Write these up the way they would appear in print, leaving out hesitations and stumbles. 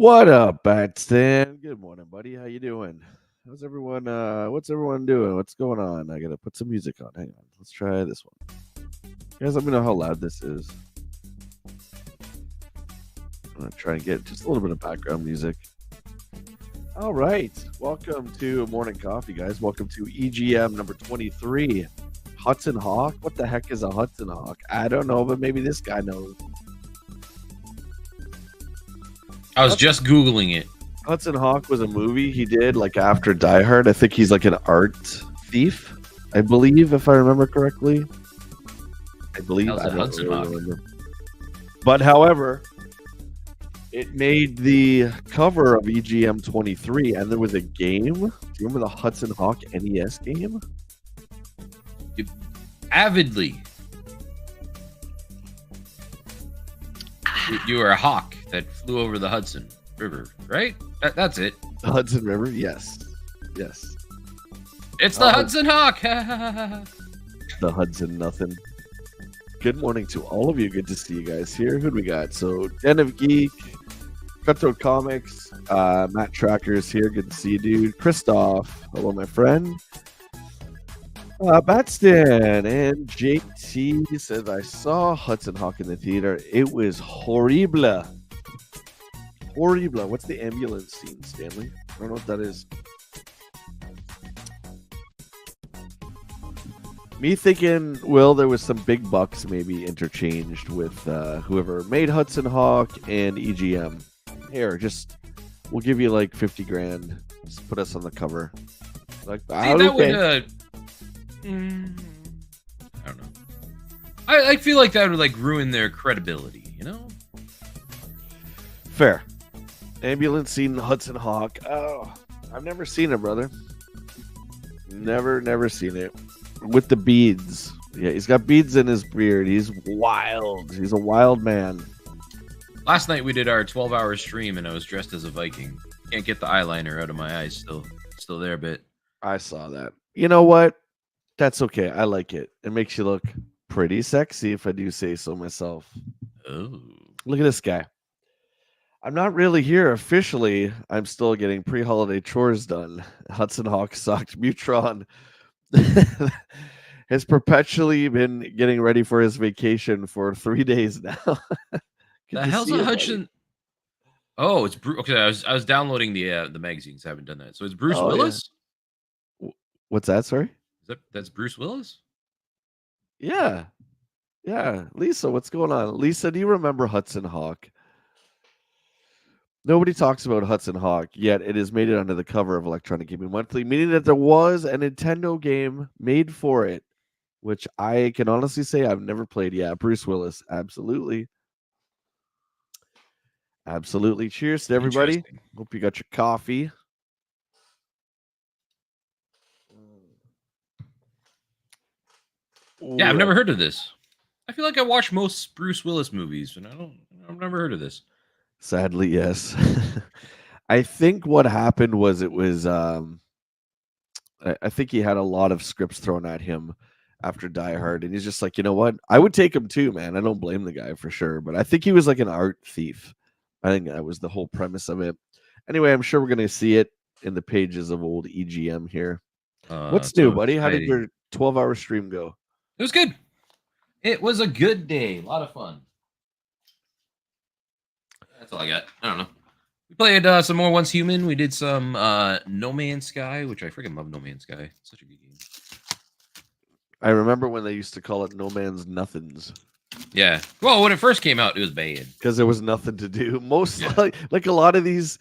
What up, Batstan? Good morning, buddy. How you doing? How's everyone? What's everyone doing? What's going on? I gotta put some music on. Hang on. Let's try this one. Guys, let me know how loud this is. I'm gonna try and get just a little bit of background music. All right. Welcome to Morning Coffee, guys. Welcome to EGM number 23. Hudson Hawk? What the heck is a Hudson Hawk? I don't know, but maybe this guy knows. I was just Googling it. Hudson Hawk was a movie he did like after Die Hard. I think he's like an art thief, I believe, if I remember correctly. I believe. That was a Hudson Hawk. Remember. But however, it made the cover of EGM 23, and there was a game. Do you remember the Hudson Hawk NES game? Avidly. You were a hawk that flew over the Hudson River, right? That's it. The Hudson River? Yes. Yes. It's the Hudson Hawk. The Hudson nothing. Good morning to all of you. Good to see you guys here. Who do we got? So, Den of Geek, Cutthroat Comics, Matt Tracker's here. Good to see you, dude. Christoph. Hello, my friend. Batstan and JT says, I saw Hudson Hawk in the theater. It was horrible. Horrible. What's the ambulance scene, Stanley? I don't know what that is. Me thinking, Will, there was some big bucks maybe interchanged with whoever made Hudson Hawk and EGM. Here, we'll give you like 50 grand. Just put us on the cover. Like, See, that would, I don't know. I feel like that would like ruin their credibility, you know? Fair. Ambulance scene, Hudson Hawk. Oh, I've never seen it, brother. Never seen it. With the beads. Yeah, he's got beads in his beard. He's wild. He's a wild man. Last night we did our 12-hour stream and I was dressed as a Viking. Can't get the eyeliner out of my eyes still there a bit. I saw that. You know what? That's okay. I like it. It makes you look pretty sexy, if I do say so myself. Oh. Look at this guy. I'm not really here officially. I'm still getting pre-holiday chores done. Hudson Hawk sucked. Mutron has perpetually been getting ready for his vacation for 3 days now. The hell's a Hudson? Oh, it's Bruce. Okay, I was downloading the magazines. I haven't done that. So it's Bruce Willis. Yeah. What's that? Sorry. That's Bruce Willis? Yeah. Lisa, what's going on? Lisa, do you remember Hudson Hawk? Nobody talks about Hudson Hawk, yet it is made it under the cover of Electronic Gaming Monthly, meaning that there was a Nintendo game made for it, which I can honestly say I've never played. Yeah, Bruce Willis. Absolutely. Absolutely. Cheers to everybody. Hope you got your coffee. Yeah, I've never heard of this. I feel like I watch most Bruce Willis movies, and I've never heard of this. Sadly, yes. I think what happened was I think he had a lot of scripts thrown at him after Die Hard, and he's just like, you know what? I would take him too, man. I don't blame the guy for sure, but I think he was like an art thief. I think that was the whole premise of it. Anyway, I'm sure we're going to see it in the pages of old EGM here. What's new, buddy? How did your 12-hour stream go? It was good. It was a good day. A lot of fun. That's all I got. I don't know. We played some more Once Human. We did some No Man's Sky, which I freaking love No Man's Sky. It's such a good game. I remember when they used to call it No Man's Nothings. Yeah. Well, when it first came out, it was bad. Because there was nothing to do. Like a lot of these,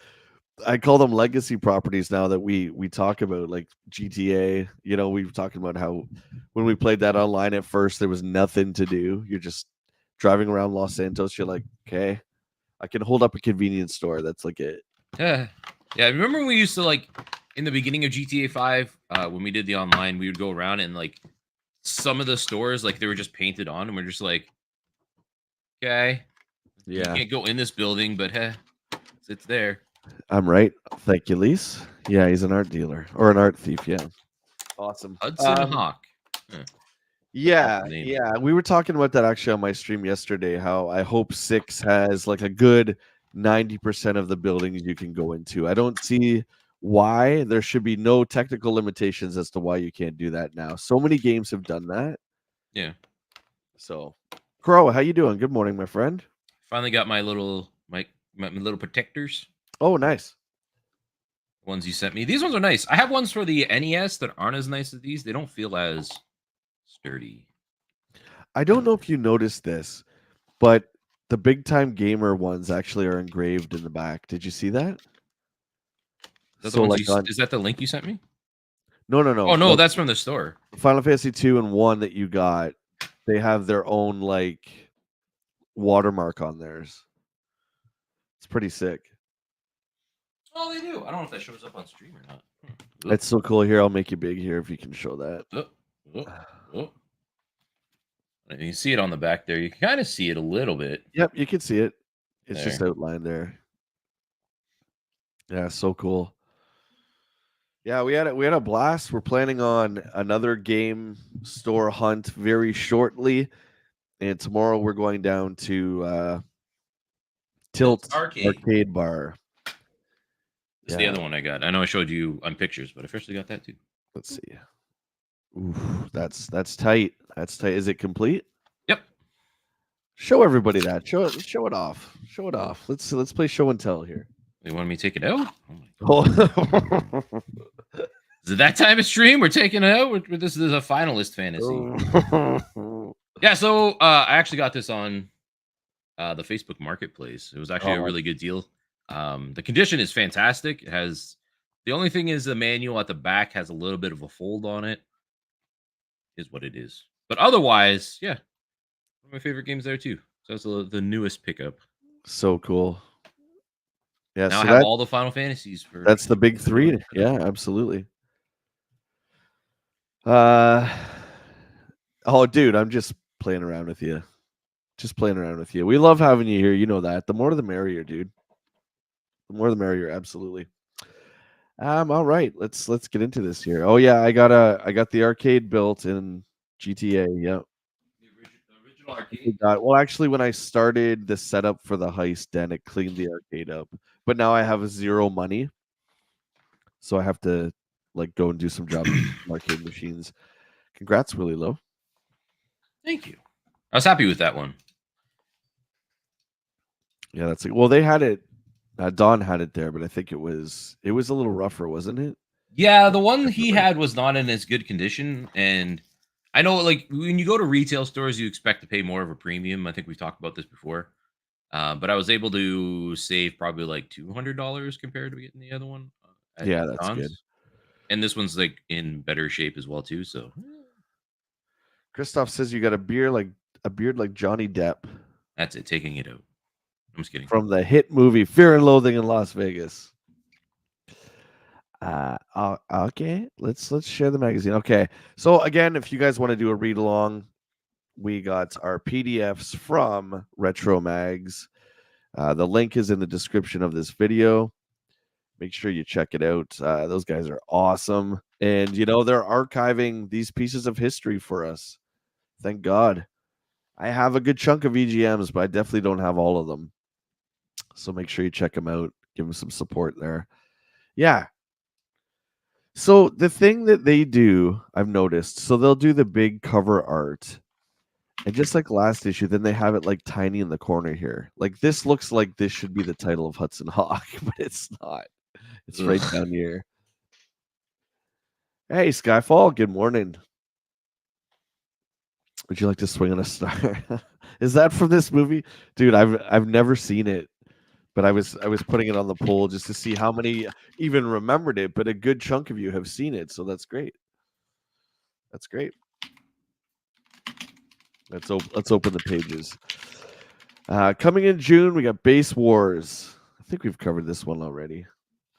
I call them legacy properties now that we talk about, like GTA. You know, we were talking about how when we played that online at first, there was nothing to do. You're just driving around Los Santos. You're like, okay, I can hold up a convenience store. That's like it. Yeah. Yeah. Remember when we used to, like, in the beginning of GTA 5, when we did the online, we would go around and, like, some of the stores, like, they were just painted on, and we're just like, okay. Yeah. You can't go in this building, but it's there. I'm right. Thank you, Lise. Yeah, he's an art dealer or an art thief. Yeah. Awesome. Hudson Hawk. Yeah. We were talking about that actually on my stream yesterday, how I hope 6 has like a good 90% of the buildings you can go into. I don't see why there should be no technical limitations as to why you can't do that now. So many games have done that. Yeah. So, Crow, how you doing? Good morning, my friend. Finally got my little my little protectors. Oh, nice. Ones you sent me. These ones are nice. I have ones for the NES that aren't as nice as these. They don't feel as sturdy. I don't know if you noticed this, but the big time gamer ones actually are engraved in the back. Did you see that? Is that the So ones like on is that the link you sent me? no, Oh no, like that's from the store. Final Fantasy 2 and 1 that you got, they have their own like watermark on theirs. It's pretty sick. Oh, they do. I don't know if that shows up on stream or not. It's so cool. Here, I'll make you big here if you can show that. You can see it on the back there. You can kind of see it a little bit. Yep, you can see it. It's there. just outlined there. Yeah, so cool. Yeah, we had a blast. We're planning on another game store hunt very shortly, and tomorrow we're going down to Tilt Arcade Bar. That's the other one I got. I know I showed you on pictures, but I officially got that too. Let's see. Ooh, that's tight. That's tight. Is it complete? Yep. Show everybody that. Show it off. Show it off. Let's play show and tell here. They want me to take it out? Oh. Is it that time of stream? We're taking it out? This is a finalist fantasy. Yeah, so I actually got this on the Facebook Marketplace. It was actually a really good deal. The condition is fantastic. It has the only thing is the manual at the back has a little bit of a fold on it. Is what it is. But otherwise, yeah, one of my favorite games there too. So that's the newest pickup. So cool. Yeah, now so I have all the Final Fantasies for. That's the big three. Yeah, absolutely. Oh, dude, I'm just playing around with you. Just playing around with you. We love having you here. You know that. The more the merrier, dude. The more the merrier. Absolutely. All right. Let's get into this here. Oh yeah, I got the arcade built in GTA. Yeah. The original arcade. Well, actually, when I started the setup for the heist, then it cleaned the arcade up. But now I have zero money, so I have to like go and do some jobs with arcade machines. Congrats, WillLo. Thank you. I was happy with that one. Yeah, that's it. Well, they had it. Don had it there, but I think it was a little rougher, wasn't it? Yeah, the one he had was not in as good condition, and I know, like, when you go to retail stores, you expect to pay more of a premium. I think we've talked about this before, but I was able to save probably like $200 compared to getting the other one. Yeah, that's good. And this one's like in better shape as well too. So, Christoph says you got a beard like Johnny Depp. That's it. Taking it out. I'm just kidding. From the hit movie Fear and Loathing in Las Vegas. Okay, let's share the magazine. Okay, so again, if you guys want to do a read along, we got our PDFs from Retro Mags. The link is in the description of this video. Make sure you check it out. Those guys are awesome, and they're archiving these pieces of history for us. Thank God. I have a good chunk of EGMs, but I definitely don't have all of them. So make sure you check them out. Give them some support there. Yeah. So the thing that they do, I've noticed, so they'll do the big cover art. And just like last issue, then they have it like tiny in the corner here. Like this looks like this should be the title of Hudson Hawk, but it's not. It's right down here. Hey, Skyfall, good morning. Would you like to swing on a star? Is that from this movie? Dude, I've never seen it. But I was putting it on the poll just to see how many even remembered it, but a good chunk of you have seen it, so that's great. That's great. Let's open the pages. Coming in June, we got Base Wars. I think we've covered this one already.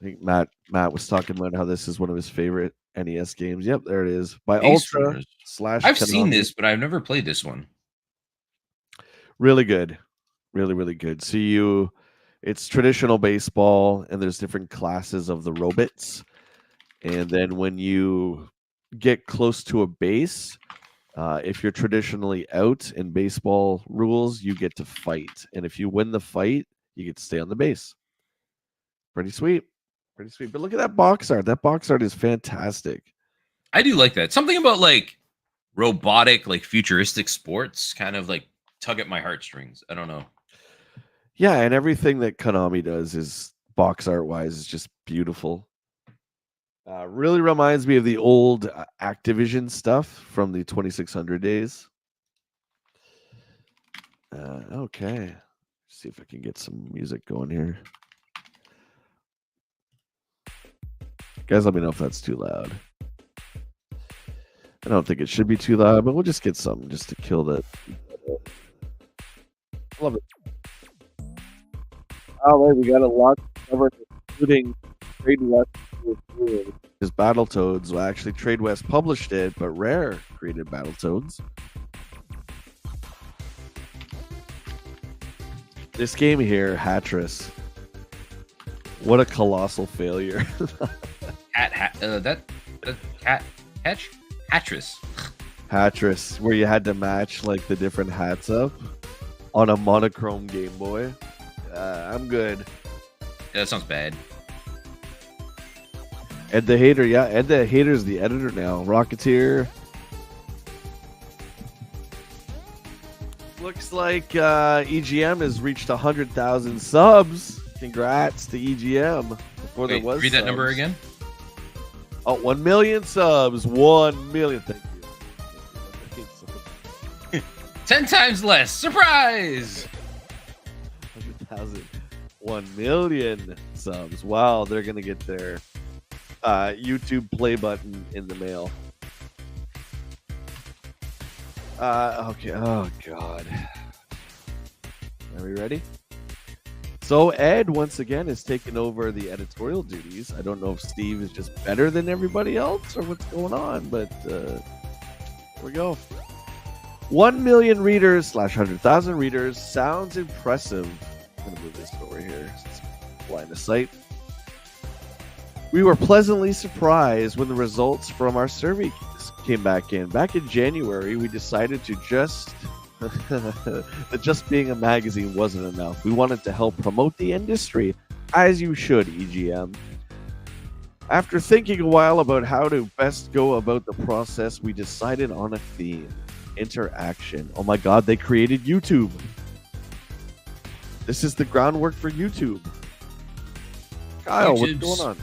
I think Matt was talking about how this is one of his favorite NES games. Yep, there it is. By Base Ultra Wars. / I've seen this, but I've never played this one. Really good. Really, really good. So it's traditional baseball, and there's different classes of the robots. And then when you get close to a base, if you're traditionally out in baseball rules, you get to fight. And if you win the fight, You get to stay on the base. Pretty sweet. Pretty sweet. But look at that box art. That box art is fantastic. I do like that. Something about like robotic, like futuristic sports kind of like tug at my heartstrings. I don't know. Yeah, and everything that Konami does is box art wise is just beautiful. Really reminds me of the old Activision stuff from the 2600 days. Okay. See if I can get some music going here. Guys, let me know if that's too loud. I don't think it should be too loud, but we'll just get something just to kill that. Love it. All right, we got a lot covered, including Trade West. His Battletoads. Well, actually, Trade West published it, but Rare created Battletoads. This game here, Hatris. What a colossal failure. Hatris. Hatris, where you had to match like the different hats up on a monochrome Game Boy. I'm good. Yeah, that sounds bad. Ed the Hater, yeah. Ed the Hater's the editor now. Rocketeer. Looks like EGM has reached 100,000 subs. Congrats to EGM. Before there was read that number subs. again. Oh, 1 million subs. 1 million. Thank you. 10 times less. Surprise! 100,000. 1 million subs. Wow, they're going to get their YouTube play button in the mail. Okay. Oh, God. Are we ready? So Ed, once again, is taking over the editorial duties. I don't know if Steve is just better than everybody else or what's going on, but here we go. 1 million readers / 100,000 readers. Sounds impressive. I'm going to move this over here. It's line of sight. We were pleasantly surprised when the results from our survey came back in. Back in January, we decided to that just being a magazine wasn't enough. We wanted to help promote the industry, as you should, EGM. After thinking a while about how to best go about the process, we decided on a theme: interaction. Oh my God, they created YouTube. This is the groundwork for YouTube. Kyle, what's going on?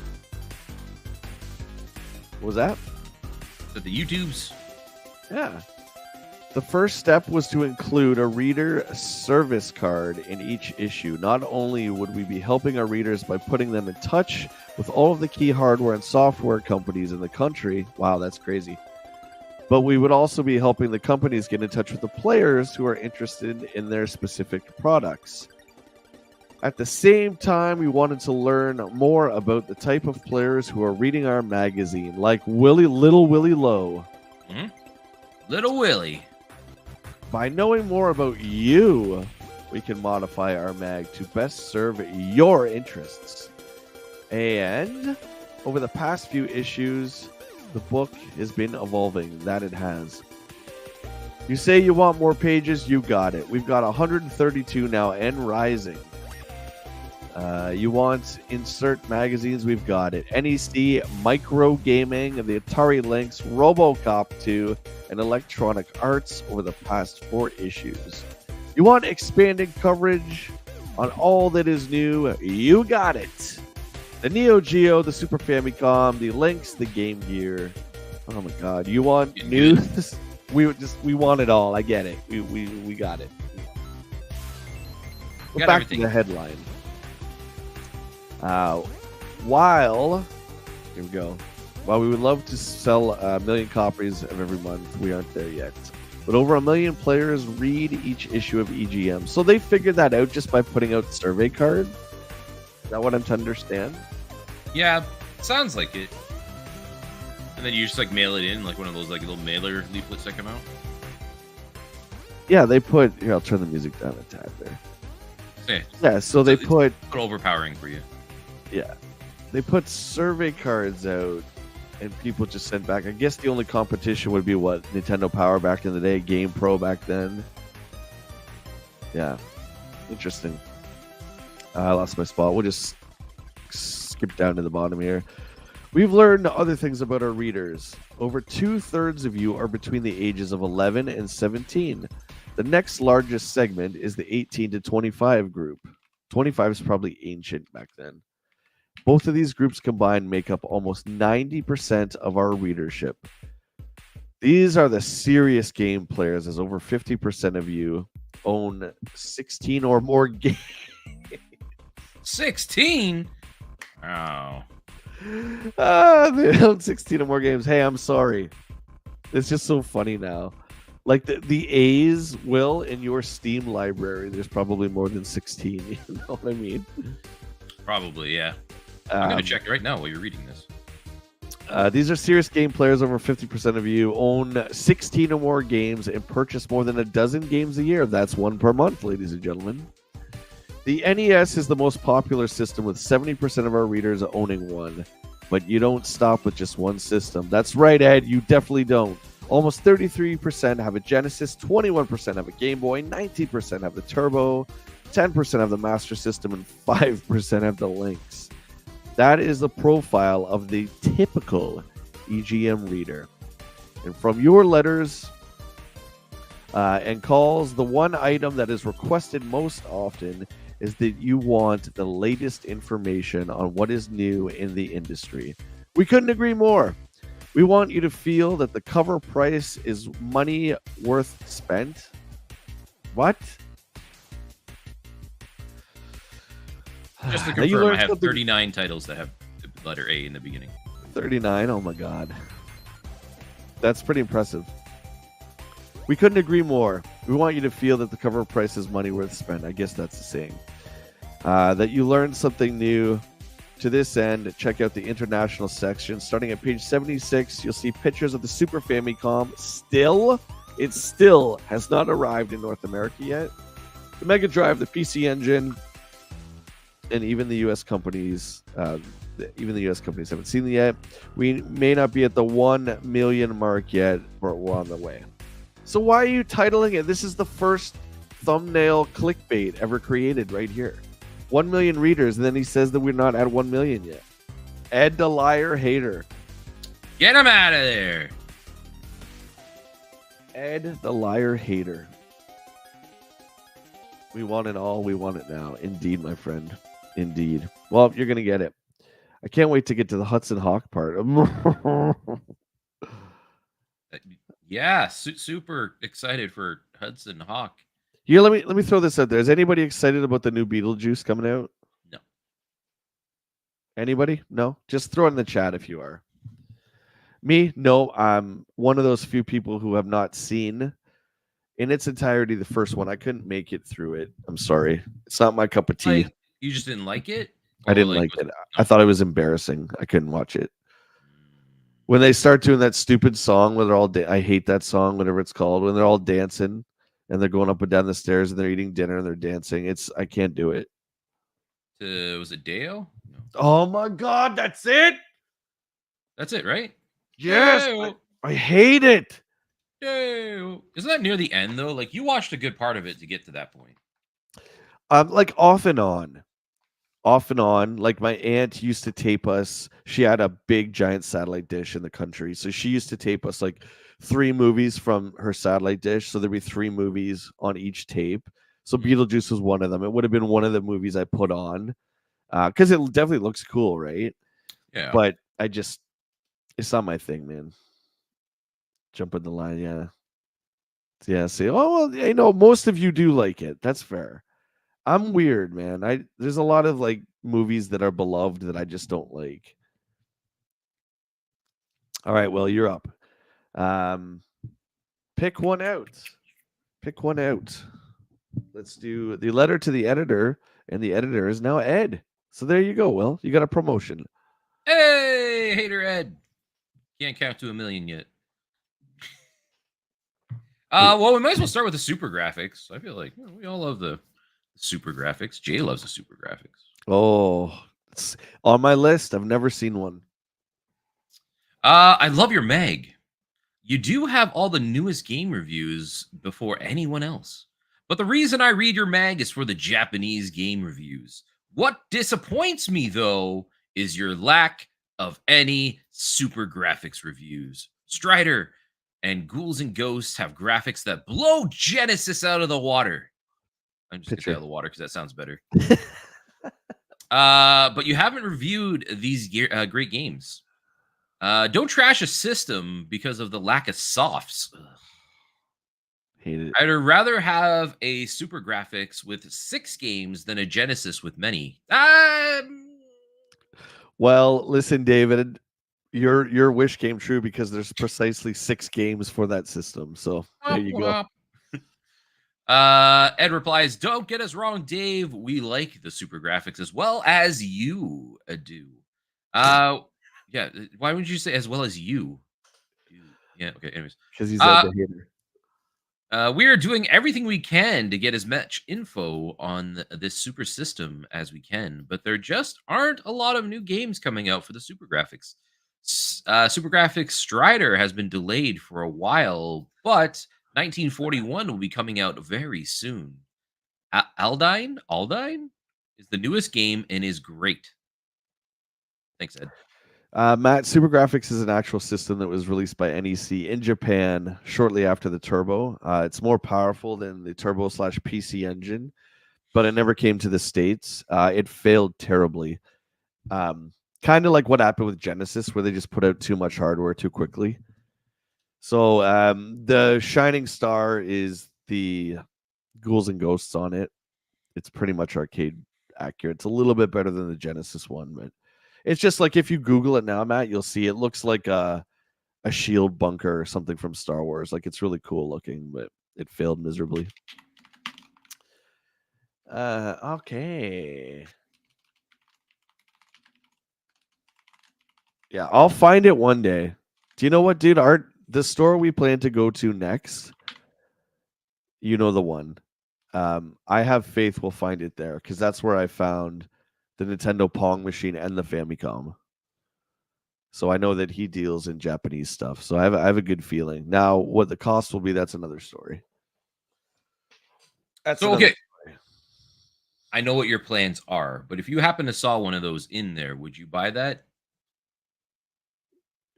What was that? So the YouTubes. Yeah. The first step was to include a reader service card in each issue. Not only would we be helping our readers by putting them in touch with all of the key hardware and software companies in the country. Wow, that's crazy. But we would also be helping the companies get in touch with the players who are interested in their specific products. At the same time, we wanted to learn more about the type of players who are reading our magazine, like Little WillLo. Mm-hmm. Little Willie. By knowing more about you, we can modify our mag to best serve your interests. And over the past few issues, the book has been evolving. That it has. You say you want more pages, you got it. We've got 132 now and rising. You want insert magazines, we've got it. NEC, Micro Gaming, the Atari Lynx, RoboCop 2, and Electronic Arts over the past 4 issues. You want expanded coverage on all that is new, you got it. The Neo Geo, the Super Famicom, the Lynx, the Game Gear. Oh my God, you want news? we want it all. I get it. We got it. Back everything. To the headline. While here we go. While we would love to sell 1 million copies of every month, we aren't there yet. But over 1 million players read each issue of EGM. So they figured that out just by putting out survey cards. Is that what I'm to understand? Yeah, sounds like it. And then you just like mail it in, like one of those like little mailer leaflets that come out. Yeah, they put here. I'll turn the music down a tad there. Yeah, so they put overpowering for you. Yeah, they put survey cards out, and people just sent back. I guess the only competition would be what Nintendo Power back in the day, Game Pro back then. Yeah, interesting. I lost my spot. We'll just skip down to the bottom here. We've learned other things about our readers. Over 2/3 of you are between the ages of 11 and 17. The next largest segment is the 18 to 25 group. 25 is probably ancient back then. Both of these groups combined make up almost 90% of our readership. These are the serious game players, as over 50% of you own 16 or more games. 16? Oh. They own 16 or more games. Hey, I'm sorry. It's just so funny now. Like the A's, Will, in your Steam library, there's probably more than 16. You know what I mean? Probably, yeah. I'm going to check right now while you're reading this. These are serious game players. Over 50% of you own 16 or more games and purchase more than a dozen games a year. That's one per month, ladies and gentlemen. The NES is the most popular system, with 70% of our readers owning one. But you don't stop with just one system. That's right, Ed. You definitely don't. Almost 33% have a Genesis, 21% have a Game Boy, 19% have the Turbo, 10% have the Master System, and 5% have the Lynx. That is the profile of the typical EGM reader. And from your letters and calls, the one item that is requested most often is that you want the latest information on what is new in the industry. We couldn't agree more. We want you to feel that the cover price is money worth spent. What? Just to confirm, I have 39 titles that have the letter A in the beginning. 39? Oh my god. That's pretty impressive. We couldn't agree more. We want you to feel that the cover price is money worth spent. I guess that's the saying. That you learned something new. To this end, check out the international section. Starting at page 76, you'll see pictures of the Super Famicom. It still has not arrived in North America yet. The Mega Drive, the PC Engine, and even the U.S. companies, haven't seen it yet. We may not be at the 1 million mark yet, but we're on the way. So why are you titling it? This is the first thumbnail clickbait ever created right here. 1 million readers, and then he says that we're not at 1 million yet. Ed the liar hater. Get him out of there. Ed the liar hater. We want it all. We want it now. Indeed, my friend. Indeed. Well, you're going to get it. I can't wait to get to the Hudson Hawk part. Yeah, super excited for Hudson Hawk. Here, let me throw this out there. Is anybody excited about the new Beetlejuice coming out? No. Anybody? No? Just throw it in the chat if you are. Me? No. I'm one of those few people who have not seen in its entirety the first one. I couldn't make it through it. I'm sorry. It's not my cup of tea. Like, you just didn't like it? I didn't like it. I thought it was embarrassing. I couldn't watch it. When they start doing that stupid song where they're all I hate that song, whatever it's called, when they're all dancing and they're going up and down the stairs and they're eating dinner and they're dancing. I can't do it. Was it Deo? No. Oh my god, that's it? That's it, right? Yes. I hate it. Deo. Isn't that near the end though? Like, you watched a good part of it to get to that point. Like off and on. Like, my aunt used to tape us. She had a big giant satellite dish in the country, so she used to tape us like 3 movies from her satellite dish. So there'd be 3 movies on each tape. So Beetlejuice was one of them. It would have been one of the movies I put on because it definitely looks cool, right? Yeah. But it's not my thing, man. Jump in the line, yeah. See, oh well, I know most of you do like it. That's fair. I'm weird, man. There's a lot of like movies that are beloved that I just don't like. All right, well, you're up. Pick one out. Let's do the letter to the editor, and the editor is now Ed. So there you go, Will. You got a promotion. Hey, hater Ed. Can't count to 1 million yet. Well, we might as well start with the super graphics. I feel like we all love the super graphics. Jay loves the super graphics. Oh, it's on my list. I've never seen one. I love your mag. You do have all the newest game reviews before anyone else. But the reason I read your mag is for the Japanese game reviews. What disappoints me, though, is your lack of any super graphics reviews. Strider and Ghouls and Ghosts have graphics that blow Genesis out of the water. I'm just gonna say out Pitcher. of the water because that sounds better. But you haven't reviewed these great games. Don't trash a system because of the lack of softs. Ugh. Hate it. I'd rather have a super graphics with 6 games than a Genesis with many. Well, listen, David, your wish came true because there's precisely 6 games for that system. So there you go. Ed replies, "Don't get us wrong, Dave. We like the super graphics as well as you do." Yeah. Why would you say as well as you do? Yeah. Okay. Anyways, Because he's uh, the hater. we are doing everything we can to get as much info on this super system as we can, but there just aren't a lot of new games coming out for the super graphics. Super graphics Strider has been delayed for a while, but 1941 will be coming out very soon. Aldine is the newest game and is great. Thanks, Ed. Matt, Super Graphics is an actual system that was released by NEC in Japan shortly after the Turbo. It's more powerful than the Turbo / PC engine, but it never came to the States. It failed terribly. Kind of like what happened with Genesis, where they just put out too much hardware too quickly. So the shining star is the Ghouls and Ghosts on it. It's pretty much arcade accurate. It's a little bit better than the Genesis one, but it's just like if you Google it now, Matt, you'll see it looks like a shield bunker or something from Star Wars. Like it's really cool looking, but it failed miserably. Okay. Yeah, I'll find it one day. Do you know what, dude? The store we plan to go to next, you know the one. I have faith we'll find it there because that's where I found the Nintendo Pong machine and the Famicom. So I know that he deals in Japanese stuff. So I have a good feeling. Now, what the cost will be, that's another story. That's So another okay, story. I know what your plans are, but if you happen to saw one of those in there, would you buy that?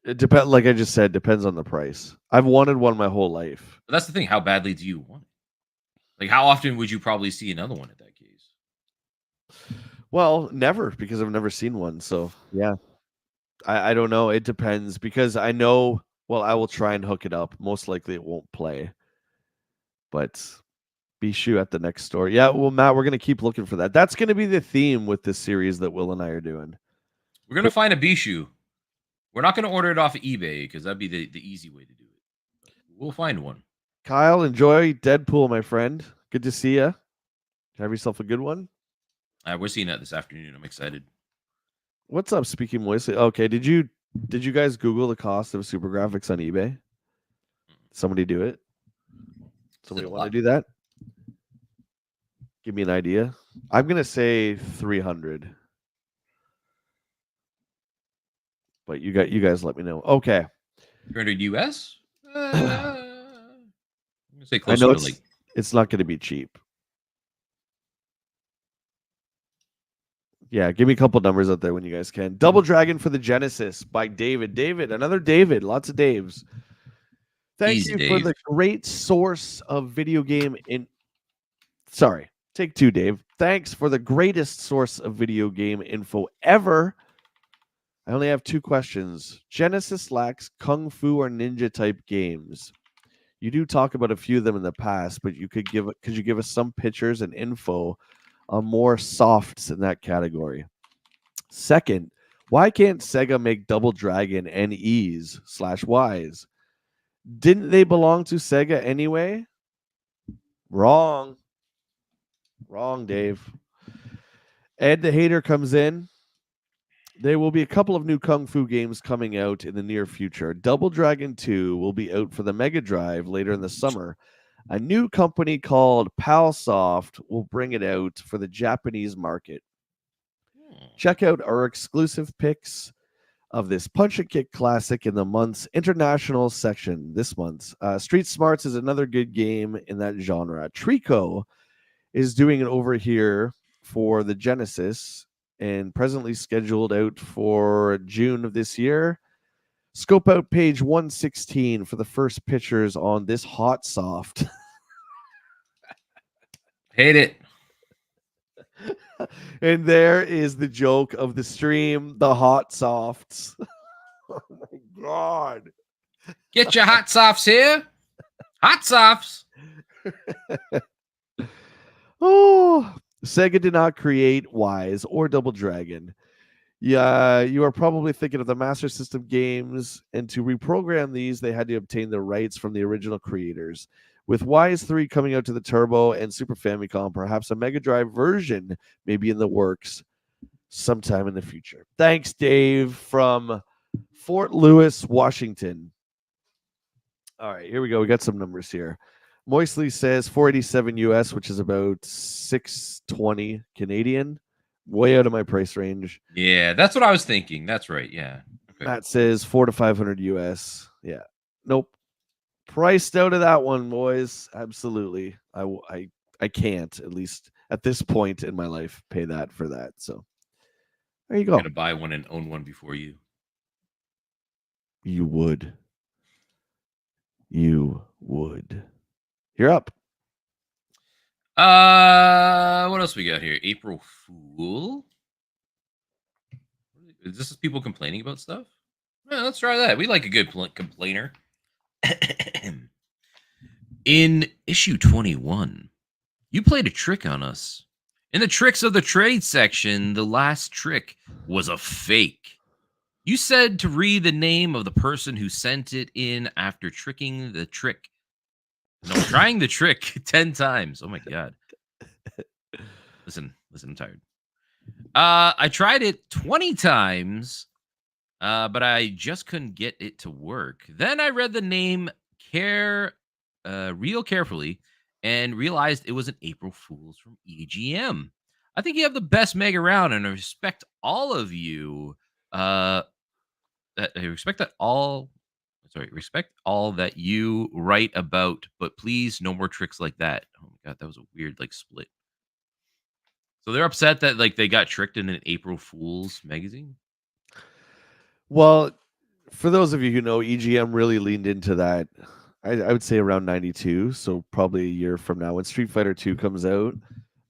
It depends. Like I just said, depends on the price. I've wanted one my whole life. But that's the thing. How badly do you want it? Like, how often would you probably see another one in that case? Well, never because I've never seen one. So yeah, I don't know. It depends because I know. Well, I will try and hook it up. Most likely, it won't play. But Bishu at the next store. Yeah, well, Matt, we're gonna keep looking for that. That's gonna be the theme with this series that Will and I are doing. We're gonna find a Bishu. We're not gonna order it off of eBay because that'd be the easy way to do it. But we'll find one. Kyle, enjoy Deadpool, my friend. Good to see you. Have yourself a good one. We're seeing that this afternoon. I'm excited. What's up, Speaking Moistly? Okay, did you guys Google the cost of Super Graphics on eBay? Somebody do it. Somebody want to do that? Give me an idea. I'm gonna say 300. But you guys let me know. Okay. 300 US? I'm gonna say I closer know to like it's not gonna be cheap. Yeah, give me a couple numbers out there when you guys can. Double Dragon for the Genesis by David. David, another David. Lots of Daves. Thank easy, you Dave. for the great source of video game in. Sorry, take 2, Dave. Thanks for the greatest source of video game info ever. I only have 2 questions. Genesis lacks kung fu or ninja type games. You do talk about a few of them in the past, but could you give us some pictures and info on more softs in that category? Second, why can't Sega make Double Dragon NEs / Ys? Didn't they belong to Sega anyway? Wrong, Dave. Ed the Hater comes in. There will be a couple of new Kung Fu games coming out in the near future. Double Dragon 2 will be out for the Mega Drive later in the summer. A new company called Palsoft will bring it out for the Japanese market. Check out our exclusive picks of this punch and kick classic in the month's international section this month. Street Smarts is another good game in that genre. Trico is doing it over here for the Genesis and presently scheduled out for June of this year. Scope out page 116 for the first pictures on this hot soft. Hate it. And there is the joke of the stream, the hot softs. Oh my god. Get your hot softs here. Hot softs. Oh, Sega did not create Wise or Double Dragon. Yeah, you are probably thinking of the Master System games, and to reprogram these, they had to obtain the rights from the original creators. With Wise 3 coming out to the Turbo and Super Famicom, perhaps a Mega Drive version may be in the works sometime in the future. Thanks, Dave, from Fort Lewis, Washington. All right, here we go. We got some numbers here. Moisley says 487 US, which is about 620 Canadian. Way out of my price range. Yeah, that's what I was thinking. That's right. Yeah. Okay. Matt says 400 to 500 US. Yeah. Nope. Priced out of that one, boys. Absolutely. I can't, at least at this point in my life, pay that for that. So there you go. I'm gonna buy one and own one before you. You would. You would. You're up. What else we got here? April Fool. Is this people complaining about stuff? Yeah, let's try that. We like a good complainer. In issue 21, you played a trick on us. In the tricks of the trade section, the last trick was a fake. You said to read the name of the person who sent it in after tricking the trick. No, trying the trick 10 times. Oh my God. Listen, I'm tired. I tried it 20 times, but I just couldn't get it to work. Then I read the name real carefully and realized it was an April Fool's from EGM. I think you have the best Meg around, and I respect all of you. Respect all that you write about, but please no more tricks like that. Oh my God, that was a weird split. So they're upset that they got tricked in an April Fool's magazine. Well, for those of you who know, EGM really leaned into that. I would say around 92, so probably a year from now when Street Fighter 2 comes out.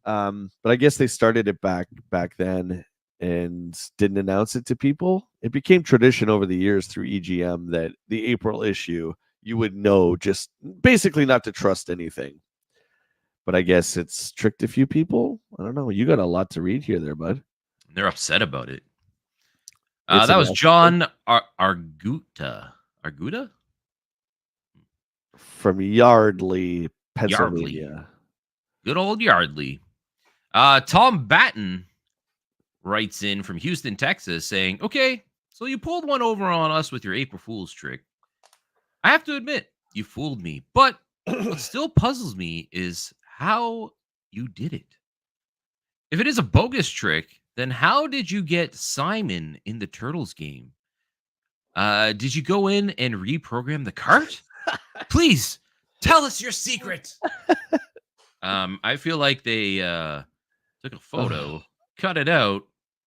But I guess they started it back then and didn't announce it to people. It became tradition over the years through EGM that the April issue, you would know just basically not to trust anything. But I guess it's tricked a few people. I don't know. You got a lot to read here there, bud. They're upset about it. That was John Arguta. Arguta? From Yardley, Pennsylvania. Yardley. Good old Yardley. Tom Batten writes in from Houston, Texas, saying, okay, so you pulled one over on us with your April Fool's trick. I have to admit, you fooled me. But what still puzzles me is how you did it. If it is a bogus trick, then how did you get Simon in the Turtles game? Did you go in and reprogram the cart? Please tell us your secret. I feel like they took a photo, cut it out,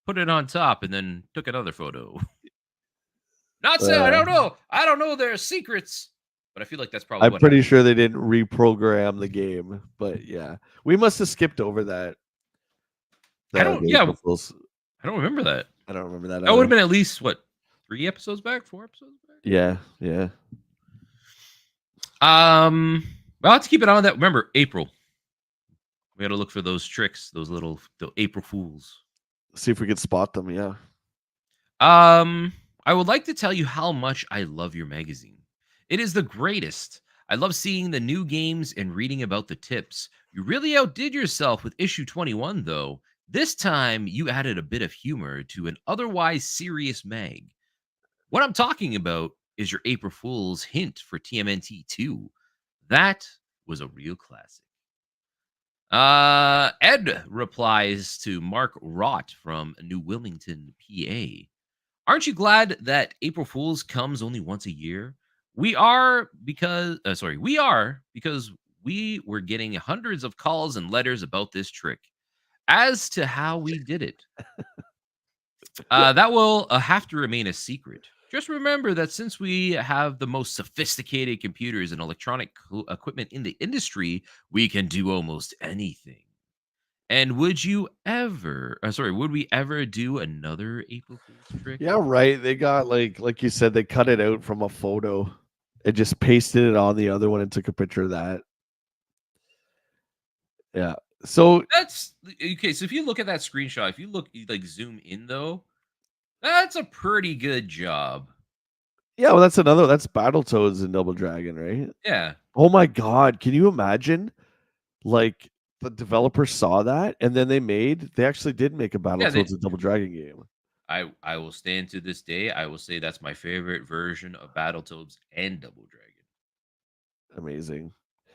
put it on top, and then took another photo. Not saying I don't know. I don't know their secrets, but I feel like that's probably. I'm pretty sure they didn't reprogram the game, but yeah, we must have skipped over that. I don't. Yeah, I don't remember that. I don't remember that. That would have been at least 3 episodes back, 4 episodes back. Yeah. Well, I have to keep it on that. Remember, April. We got to look for those tricks, the April Fools. See if we could spot them. Yeah. I would like to tell you how much I love your magazine. It is the greatest. I love seeing the new games and reading about the tips. You really outdid yourself with issue 21, though. This time, you added a bit of humor to an otherwise serious mag. What I'm talking about is your April Fool's hint for TMNT 2. That was a real classic. Ed replies to Mark Rott from New Wilmington, PA. Aren't you glad that April Fool's comes only once a year? We are because we were getting hundreds of calls and letters about this trick. As to how we did it, that will have to remain a secret. Just remember that since we have the most sophisticated computers and electronic equipment in the industry, we can do almost anything. And would we ever do another April Fool's trick? Yeah, right. They got like you said, they cut it out from a photo and just pasted it on the other one and took a picture of that. Yeah. So That's okay. So if you look at that screenshot, if you like zoom in though, that's a pretty good job. yeah, well, that's Battletoads and Double Dragon, right? Yeah. Oh my god, can you imagine? Like the developers saw that and then they actually did make a Yeah, Battletoads and Double Dragon game. I will stand to this day. I will say that's my favorite version of Battletoads and Double Dragon. Amazing.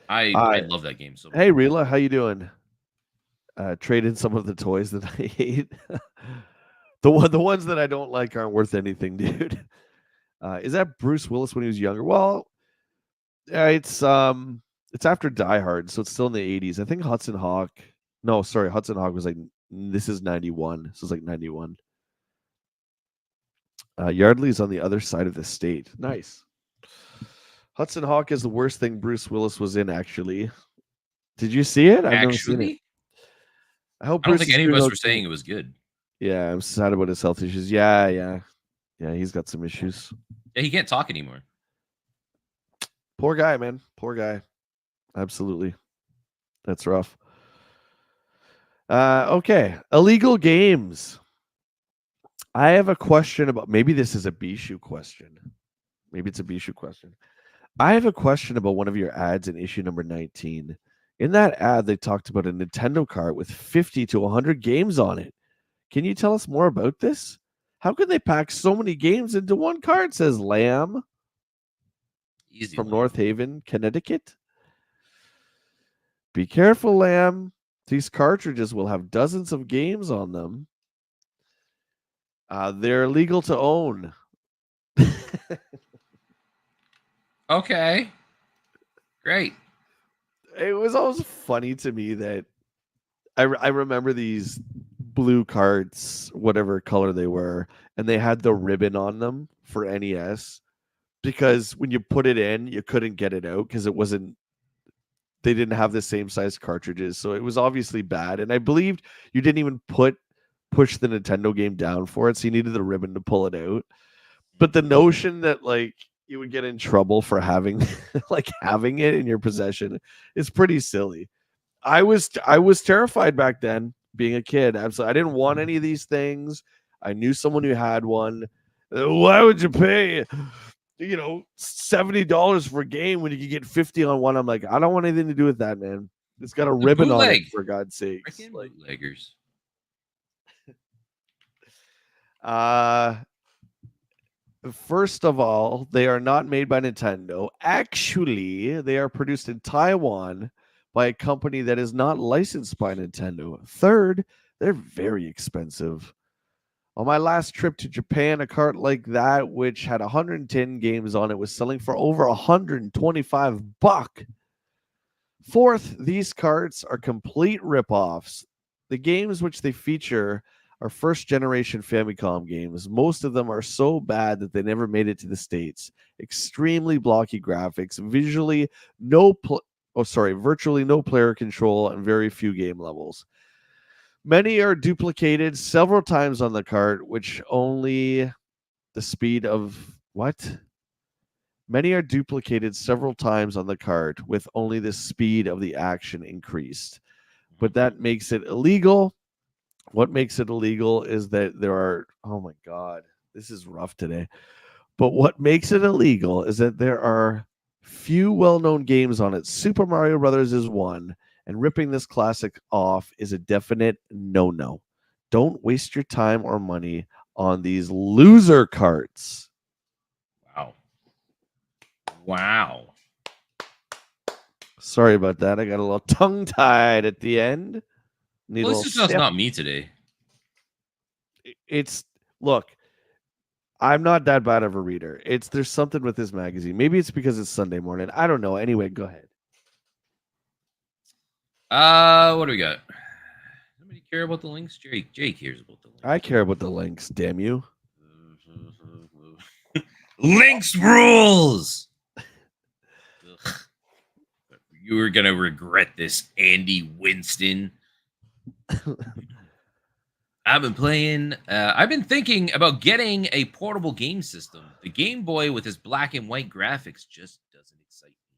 I love that game so much. Hey Rila, how you doing? Trade in some of the toys that I hate. The ones that I don't like aren't worth anything, dude. Is that Bruce Willis when he was younger? Well, it's after Die Hard, so it's still in the 80s. I think Hudson Hawk. No, sorry, Hudson Hawk was like this is 91. So it's like 91. Yardley's on the other side of the state. Nice. Hudson Hawk is the worst thing Bruce Willis was in, actually. Did you see it? I've never seen it. I hope I don't Bruce think any of us were saying it was good. Yeah, I'm sad about his health issues. Yeah, he's got some issues. Yeah, he can't talk anymore. Poor guy, man. Poor guy. Absolutely. That's rough. Okay. Illegal games. I have a question about maybe this is a Bishu question. Maybe it's a Bishu question. I have a question about one of your ads in issue number 19. In that ad, they talked about a Nintendo cart with 50 to 100 games on it. Can you tell us more about this? How can they pack so many games into one cart? Says Lamb. Easy from Lamb. North Haven, Connecticut. Be careful, Lamb. These cartridges will have dozens of games on them. They're legal to own. Okay. Great. It was always funny to me that I remember these blue carts, whatever color they were, and they had the ribbon on them for NES because when you put it in, you couldn't get it out because they didn't have the same size cartridges. So it was obviously bad. And I believed you didn't even push the Nintendo game down for it. So you needed the ribbon to pull it out. But the notion that like you would get in trouble for having having it in your possession is pretty silly. I was terrified back then being a kid. Absolutely. I didn't want any of these things. I knew someone who had one. Why would you pay $70 for a game when you can get 50 on one? I'm like, I don't want anything to do with that, man. It's got a ribbon on it, for God's sake. Freaking bootleggers. First of all, they are not made by Nintendo. Actually, they are produced in Taiwan by a company that is not licensed by Nintendo. Third, they're very expensive. On my last trip to Japan, a cart like that, which had 110 games on it, was selling for over $125. Fourth, these carts are complete ripoffs. The games which they feature are first generation Famicom games. Most of them are so bad that they never made it to the States. Extremely blocky graphics, virtually no player control, and very few game levels. Many are duplicated several times on the cart, which only the speed of what? Many are duplicated several times on the cart with only the speed of the action increased. But that makes it illegal. What makes it illegal is that there are, oh my God, this is rough today. But what makes it illegal is that there are few well-known games on it. Super Mario Brothers is one, and ripping this classic off is a definite no-no. Don't waste your time or money on these loser carts. Wow. Sorry about that. I got a little tongue-tied at the end. Well, this is just not me today. Look, I'm not that bad of a reader. There's something with this magazine. Maybe it's because it's Sunday morning. I don't know. Anyway, go ahead. What do we got? Nobody care about the links? Jay cares about the links. I care about the links, damn you. Links rules. Ugh. You are gonna regret this, Andy Winston. I've been thinking about getting a portable game system. The Game Boy with its black and white graphics just doesn't excite me.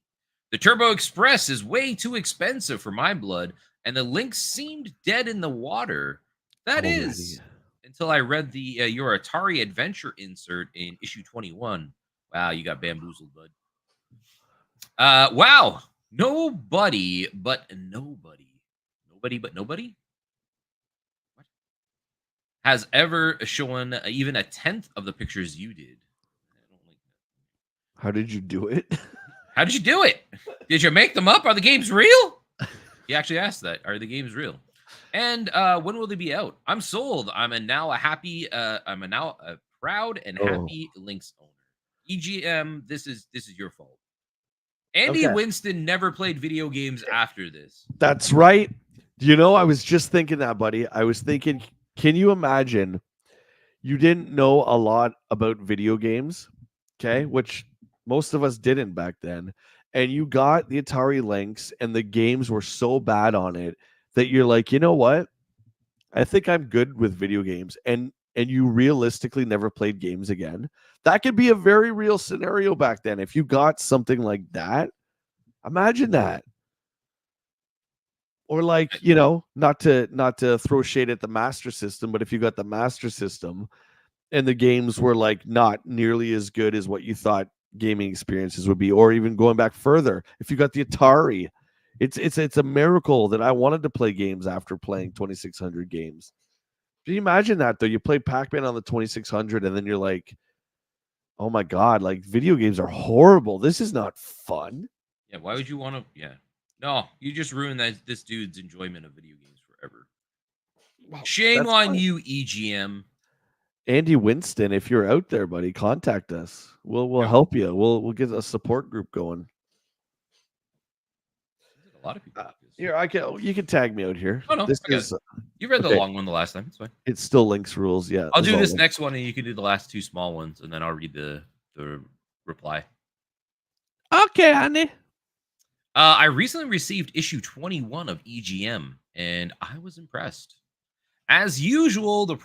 The Turbo Express is way too expensive for my blood, and the Lynx seemed dead in the water. That Already. is, until I read the your Atari Adventure insert in issue 21. Wow, you got bamboozled, bud. Wow. Nobody but nobody. Nobody but nobody? What? Has ever shown even a tenth of the pictures you did. I don't like that. How did you do it? How did you do it? Did you make them up? Are the games real? He actually asked that. Are the games real? And when will they be out? I'm sold. I'm a now a proud and happy Lynx owner. EGM, this is your fault. Andy Okay. Winston never played video games after this. That's right. You know, I was just thinking that, buddy. I was thinking, can you imagine you didn't know a lot about video games, okay, which most of us didn't back then, and you got the Atari Lynx and the games were so bad on it that you're like, you know what? I think I'm good with video games, and you realistically never played games again. That could be a very real scenario back then. If you got something like that, imagine that. Or like, you know, not to throw shade at the Master System, but if you got the Master System and the games were like not nearly as good as what you thought gaming experiences would be, or even going back further, if you got the Atari, it's a miracle that I wanted to play games after playing 2600 games. Can you imagine that though? You play Pac-Man on the 2600 and then you're like, oh my god, like video games are horrible. This is not fun. Yeah, why would you want to? Yeah, no, you just ruined this dude's enjoyment of video games forever. Well, Shame that's on fine. you, EGM. Andy Winston, if you're out there, buddy, contact us. We'll Yeah. help you. We'll get a support group going. Seems like a lot of people. Like this. Here, you can tag me out here. Oh no, This okay. is You read the okay. long one the last time. It's fine. It's still links rules. Yeah, I'll as do this always. next one, and you can do the last two small ones, and then I'll read the reply. Okay, Andy. I recently received issue 21 of EGM, and I was impressed. As usual, the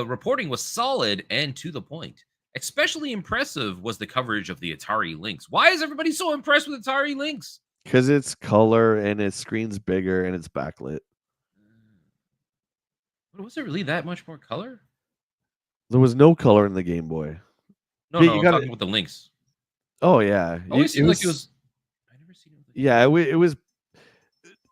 reporting was solid and to the point. Especially impressive was the coverage of the Atari Lynx. Why is everybody so impressed with Atari Lynx? Because it's color and its screen's bigger and it's backlit. But was there really that much more color? There was no color in the Game Boy. No, Yeah, no, you I'm got talking it. about the Lynx. Oh yeah, It always seemed like it was. I never seen it. Yeah, it was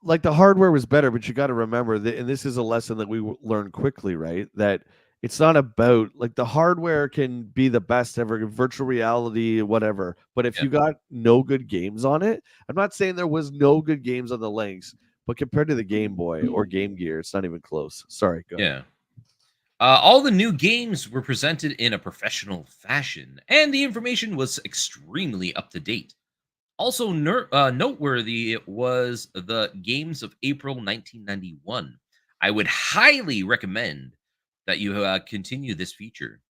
like the hardware was better, but you got to remember that, and this is a lesson that we learned quickly, right? That it's not about like the hardware can be the best ever, virtual reality, whatever. But if you got no good games on it, I'm not saying there was no good games on the Lynx, but compared to the Game Boy or Game Gear, it's not even close. Sorry, go ahead. Yeah. All the new games were presented in a professional fashion, and the information was extremely up to date. Also noteworthy was the games of April 1991. I would highly recommend that you continue this feature.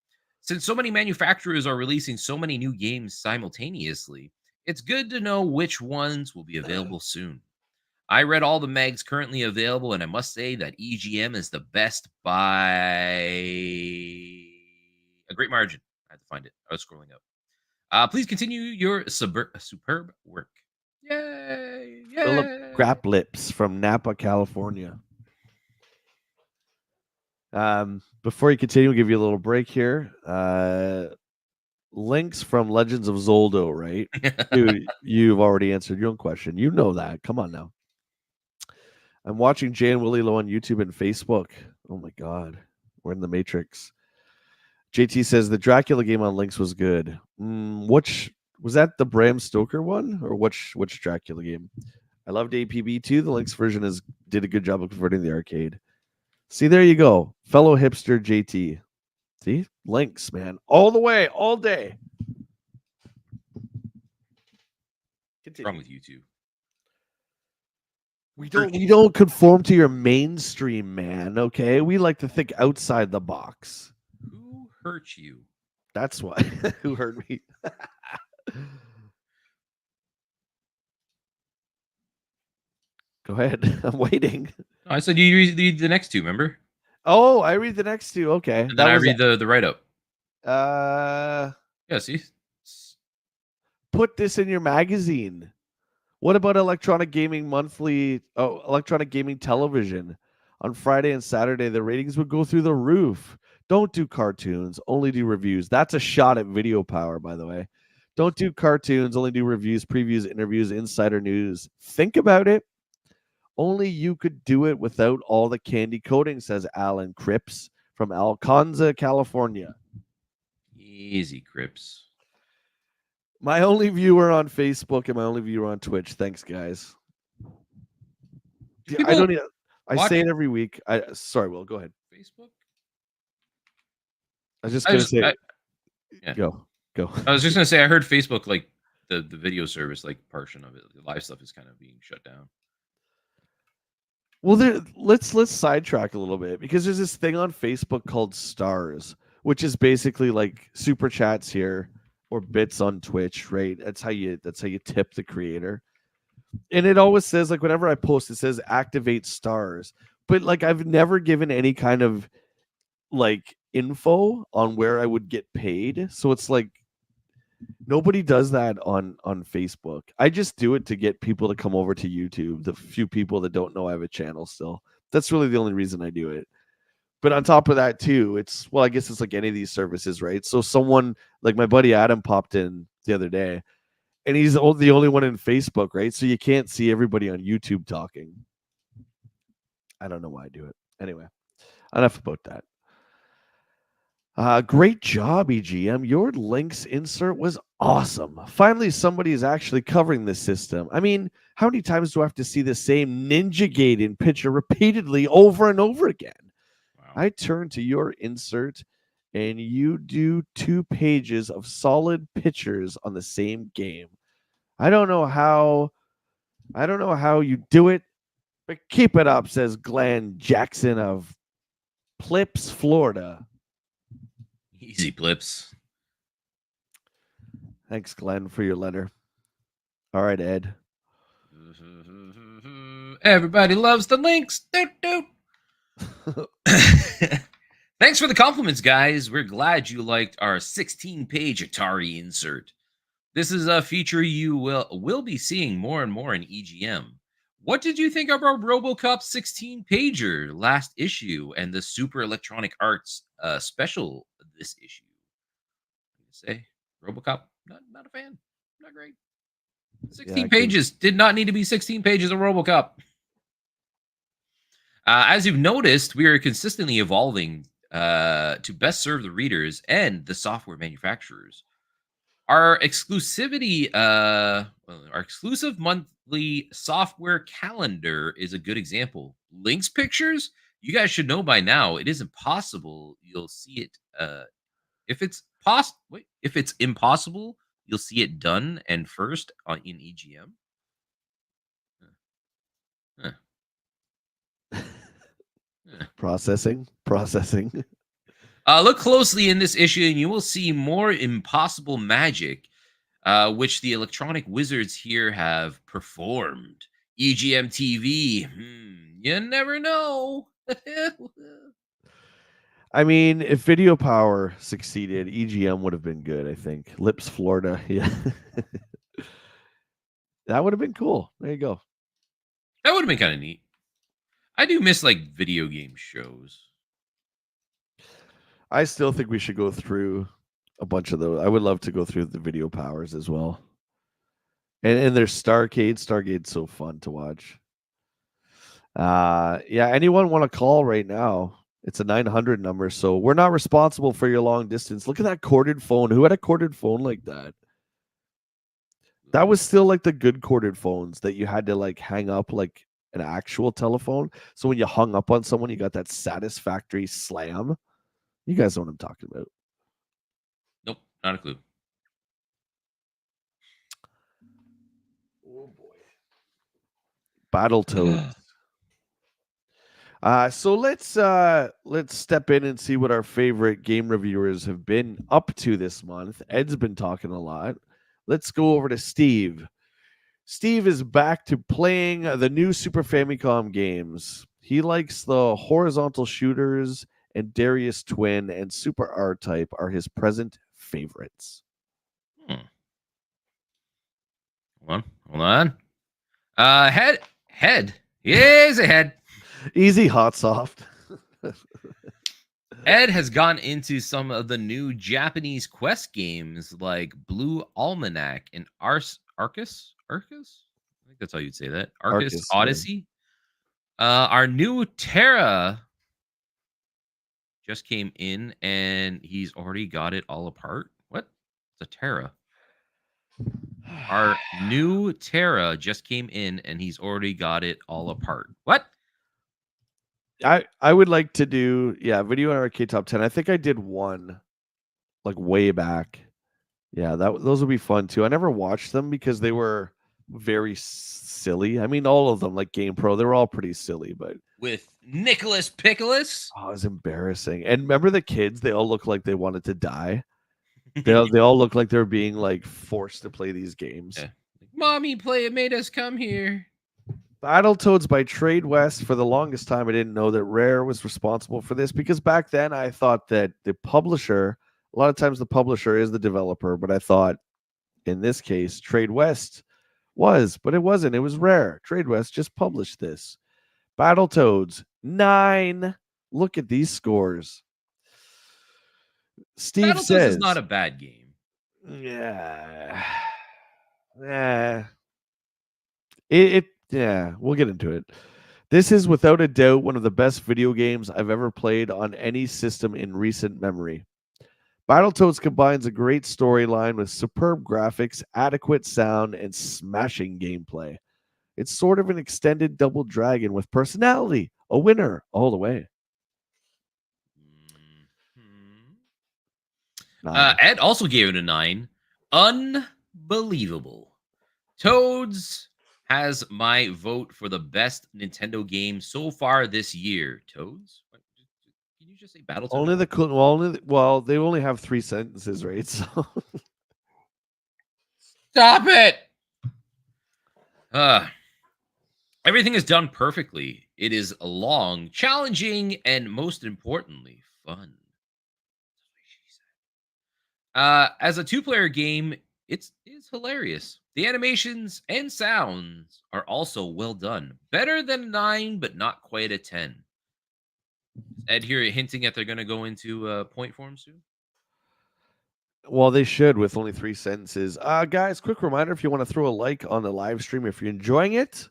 Since so many manufacturers are releasing so many new games simultaneously, it's good to know which ones will be available soon. I read all the mags currently available, and I must say that EGM is the best by a great margin. I had to find it. I was scrolling up. Please continue your superb work. Yay! Yay! Philip Graplips from Napa, California. Before you continue, we'll give you a little break here. Links from Legends of Zoldo, right? Dude, you've already answered your own question. You know that. Come on now. I'm watching Jay and WillLo on YouTube and Facebook. Oh my god, we're in the Matrix. JT says the Dracula game on Lynx was good. Which was that? The Bram Stoker one, or which Dracula game? I loved APB too. The Lynx version did a good job of converting the arcade. See, there you go, fellow hipster JT. See, Lynx, man, all the way, all day. What's wrong with you two? We don't conform to your mainstream, man. Okay, we like to think outside the box. Who hurt you? That's why. Who hurt me? Go ahead. I'm waiting. No, I said you read the next two, remember? Oh, I read the next two. Okay, And then that I was read the write up. uh. Yeah, see? Put this in your magazine. What about Electronic Gaming Monthly? Oh, Electronic Gaming Television. On Friday and Saturday, the ratings would go through the roof. Don't do cartoons, only do reviews. That's a shot at Video Power, by the way. Don't do cartoons, only do reviews, previews, interviews, insider news. Think about it. Only you could do it without all the candy coating, says Alan Cripps from Alconza, California. Easy, Crips. My only viewer on Facebook and my only viewer on Twitch. Thanks, guys. Do I don't. people I watch say it every week. Sorry, Will. Go ahead. Facebook? I was just I gonna just say. I, yeah. Go. I was just gonna say I heard Facebook, like the video service, like portion of it, the live stuff is kind of being shut down. Well, let's sidetrack a little bit because there's this thing on Facebook called Stars, which is basically like super chats here or bits on Twitch, right? That's how you tip the creator. And it always says, like, whenever I post, it says activate stars. But like I've never given any kind of like info on where I would get paid. So it's like nobody does that on Facebook. I just do it to get people to come over to YouTube. The few people that don't know I have a channel still. That's really the only reason I do it. But on top of that too, it's well, I guess it's like any of these services, right? So someone like my buddy Adam popped in the other day, and he's the only one in Facebook, right? So you can't see everybody on YouTube talking. I don't know why I do it. Anyway, enough about that. Great job, EGM. Your links insert was awesome. Finally, somebody is actually covering this system. I mean, how many times do I have to see the same Ninja Gaiden picture repeatedly over and over again? Wow. I turn to your insert and you do 2 pages of solid pictures on the same game. I don't know how you do it, but keep it up, says Glenn Jackson of Plips, Florida. Easy, Plips. Thanks, Glenn, for your letter. All right, Ed. Everybody loves the links. Doot, doot. Thanks for the compliments, guys. We're glad you liked our 16-page Atari insert. This is a feature you will be seeing more and more in EGM. What did you think of our RoboCop 16-pager last issue and the Super Electronic Arts special this issue? Say RoboCop, not a fan, not great. 16 pages did not need to be 16 pages of RoboCop. As you've noticed, we are consistently evolving to best serve the readers and the software manufacturers. Our exclusivity, our exclusive monthly software calendar is a good example. Links pictures, you guys should know by now. It is impossible. You'll see it. If it's if it's impossible, you'll see it done and first in EGM. Processing. Look closely in this issue, and you will see more impossible magic, which the electronic wizards here have performed. EGM TV. You never know. I mean, if Video Power succeeded, EGM would have been good, I think. Lips, Florida. Yeah. That would have been cool. There you go. That would have been kind of neat. I do miss like video game shows. I still think we should go through a bunch of those. I would love to go through the Video Powers as well. And there's Starcade. Starcade's so fun to watch. Yeah, anyone want to call right now? It's a 900 number, so we're not responsible for your long distance. Look at that corded phone. Who had a corded phone like that? That was still like the good corded phones that you had to like hang up like an actual telephone. So when you hung up on someone, you got that satisfactory slam. You guys know what I'm talking about. Nope, not a clue. Oh boy. Battletoads. So let's step in and see what our favorite game reviewers have been up to this month. Ed's been talking a lot. Let's go over to Steve. Steve is back to playing the new Super Famicom games. He likes the horizontal shooters, and Darius Twin and Super R-Type are his present favorites. Hold on. Head. Here's a head. Easy, hot, soft. Ed has gone into some of the new Japanese quest games like Blue Almanac and Arcus? I think that's how you'd say that. Arcus Arcus, Odyssey. Our new Terra just came in and he's already got it all apart. What? It's a Terra. Our new Terra just came in and he's already got it all apart. What? I would like to do video on arcade top 10. I think I did one like way back. Yeah, those would be fun too. I never watched them because they were very silly. I mean, all of them, like Game Pro, they were all pretty silly, but With Nicholas Pickles. oh, it was embarrassing. And remember the kids? They all looked like they wanted to die. They all look like they're being like forced to play these games. Yeah. Mommy made us come here. Battletoads by Trade West. For the longest time, I didn't know that Rare was responsible for this because back then I thought that the publisher, a lot of times the publisher is the developer, but I thought in this case, Trade West was, but it wasn't. It was Rare. Trade West just published this. Battletoads, 9. Look at these scores. Steve Battletoads says, is not a bad game. Yeah. We'll get into it. This is without a doubt one of the best video games I've ever played on any system in recent memory. Battletoads combines a great storyline with superb graphics, adequate sound, and smashing gameplay. It's sort of an extended Double Dragon with personality. A winner all the way. Ed also gave it a 9. Unbelievable. Toads has my vote for the best Nintendo game so far this year. Toads? Can you just say Battletoads? They only have 3 sentences, right? So stop it. Everything is done perfectly. It is long, challenging, and most importantly, fun. As a 2-player game, it's hilarious. The animations and sounds are also well done. Better than a 9, but not quite a 10. Ed here hinting at they're going to go into point form soon. Well, they should with only 3 sentences. Guys, quick reminder, if you want to throw a like on the live stream, if you're enjoying it,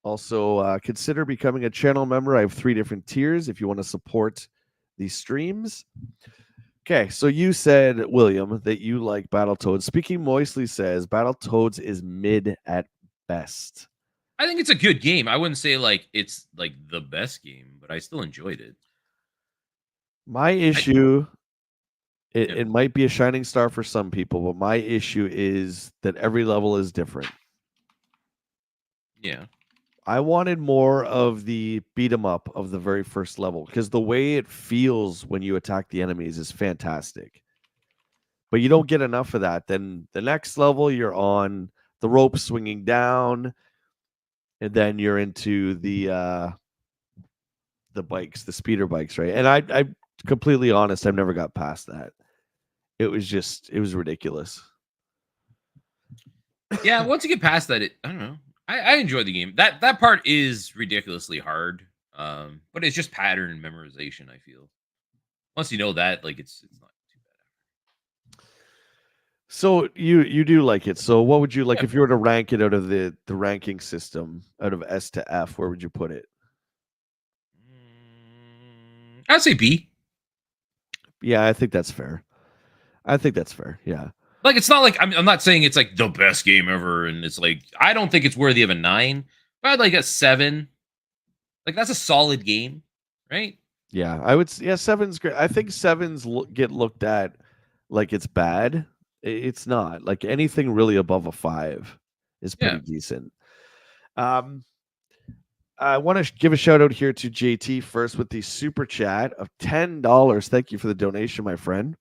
also consider becoming a channel member. I have 3 different tiers if you want to support these streams. Okay, so you said, William, that you like Battletoads. Speaking Moistly says Battletoads is mid at best. I think it's a good game. I wouldn't say like it's like the best game, but I still enjoyed it. My issue, it might be a shining star for some people, but my issue is that every level is different. Yeah. I wanted more of the beat 'em up of the very first level because the way it feels when you attack the enemies is fantastic. But you don't get enough of that. Then the next level, you're on the rope swinging down, and then you're into the bikes, the speeder bikes, right? And I'm completely honest, I've never got past that. It was ridiculous. Yeah, once you get past that, I don't know. I enjoy the game. That part is ridiculously hard, but it's just pattern memorization. I feel once you know that, like it's not too bad. So you do like it. So what would you like if you were to rank it out of the ranking system out of S to F? Where would you put it? I'd say B. Yeah, I think that's fair. Yeah. Like it's not like I'm not saying it's like the best game ever, and it's like I don't think it's worthy of a 9, but I'd like a 7. Like that's a solid game, right? Yeah, I would. Yeah, 7's great. I think 7's get looked at like it's bad. It's not. Like anything really above a 5 is pretty decent. I want to give a shout out here to JT first with the super chat of $10. Thank you for the donation, my friend.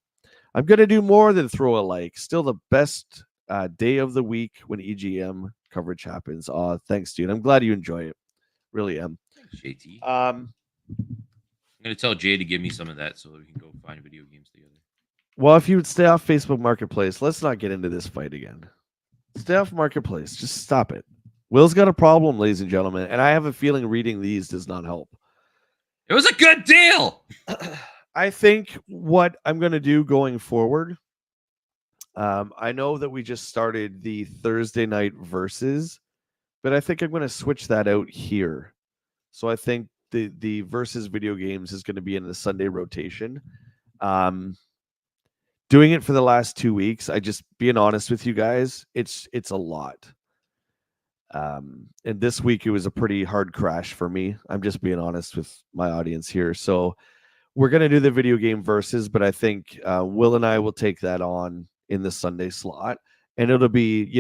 I'm going to do more than throw a like. Still the best day of the week when EGM coverage happens. Thanks, dude. I'm glad you enjoy it. Really am. Thanks, JT. Um, I'm gonna tell Jay to give me some of that so we can go find video games together. well, if you would stay off Facebook Marketplace, let's not get into this fight again. Stay off Marketplace. Just stop it. Will's got a problem, ladies and gentlemen, and I have a feeling reading these does not help. It was a good deal. I think what I'm going to do going forward, I know that we just started the Thursday night versus, but I think I'm going to switch that out here. So I think the versus video games is going to be in the Sunday rotation. Doing it for the last 2 weeks, I just being honest with you guys, it's a lot. And this week it was a pretty hard crash for me. I'm just being honest with my audience here. So we're going to do the video game versus, but I think Will and I will take that on in the Sunday slot. And it'll be,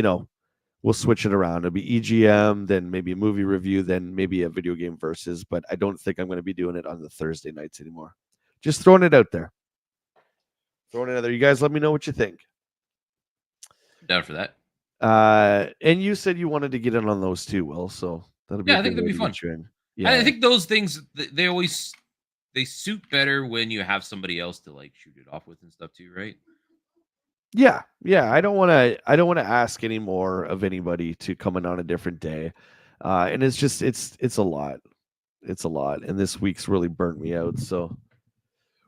we'll switch it around. It'll be EGM, then maybe a movie review, then maybe a video game versus. But I don't think I'm going to be doing it on the Thursday nights anymore. Just throwing it out there. You guys let me know what you think. I'm down for that. And you said you wanted to get in on those too, Will. So that'll be I think that'd be fun. Yeah, I think those things they suit better when you have somebody else to like shoot it off with and stuff too, right? Yeah. I don't want to ask any more of anybody to come in on a different day, and it's just it's a lot. It's a lot, and this week's really burnt me out. So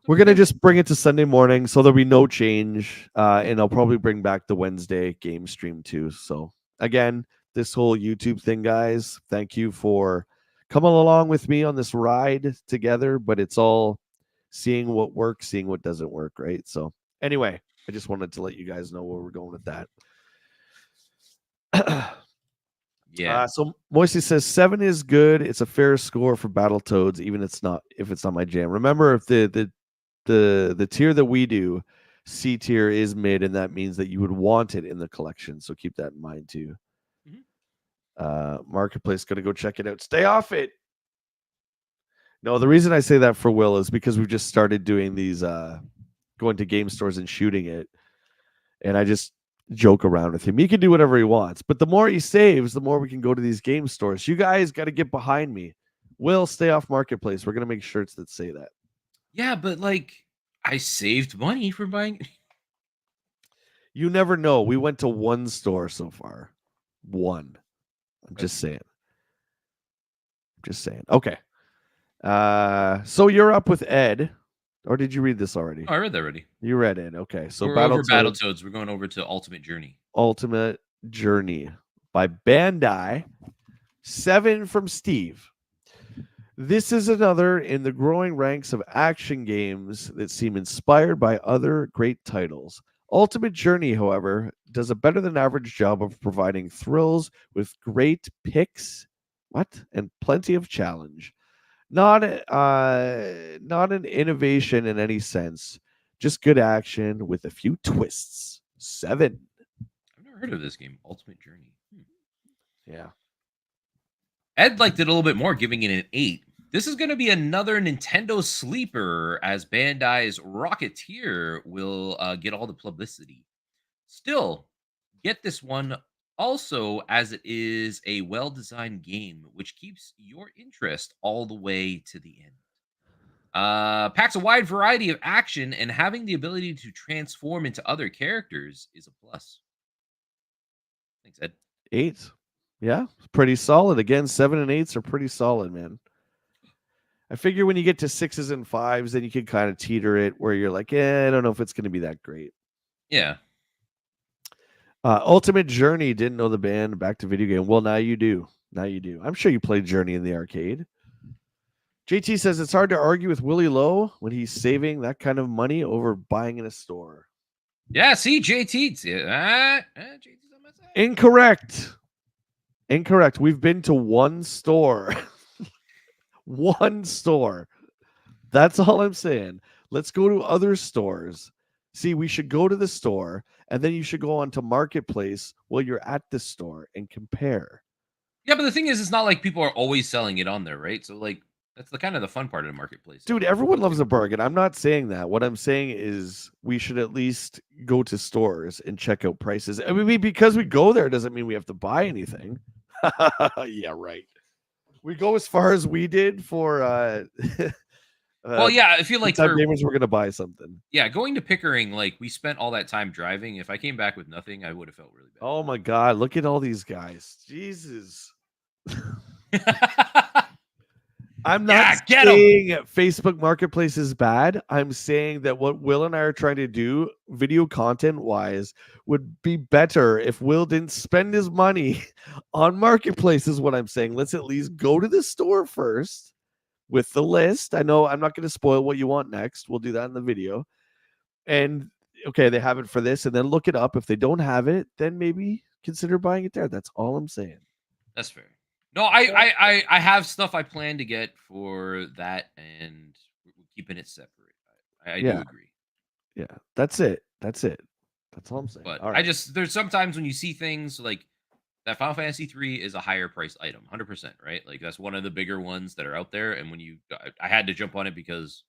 we're going to just bring it to Sunday morning, so there'll be no change, and I'll probably bring back the Wednesday game stream too. So again, this whole YouTube thing, guys, thank you for coming along with me on this ride together, but it's all seeing what works, seeing what doesn't work, right? So anyway, I just wanted to let you guys know where we're going with that. Yeah. So Moisey says 7 is good. It's a fair score for Battletoads, even if it's not my jam. Remember, if the tier that we do, C tier is mid, and that means that you would want it in the collection. So keep that in mind too. Marketplace, gonna go check it out. Stay off it. No, the reason I say that for Will is because we've just started doing these, going to game stores and shooting it, and I just joke around with him. He can do whatever he wants, but the more he saves, the more we can go to these game stores. You guys got to get behind me. Will, stay off Marketplace. We're gonna make shirts that say that. Yeah, but like I saved money for buying. You never know. We went to one store so far. One. I'm just saying. Okay. So you're up with Ed, or did you read this already? Oh, I read that already. You read it. Okay. So we're over Battletoads. We're going over to Ultimate Journey. Ultimate Journey by Bandai. 7 from Steve. This is another in the growing ranks of action games that seem inspired by other great titles. Ultimate Journey, however, does a better than average job of providing thrills with great picks, and plenty of challenge. Not an innovation in any sense, just good action with a few twists. 7. I've never heard of this game, Ultimate Journey. Yeah. Ed liked it a little bit more, giving it an 8. This is going to be another Nintendo sleeper, as Bandai's Rocketeer will get all the publicity. Still, get this one also, as it is a well-designed game, which keeps your interest all the way to the end. Packs a wide variety of action, and having the ability to transform into other characters is a plus. Thanks, Ed. 8. Yeah, pretty solid. Again, 7 and 8s are pretty solid, man. I figure when you get to 6s and 5s, then you can kind of teeter it where you're like, I don't know if it's going to be that great. Yeah. Ultimate Journey, didn't know the band. Back to video game. Well, now you do. I'm sure you played Journey in the arcade. JT says it's hard to argue with WillLo when he's saving that kind of money over buying in a store. Yeah, see, JT's on my side. Incorrect. We've been to one store. One store. That's all I'm saying. Let's go to other stores. See, we should go to the store, and then you should go on to Marketplace while you're at the store and compare. Yeah, but the thing is, it's not like people are always selling it on there, right? So like that's the kind of the fun part of the marketplace. Dude, everyone loves a bargain. I'm not saying that. What I'm saying is we should at least go to stores and check out prices. I mean, because we go there doesn't mean we have to buy anything. Yeah, right. We go as far as we did for Well, yeah, I feel like time for gamers we're gonna buy something. going to Pickering, like we spent all that time driving. If I came back with nothing, I would have felt really Oh my god, look at all these guys. Jesus. bad. I'm not Yeah, get 'em! saying Facebook Marketplace is bad. I'm saying that what Will and I are trying to do, video content wise, would be better if Will didn't spend his money on Marketplace, is what I'm saying. Let's at least go to the store first with the list. I know I'm not going to spoil what you want next. We'll do that in the video. And okay, they have it for this, and then look it up. If they don't have it, then maybe consider buying it there. That's all I'm saying. That's fair. No, I have stuff I plan to get for that, and we're keeping it separate. I do agree. Yeah, that's it. That's it. That's all I'm saying. But All I right. just there's sometimes when you see things like that Final Fantasy 3 is a higher priced item, 100%, right? Like that's one of the bigger ones that are out there. And when I had to jump on it because,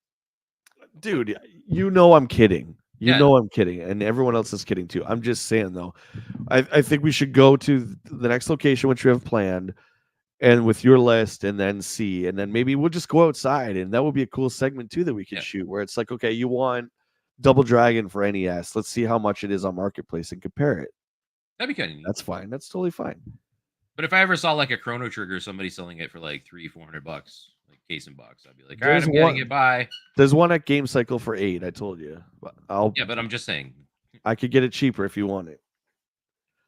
Dude, you know I'm kidding. You yeah, know I'm kidding, and everyone else is kidding too. I'm just saying though, I think we should go to the next location which we have planned, and with your list, and then see, and then maybe we'll just go outside, and that would be a cool segment too that we could yeah, shoot, where it's like, okay, you want Double Dragon for NES? Let's see how much it is on Marketplace and compare it. that'd be kind of neat. That's fine. That's totally fine. But if I ever saw like a Chrono Trigger, somebody selling it for like $300-400, like case and box, I'd be like, all right, There's I'm getting one. it. Bye. There's one at Game Cycle for 8. I told you. Yeah, but I'm just saying, I could get it cheaper if you want it.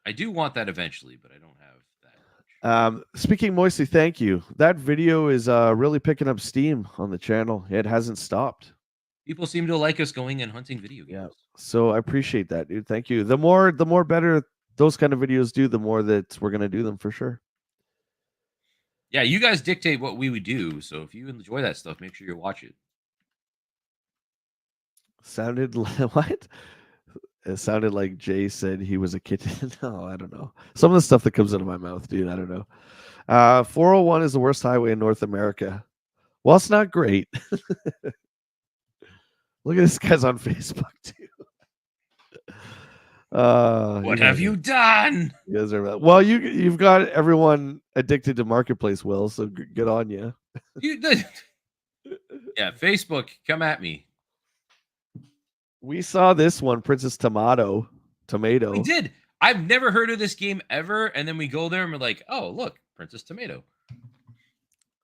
I do want that eventually, but I don't have that much. Speaking moistly, thank you. That video is really picking up steam on the channel. It hasn't stopped. People seem to like us going and hunting video games. Yeah. So I appreciate that, dude. Thank you. The more better those kind of videos do, the more that we're gonna do them for sure. Yeah, you guys dictate what we would do. So if you enjoy that stuff, make sure you watch it. Sounded like what? It sounded like Jay said he was a kitten. No, I don't know. Some of the stuff that comes out of my mouth, dude. I don't know. 401 is the worst highway in North America. Well, it's not great. Look at this guy's on Facebook too. What have you done? You guys are well. You've got everyone addicted to Marketplace, Will. So good on you. Yeah, Facebook, come at me. We saw this one, Princess Tomato. We did. I've never heard of this game ever, and then we go there and we're like, oh, look, Princess Tomato.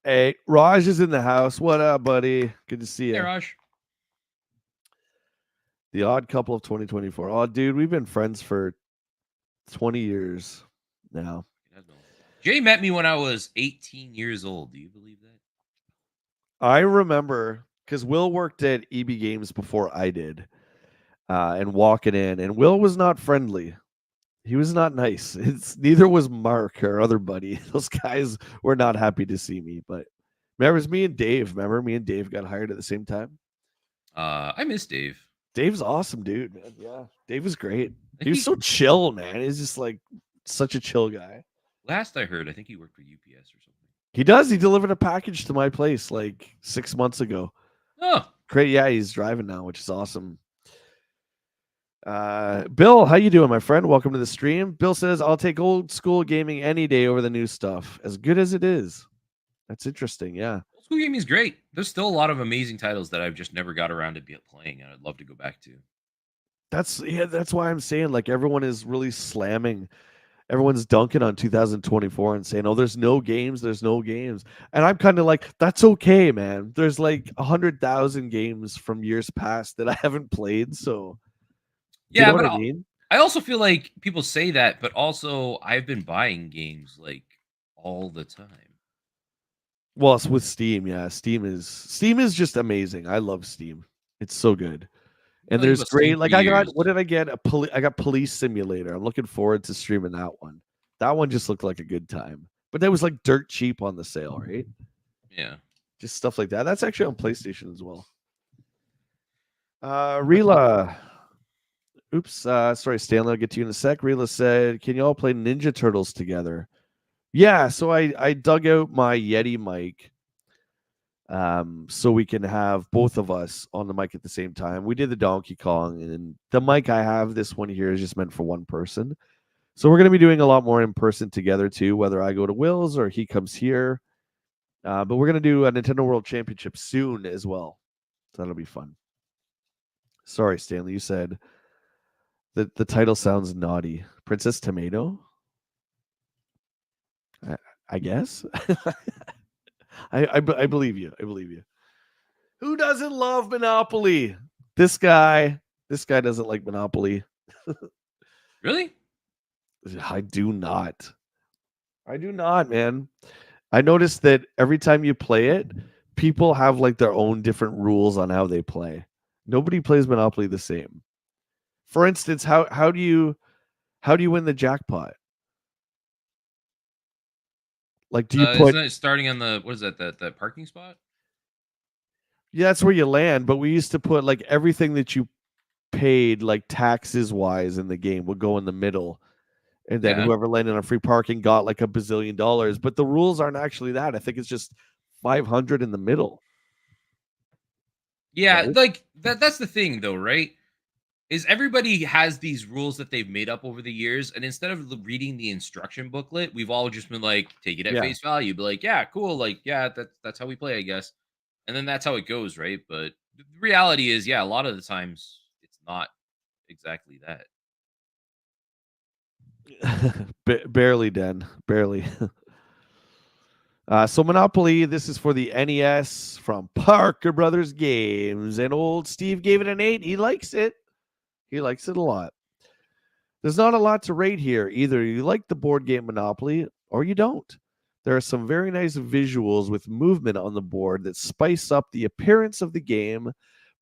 Hey, Raj is in the house. What up, buddy? Good to see you. Hey, Raj. The odd couple of 2024. Oh, dude, we've been friends for 20 years now. Jay met me when I was 18 years old. Do you believe that? I remember because Will worked at EB Games before I did, and walking in, and Will was not friendly. He was not nice. Neither was Mark, our other buddy. Those guys were not happy to see me. But remember, it was me and Dave. Remember, me and Dave got hired at the same time. I miss Dave. Dave's awesome, dude, man. Yeah, Dave was great. He was so chill, man. He's just like such a chill guy. Last I heard, I think he worked for UPS or something. He does. He delivered a package to my place like 6 months ago. Oh, great. Yeah, he's driving now, which is awesome. Bill, how you doing, my friend? Welcome to the stream. Bill says, I'll take old school gaming any day over the new stuff, as good as it is. That's interesting. Yeah. Old school gaming is great. There's still a lot of amazing titles that I've just never got around to playing, and I'd love to go back to. That's why I'm saying, like, everyone is really slamming. Everyone's dunking on 2024 and saying, oh, there's no games. And I'm kind of like, that's okay, man. There's like 100,000 games from years past that I haven't played. So, yeah, you know what I mean? I also feel like people say that, but also I've been buying games like all the time. Well, it's with Steam. Yeah. Steam is just amazing. I love Steam. It's so good. And there's great, like what did I get? I got Police Simulator. I'm looking forward to streaming that one. That one just looked like a good time. But that was like dirt cheap on the sale, right? Yeah. Just stuff like that. That's actually on PlayStation as well. Rila. Oops. Sorry, Stanley. I'll get to you in a sec. Rila said, can you all play Ninja Turtles together? Yeah, so I dug out my Yeti mic so we can have both of us on the mic at the same time. We did the Donkey Kong, and the mic I have, this one here, is just meant for one person. So we're going to be doing a lot more in person together too, whether I go to Will's or he comes here. But we're going to do a Nintendo World Championship soon as well. So that'll be fun. Sorry, Stanley, you said that the title sounds naughty. Princess Tomato? I guess. I believe you. I believe you. Who doesn't love Monopoly? This guy. This guy doesn't like Monopoly. Really? I do not. I do not, man. I noticed that every time you play it, people have like their own different rules on how they play. Nobody plays Monopoly the same. For instance, how do you win the jackpot? Like, do you put? Isn't it starting on the what is that parking spot? Yeah, that's where you land. But we used to put like everything that you paid, like taxes wise, in the game would go in the middle, and then Yeah. whoever landed on free parking got like $1 bazillion. But the rules aren't actually that. I think it's just 500 in the middle, Yeah, right? like that's the thing though, right? Is everybody has these rules that they've made up over the years, and instead of reading the instruction booklet, we've all just been like, take it at Yeah. face value, be like, yeah, cool, like, yeah, that's how we play, I guess. And then that's how it goes, right? But the reality is, yeah, a lot of the times it's not exactly that. Barely, Den. Barely. So Monopoly, this is for the NES from Parker Brothers Games, and old Steve gave it an 8. He likes it. He likes it a lot. There's not a lot to rate here. Either you like the board game Monopoly or you don't. There are some very nice visuals with movement on the board that spice up the appearance of the game,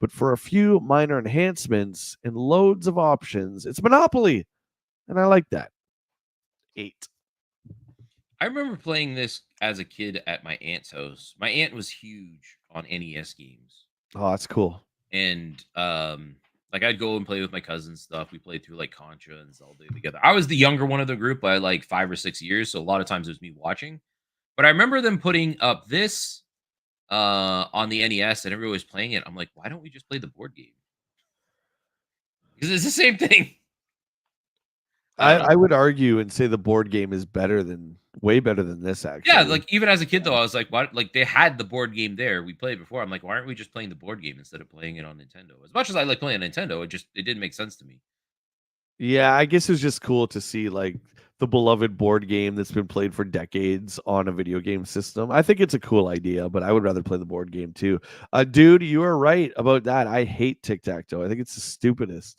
but for a few minor enhancements and loads of options, it's Monopoly. And I like that. 8. I remember playing this as a kid at my aunt's house. My aunt was huge on NES games. Oh, that's cool. And like I'd go and play with my cousins stuff. We played through like Contra and Zelda together. I was the younger one of the group by like 5 or 6 years, so a lot of times it was me watching. But I remember them putting up this on the NES and everyone was playing it. I'm like, why don't we just play the board game? Because it's the same thing. I don't know. I would argue and say the board game is way better than this, Yeah, actually. like even as a kid though, I was like, what? Like they had the board game there. We played before. I'm like, why aren't we just playing the board game instead of playing it on Nintendo? As much as I like playing Nintendo, it didn't make sense to me. Yeah, I guess it's just cool to see like the beloved board game that's been played for decades on a video game system. I think it's a cool idea, but I would rather play the board game too. Dude, you are right about that. I hate tic-tac-toe. I think it's the stupidest.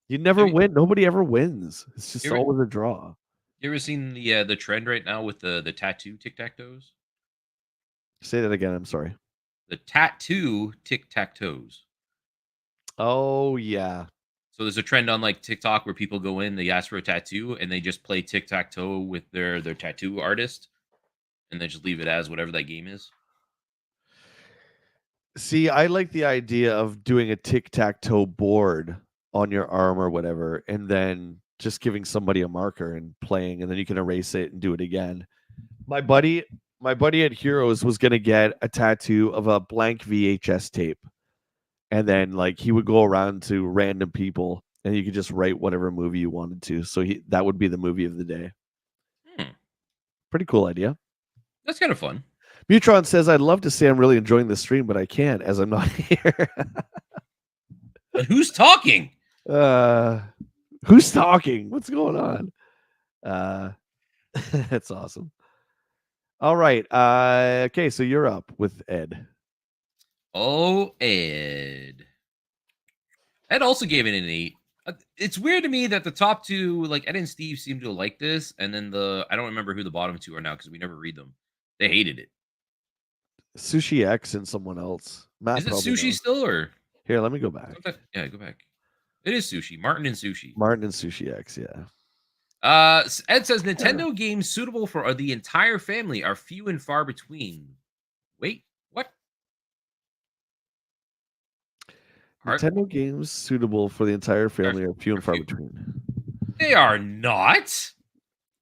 You never Have you, win. Nobody ever wins. It's just you ever always a draw. you ever seen the trend right now with the tattoo tic tac toes? Say that again. I'm sorry. The tattoo tic tac toes. Oh yeah. So there's a trend on like TikTok where people go in, they ask for a tattoo, and they just play tic tac toe with their tattoo artist, and then just leave it as whatever that game is. See, I like the idea of doing a tic-tac-toe board on your arm or whatever, and then just giving somebody a marker and playing, and then you can erase it and do it again. My buddy, my buddy at Heroes was gonna get a tattoo of a blank VHS tape, and then like he would go around to random people, and you could just write whatever movie you wanted to. So that would be the movie of the day. Hmm, Pretty cool idea. that's kind of fun. Mutron says, "I'd love to say I'm really enjoying the stream, but I can't as I'm not here." But who's talking? uh, who's talking? What's going on? Uh, that's awesome. All right. Okay, so you're up with Ed. Oh, Ed. Ed also gave it an 8. It's weird to me that the top two, like Ed and Steve, seem to like this, and then I don't remember who the bottom two are now because we never read them. They hated it. Sushi X and someone else. Matt Is it probably sushi knows. still or? Here, let me go back. Yeah, go back. It is sushi. Martin and sushi. Martin and Sushi X, yeah. Ed says Nintendo games suitable for the entire family are few and far between. Wait, what? Nintendo games suitable for the entire family are few and far between. They are not.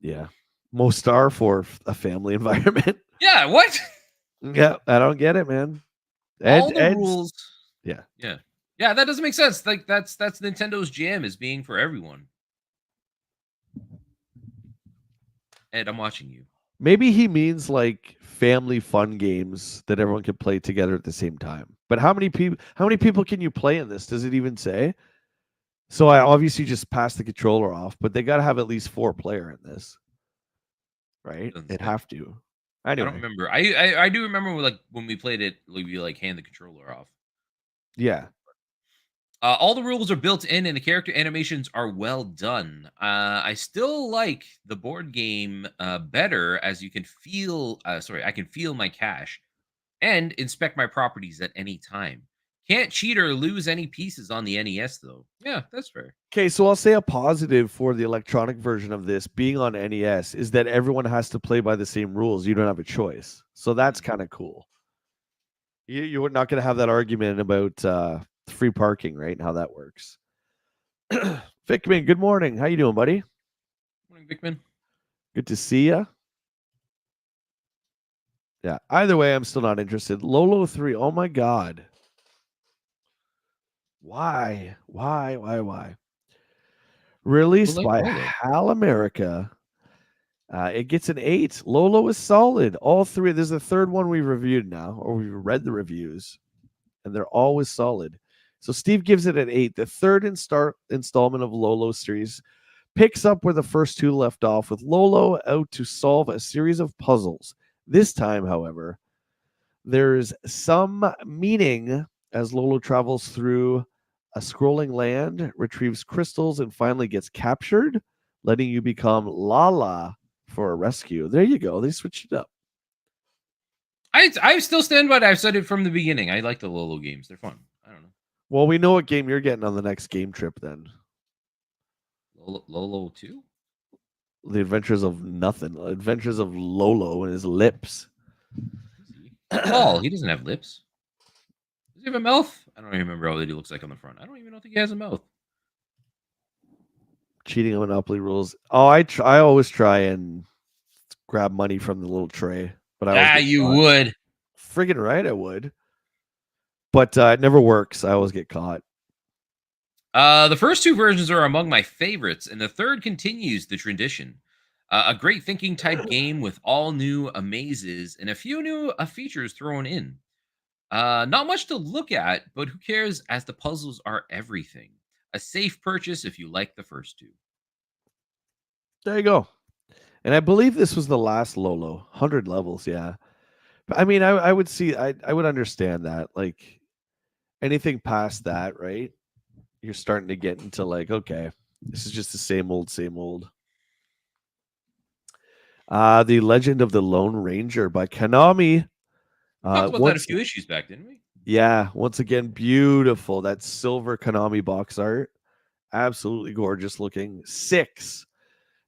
Yeah. Most are for a family environment. Yeah, what? Yeah, I don't get it, man. All the Ed's rules. yeah. Yeah. Yeah, that doesn't make sense. Like that's Nintendo's jam is being for everyone. Ed, I'm watching you. Maybe he means like family fun games that everyone can play together at the same time. But how many people can you play in this? Does it even say? So I obviously just pass the controller off, but they got to have at least 4 player in this, right? Doesn't They'd say. have to. I don't Anyway, remember. I do remember like when we played it, like, we like hand the controller off. yeah. All the rules are built in, and the character animations are well done. I still like the board game better, as you can feel. Sorry, I can feel my cash and inspect my properties at any time. Can't cheat or lose any pieces on the NES, though. Yeah, that's fair. Okay, so I'll say a positive for the electronic version of this being on NES is that everyone has to play by the same rules. You don't have a choice. So that's kind of cool. You're not going to have that argument about free parking, right? And how that works. Vickman, good morning. How you doing, buddy? Morning, Vickman. Good to see you. Yeah. Either way, I'm still not interested. Lolo 3. Oh my god. Why? Why? People Released like by Lolo. HAL America. It gets an 8. Lolo is solid. All 3. There's the third one we've reviewed now, or we've read the reviews, and they're always solid. So Steve gives it an 8. The third installment of Lolo series picks up where the first 2 left off, with Lolo out to solve a series of puzzles. This time, however, there's some meaning as Lolo travels through a scrolling land, retrieves crystals, and finally gets captured, letting you become Lala for a rescue. There you go. They switched it up. I still stand by that. I've said it from the beginning. I like the Lolo games. They're fun. I don't know. Well, we know what game you're getting on the next game trip then. Lolo 2? The Adventures of Nothing. Adventures of Lolo and his lips. Paul, he doesn't have lips. Does he have a mouth? I don't even remember what he looks like on the front. I don't even think he has a mouth. Cheating on Monopoly rules. Oh, I always try and grab money from the little tray, but I always get You caught. would. Friggin' right, I would. But it never works. I always get caught. The first 2 versions are among my favorites, and the third continues the tradition. A great thinking type game with all new amazes and a few new features thrown in. Not much to look at, but who cares as the puzzles are everything. A safe purchase if you like the first 2. There you go. And I believe this was the last Lolo. 100 levels, yeah. But I mean, I would see, I would understand that. Like anything past that, right? You're starting to get into like, okay, this is just the same old, same old. The Legend of the Lone Ranger by Konami. We talked about that a few issues back, didn't we? Yeah, once again, beautiful. That silver Konami box art. Absolutely gorgeous looking. 6.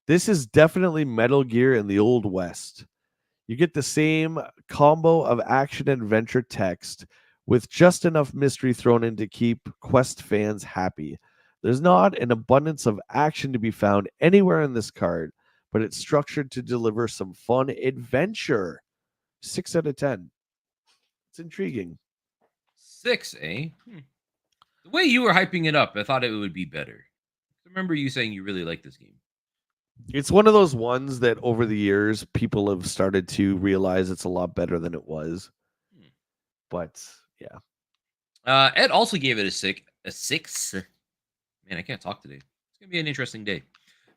This is definitely Metal Gear in the Old West. You get the same combo of action and adventure text with just enough mystery thrown in to keep Quest fans happy. There's not an abundance of action to be found anywhere in this card, but it's structured to deliver some fun adventure. 6 out of 10. It's intriguing. 6, eh? The way you were hyping it up, I thought it would be better. I remember you saying you really like this game. It's one of those ones that over the years people have started to realize it's a lot better than it was. But yeah. Ed also gave it a 6. Man, I can't talk today. It's gonna be an interesting day.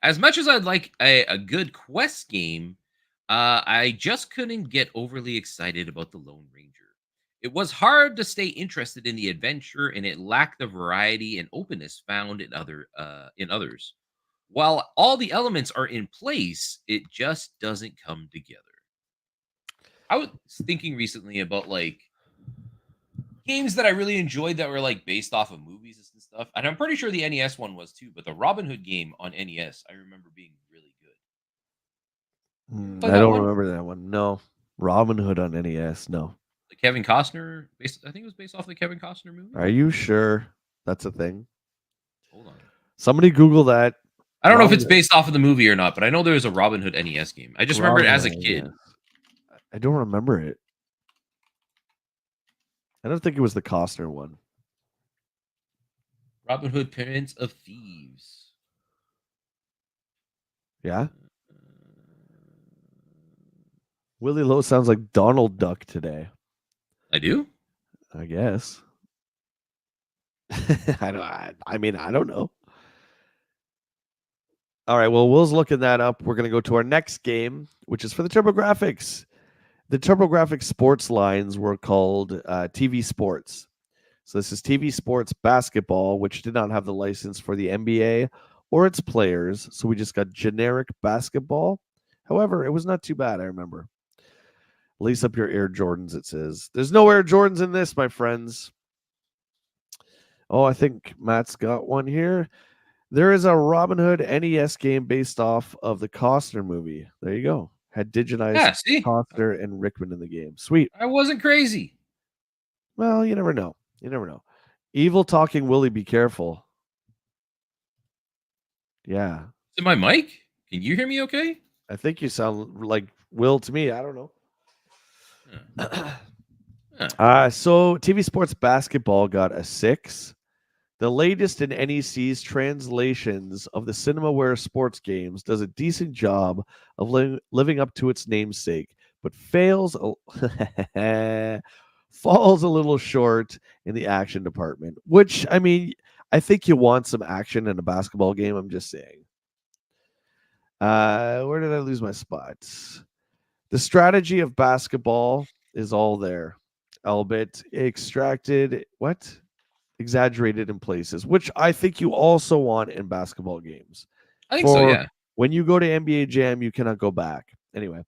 As much as I'd like a good quest game, I just couldn't get overly excited about the Lone Ranger. It was hard to stay interested in the adventure, and it lacked the variety and openness found in others. While all the elements are in place, it just doesn't come together. I was thinking recently about like games that I really enjoyed that were like based off of movies and stuff. And I'm pretty sure the NES one was too, but the Robin Hood game on NES, I remember being really good. Play I that don't one? remember that one. No. Robin Hood on NES. No. The Kevin Costner, I think it was based off the Kevin Costner movie. Are you sure that's a thing? Hold on. Somebody Google that. I don't know if it's Robin based off of the movie or not, but I know there was a Robin Hood NES game. I just remember it Robin as a Hood, kid. NES. I don't remember it. I don't think it was the Costner one. Robin Hood, Prince of Thieves. Yeah? WillLo sounds like Donald Duck today. I do? I guess. I mean, I don't know. All right, well, Will's looking that up. We're going to go to our next game, which is for the TurboGrafx. The TurboGrafx sports lines were called TV Sports. So this is TV Sports Basketball, which did not have the license for the NBA or its players. So we just got generic basketball. However, it was not too bad, I remember. Lace up your Air Jordans, it says. There's no Air Jordans in this, my friends. Oh, I think Matt's got one here. There is a Robin Hood NES game based off of the Costner movie. There you go. Had digitized Yeah, see? Costner and Rickman in the game. Sweet. I wasn't crazy. Well, you never know. You never know. Evil talking Willie, be careful. Yeah. Is it my mic? Can you hear me okay? I think you sound like Will to me. I don't know. So TV Sports Basketball got a 6. The latest in NEC's translations of the Cinemaware sports games does a decent job of living up to its namesake, but falls a little short in the action department. Which, I mean, I think you want some action in a basketball game. I'm just saying. Where did I lose my spots? The strategy of basketball is all there, albeit exaggerated in places, which I think you also want in basketball games. I think so, yeah. When you go to NBA Jam, you cannot go back. Anyway,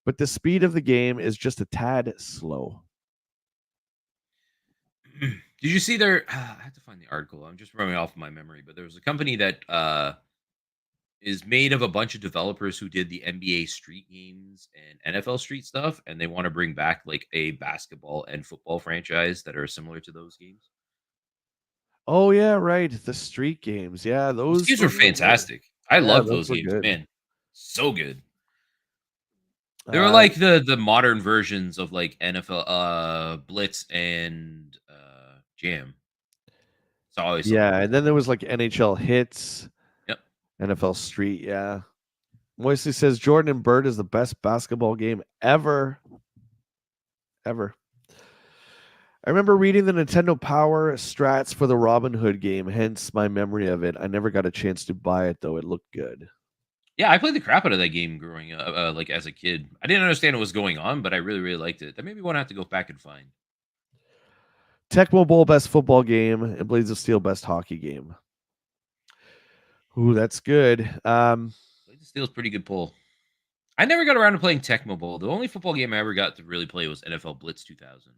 but the speed of the game is just a tad slow. Did you see there? I have to find the article. I'm just running off of my memory, but there was a company that is made of a bunch of developers who did the NBA Street games and NFL Street stuff, and they want to bring back like a basketball and football franchise that are similar to those games. Oh yeah, right. The street games. Yeah, Those games were were good. fantastic. I Yeah, love those those were games, good. man. So good. They were like the modern versions of like NFL Blitz and Jam. It's always something Yeah, different. and then there was like NHL Hits, Yep. NFL Street. Yeah, Moisey says Jordan and Bird is the best basketball game ever. Ever. I remember reading the Nintendo Power strats for the Robin Hood game, hence my memory of it. I never got a chance to buy it though. It looked good. Yeah, I played the crap out of that game growing up, like as a kid. I didn't understand what was going on, but I really, really liked it. That made me want to have to go back and find. Tecmo Bowl best football game and Blades of Steel best hockey game. Ooh, that's good. Blades of Steel is pretty good pull. I never got around to playing Tecmo Bowl. The only football game I ever got to really play was NFL Blitz 2000.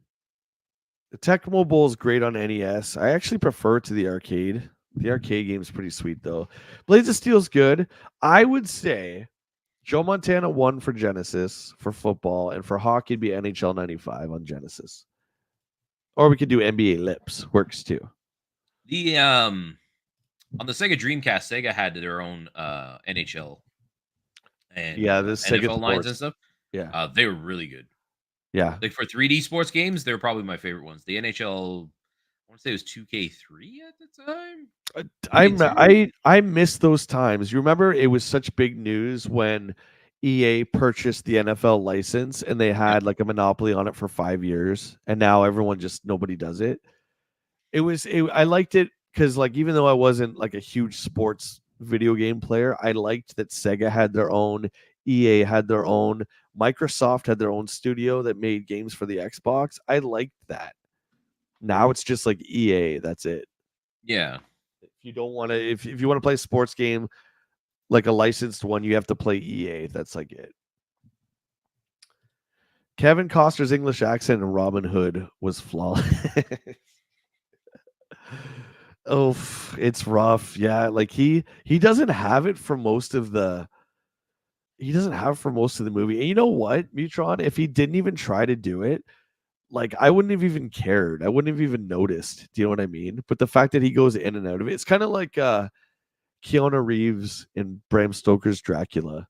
The Tecmo Bowl is great on NES. I actually prefer it to the arcade. The arcade game is pretty sweet though. Blades of Steel is good. I would say Joe Montana won for Genesis for football, and for hockey it'd be NHL 95 on Genesis. Or we could do NBA Lips. Works too. The on the Sega Dreamcast, Sega had their own NHL and Yeah, this Sega NFL lines Sports. and stuff. Yeah. They were really good. Yeah. Like for 3D sports games, they're probably my favorite ones. The NHL, I want to say it was 2K3 at the time. I miss those times. You remember it was such big news when EA purchased the NFL license and they had like a monopoly on it for 5 years, and now everyone just nobody does it. I liked it because like even though I wasn't like a huge sports video game player, I liked that Sega had their own, EA had their own, Microsoft had their own studio that made games for the Xbox. I liked that. Now it's just like EA, that's it. Yeah. If you don't want to, if you want to play a sports game like a licensed one, you have to play EA. That's like it. Kevin Costner's English accent in Robin Hood was flawless. Oh, it's rough. Yeah, like he doesn't have it for most of the movie. And you know what, Mutron? If he didn't even try to do it, like I wouldn't have even cared. I wouldn't have even noticed. Do you know what I mean? But the fact that he goes in and out of it, it's kind of like Keanu Reeves in Bram Stoker's Dracula.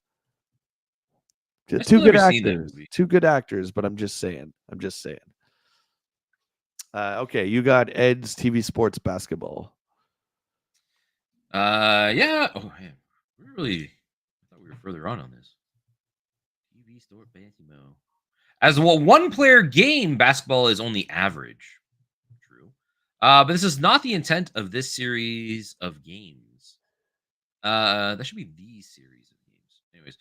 I Two still good never seen that actors. movie. Two good actors, but I'm just saying. Okay, you got Ed's TV sports basketball. Yeah. Oh man, we're really. I thought we were further on this. TV store basketball. As well, one player game, basketball is only average. True. But this is not the intent of this series of games. That should be the series of games. Anyways,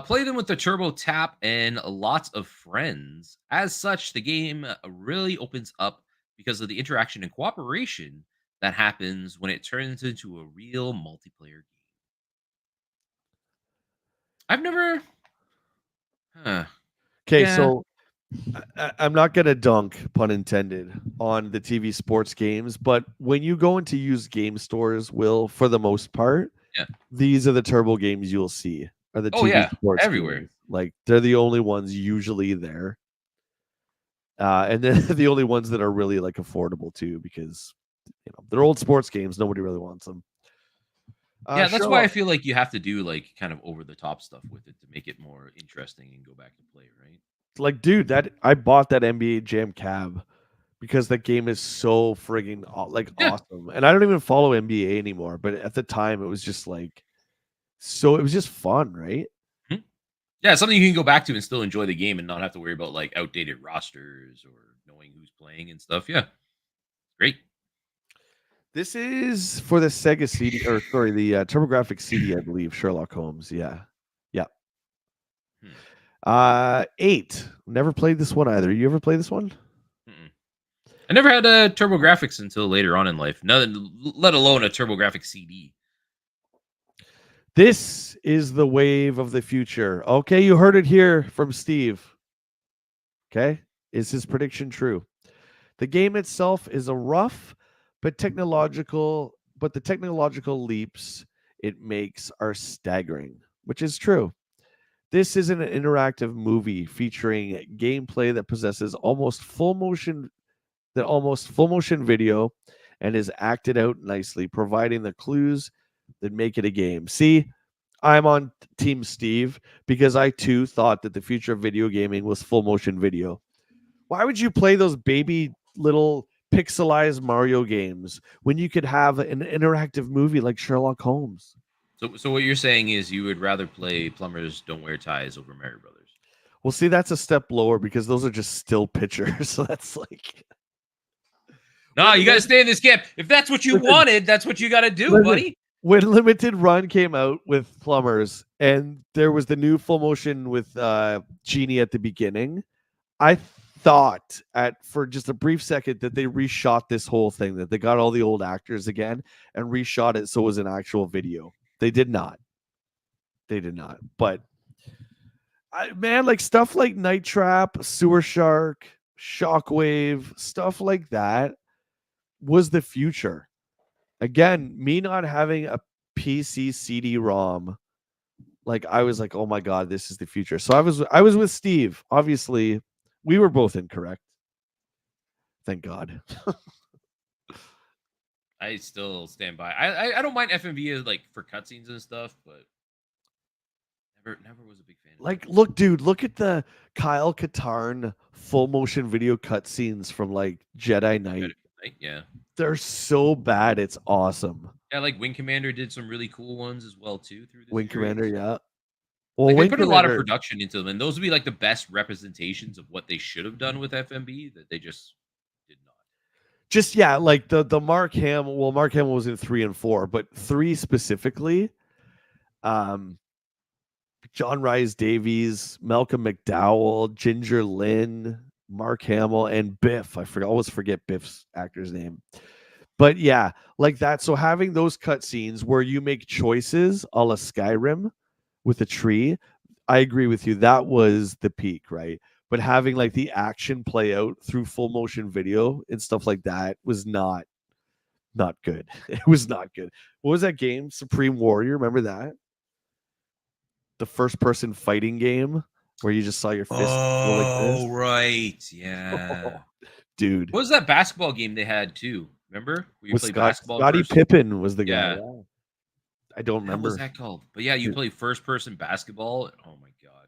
play them with the turbo tap and lots of friends. As such, the game really opens up because of the interaction and cooperation that happens when it turns into a real multiplayer game. I've never. Huh. Okay, Yeah. so I'm not gonna dunk, pun intended, on the TV sports games, but when you go into used game stores, Will, for the most part, Yeah. these are the turbo games you'll see. Are the Oh TV yeah. sports Everywhere. games. Like they're the only ones usually there. And then the only ones that are really like affordable too, because they're old sports games. Nobody really wants them. Yeah, that's why I Sherlock, feel like you have to do like kind of over the top stuff with it to make it more interesting and go back to play, right? like, dude, that I bought that NBA Jam cab because that game is so frigging like Yeah. awesome. And I don't even follow NBA anymore, but at the time it was just like it was just fun, right? Mhm. Yeah, something you can go back to and still enjoy the game and not have to worry about like outdated rosters or knowing who's playing and stuff. Yeah, great. This is for the Sega CD, or sorry, the TurboGrafx CD, I believe. Sherlock Holmes, yeah, yeah. Hmm. 8. Never played this one either. You ever play this one? Mm-mm. I never had a TurboGrafx until later on in life. Nothing, let alone a TurboGrafx CD. This is the wave of the future. Okay, you heard it here from Steve. Okay, is his prediction true? The game itself is a rough but the technological leaps it makes are staggering, which is true. This is an interactive movie featuring gameplay that possesses almost full motion video and is acted out nicely, providing the clues that make it a game. See, I'm on Team Steve because I too thought that the future of video gaming was full motion video. Why would you play those baby little pixelized Mario games when you could have an interactive movie like Sherlock Holmes? So what you're saying is you would rather play Plumbers Don't Wear Ties over Mario Brothers? Well, see, that's a step lower because those are just still pictures. So that's like No, when you got to stay in this camp. If that's what you listen, wanted, that's what you got to do, listen, buddy. when Limited Run came out with Plumbers and there was the new full motion with Genie at the beginning, I thought for just a brief second that they reshot this whole thing, that they got all the old actors again and reshot it so it was an actual video. They did not. They did not. But man, like stuff like Night Trap, Sewer Shark, Shockwave, stuff like that was the future. Again, me not having a PC CD-ROM, like I was like, oh my god, this is the future. So I was with Steve. Obviously, we were both incorrect. Thank God. I still stand by. I don't mind FMV as like for cutscenes and stuff, but never was a big fan of Like, it. look, dude, look at the Kyle Katarn full motion video cutscenes from like Jedi Knight. Yeah. They're so bad, it's awesome. Yeah, like Wing Commander did some really cool ones as well too through the Wing Commander, series. yeah. Well, Like they Wing put a lot of Commander, production into them, and those would be like the best representations of what they should have done with FMB that they just did not. just yeah, like the Mark Hamill. Well, Mark Hamill was in 3 and 4, but 3 specifically. John Rhys Davies, Malcolm McDowell, Ginger Lynn, Mark Hamill, and Biff. Always forget Biff's actor's name. But yeah, like that. So having those cutscenes where you make choices a la Skyrim with a tree, I agree with you. That was the peak, right? But having like the action play out through full motion video and stuff like that was not good. It was not good. What was that game? Supreme Warrior. Remember that? The first person fighting game where you just saw your fist go like this. Oh, right. Yeah. Dude. What was that basketball game they had too? Remember? Where you With play basketball Scotty versus Pippen was the guy. yeah. Yeah. I don't What the hell was remember. that called? But yeah, you play first person basketball. Oh my god.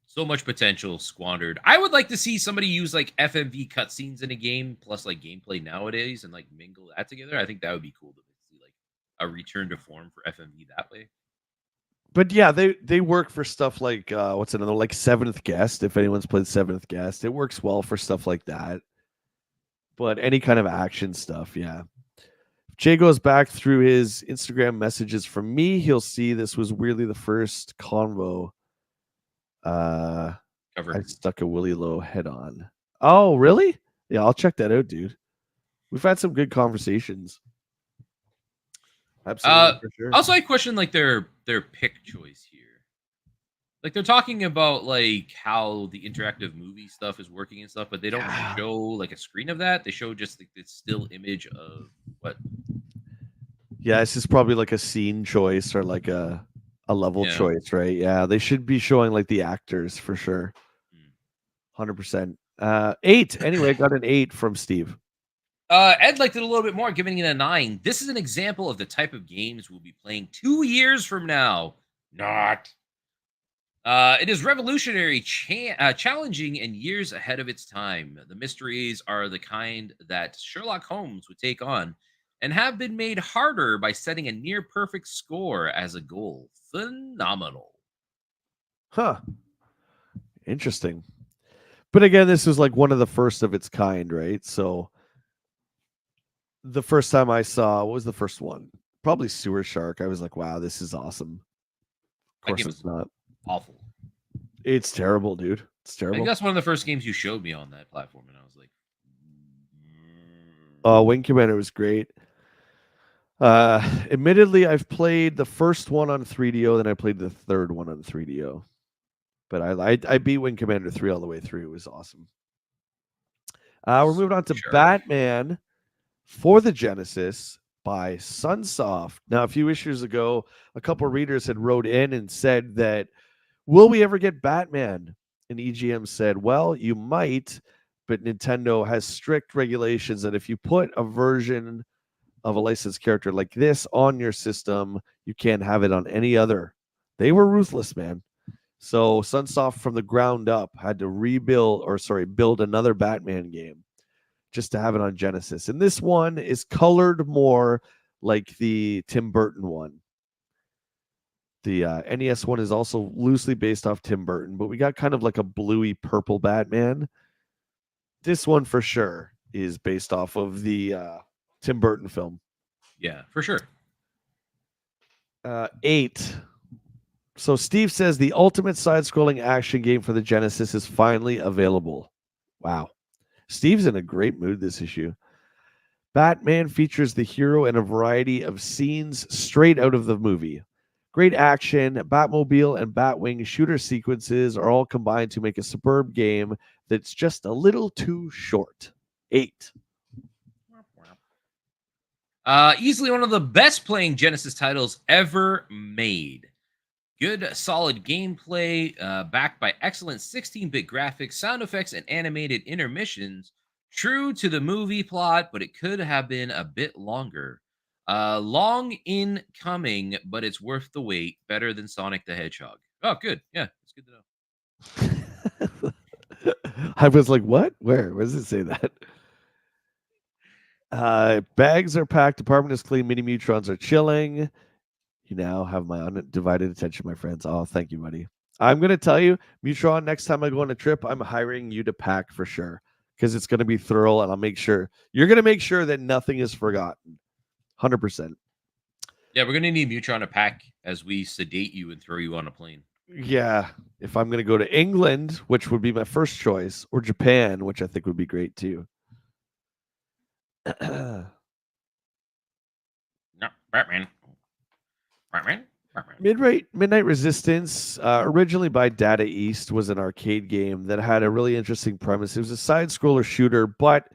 So much potential squandered. I would like to see somebody use like FMV cutscenes in a game plus like gameplay nowadays and like mingle that together. I think that would be cool to see like a return to form for FMV that way. But yeah, they work for stuff like what's another like Seventh Guest. If anyone's played Seventh Guest, it works well for stuff like that. But any kind of action stuff, yeah. If Jay goes back through his Instagram messages from me, he'll see this was weirdly the first convo I Cover. stuck a WillLo head on. Oh, really? Yeah, I'll check that out, dude. We've had some good conversations. Absolutely, for sure. Also I question like their pick choice here. Like they're talking about like how the interactive movie stuff is working and stuff, but they don't Yeah. show like a screen of that. They show just like this still image of what. Yeah, this is probably like a scene choice or like a level Yeah. choice, right? Yeah, they should be showing like the actors for sure. 100%. 8. Anyway, I got an 8 from Steve. Ed liked it a little bit more, giving it a 9. This is an example of the type of games we'll be playing 2 years from now. Not. It is revolutionary, challenging, and years ahead of its time. The mysteries are the kind that Sherlock Holmes would take on and have been made harder by setting a near perfect score as a goal. Phenomenal. Huh. Interesting. But again, this was like one of the first of its kind, right? So the first time I saw, what was the first one? Probably Sewer Shark. I was like, wow, this is awesome. Of That course game it's is not. awful. It's terrible, dude. It's I think terrible. that's one of the first games you showed me on that platform, and I was like, Wing Commander was great. Admittedly, I've played the first one on 3DO, then I played the third one on 3DO. But I beat Wing Commander 3 all the way through. It was awesome. We're moving on to Sure. Batman for the Genesis by Sunsoft. Now, a few issues ago, a couple readers had wrote in and said that, will we ever get Batman? And EGM said, well, you might, but Nintendo has strict regulations that if you put a version of a licensed character like this on your system, you can't have it on any other. They were ruthless, man. So Sunsoft from the ground up had to build another Batman game just to have it on Genesis. And this one is colored more like the Tim Burton one. The NES one is also loosely based off Tim Burton, but we got kind of like a bluey purple Batman. This one for sure is based off of the Tim Burton film. Yeah, for sure. 8. So Steve says the ultimate side-scrolling action game for the Genesis is finally available. Wow. Steve's in a great mood this issue. Batman features the hero in a variety of scenes straight out of the movie. Great action, Batmobile and Batwing shooter sequences are all combined to make a superb game that's just a little too short. 8. Easily one of the best playing Genesis titles ever made. Good, solid gameplay, backed by excellent 16-bit graphics, sound effects, and animated intermissions. True to the movie plot, but it could have been a bit longer. Long in coming, but it's worth the wait. Better than Sonic the Hedgehog. Oh, good. Yeah, it's good to know. I was like, what? Where does it say that? Bags are packed, apartment is clean, mini Mutrons are chilling. You now have my undivided attention, my friends. Oh, thank you, buddy. I'm going to tell you, Mutron, next time I go on a trip, I'm hiring you to pack for sure because it's going to be thorough and I'll make sure you're going to make sure that nothing is forgotten. 100%. Yeah, we're going to need Mutron to pack as we sedate you and throw you on a plane. Yeah. If I'm going to go to England, which would be my first choice, or Japan, which I think would be great too. No, Batman. Batman. Midnight Resistance, originally by Data East, was an arcade game that had a really interesting premise. It was a side-scroller shooter, but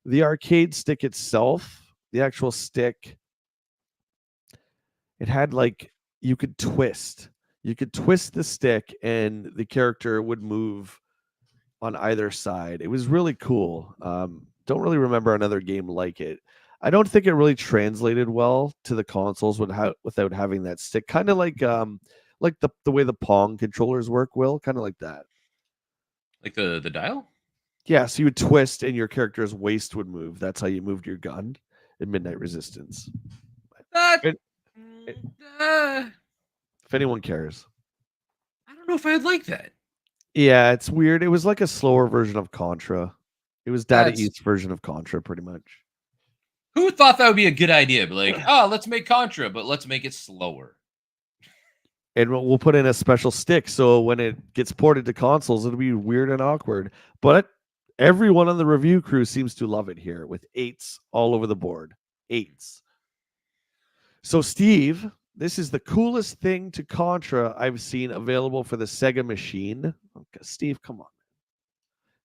the arcade stick itself, the actual stick, it had like you could twist. You could twist the stick, and the character would move on either side. It was really cool. Don't really remember another game like it. I don't think it really translated well to the consoles without having that stick. Kind of like the way the Pong controllers work, Will, kind of like that. Like the dial. Yeah, so you would twist and your character's waist would move. That's how you moved your gun in Midnight Resistance. That. If mm, if uh, anyone cares. I don't know if I'd like that. Yeah, it's weird. It was like a slower version of Contra. It was Data That's East version of Contra, pretty much. who thought that would be a good idea. But like, oh, let's make Contra, but let's make it slower. And we'll put in a special stick so when it gets ported to consoles, it'll be weird and awkward. But everyone on the review crew seems to love it here with 8s all over the board. 8s. So, Steve, this is the coolest thing to Contra I've seen available for the Sega machine. Okay, Steve, come on.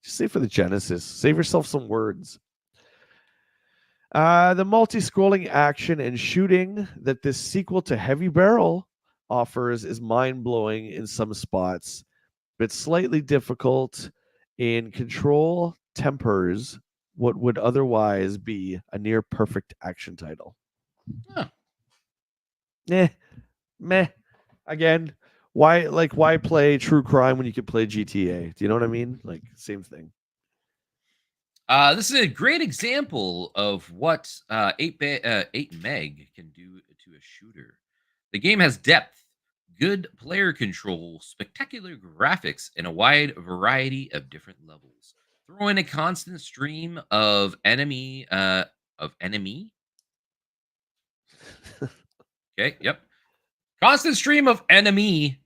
Just say for the Genesis. Save yourself some words. The multi-scrolling action and shooting that this sequel to Heavy Barrel offers is mind-blowing in some spots, but slightly difficult in control tempers what would otherwise be a near perfect action title. Huh. Meh. Again, why play True Crime when you could play GTA? Do you know what I mean? Like same thing. This is a great example of what 8 meg can do to a shooter. The game has depth, good player control, spectacular graphics, and a wide variety of different levels. Throw in a constant stream of enemy. Okay, yep. Constant stream of enemy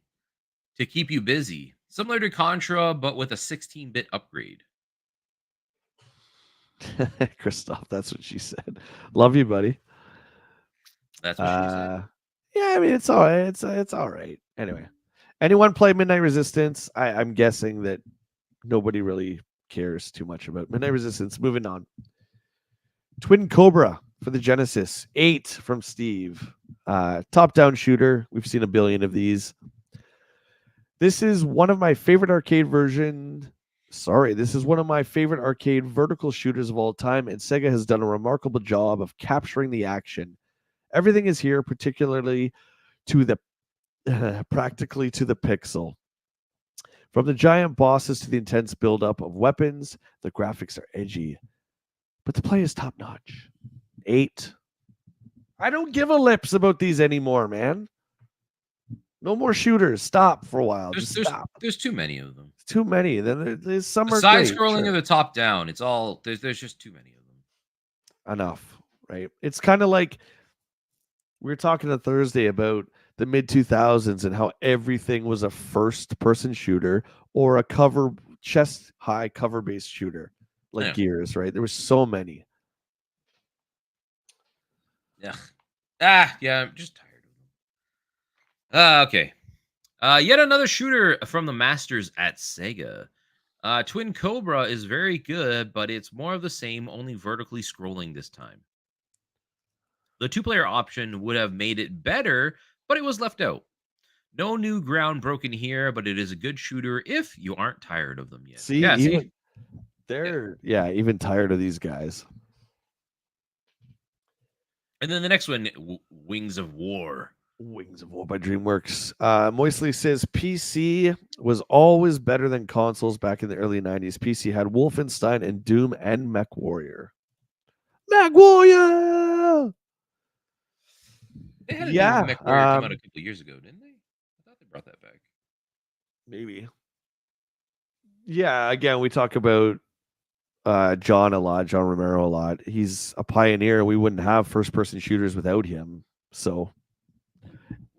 to keep you busy. Similar to Contra, but with a 16-bit upgrade. Christoph, that's what she said. Love you, buddy. That's what she said. Yeah, I mean it's all right. It's all right. Anyway, anyone play Midnight Resistance? I'm guessing that nobody really cares too much about Midnight Resistance. Moving on. Twin Cobra for the Genesis. 8 from Steve. Top-down shooter. We've seen a billion of these. This is one of my favorite arcade version. Sorry, this is one of my favorite arcade vertical shooters of all time, and Sega has done a remarkable job of capturing the action. Everything is here, particularly to the practically to the pixel. From the giant bosses to the intense buildup of weapons, the graphics are edgy, but the play is top notch. 8. I don't give a lips about these anymore, man. No more shooters. Stop for a while. Just stop. There's too many of them. Too many. Then there's some The are side great. scrolling Sure. or the top down. It's all there's just too many of them. Enough, right? It's kind of like we were talking on Thursday about the mid 2000s and how everything was a first person shooter or a cover chest high cover based shooter like Gears, right? There were so many. Yeah. Yeah, I'm just tired of them. Okay. Yet another shooter from the masters at Sega. Twin Cobra is very good, but it's more of the same, only vertically scrolling this time. The two-player option would have made it better, but it was left out. No new ground broken here, but it is a good shooter if you aren't tired of them yet. See, Yeah, even they're even tired of these guys. And then the next one, Wings of War. Wings of War by DreamWorks. Moisley says PC was always better than consoles back in the early 90s. PC had Wolfenstein and Doom and Mech Warrior. Mech Warrior! They had a new Mech Warrior come out a couple years ago, didn't they? I thought they brought that back. Maybe. Yeah, again, we talk about John a lot, John Romero a lot. He's a pioneer. We wouldn't have first-person shooters without him. So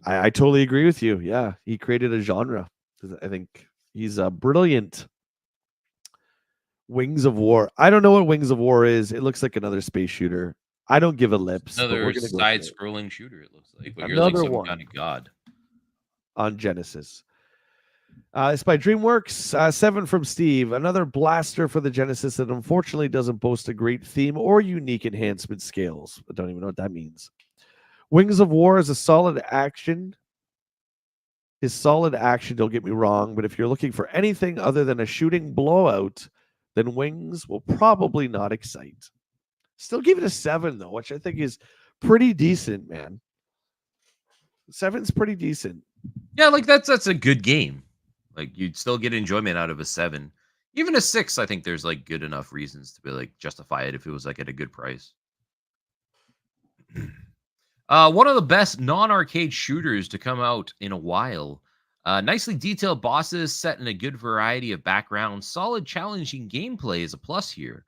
I totally agree with you. Yeah, he created a genre. I think he's brilliant. Wings of War. I don't know what Wings of War is. It looks like another space shooter. I don't give a lips. Another side-scrolling shooter, it looks like. But another you're like some one kind of god. On Genesis. It's by DreamWorks. 7 from Steve. Another blaster for the Genesis that unfortunately doesn't boast a great theme or unique enhancement scales. I don't even know what that means. Wings of War is a solid action. Don't get me wrong, but if you're looking for anything other than a shooting blowout, then Wings will probably not excite. Still give it a 7 though, which I think is pretty decent, man. 7's pretty decent. Yeah, like that's a good game. Like you'd still get enjoyment out of a 7. Even a 6, I think there's like good enough reasons to be like justify it if it was like at a good price. One of the best non-arcade shooters to come out in a while. Nicely detailed bosses set in a good variety of backgrounds. Solid, challenging gameplay is a plus here.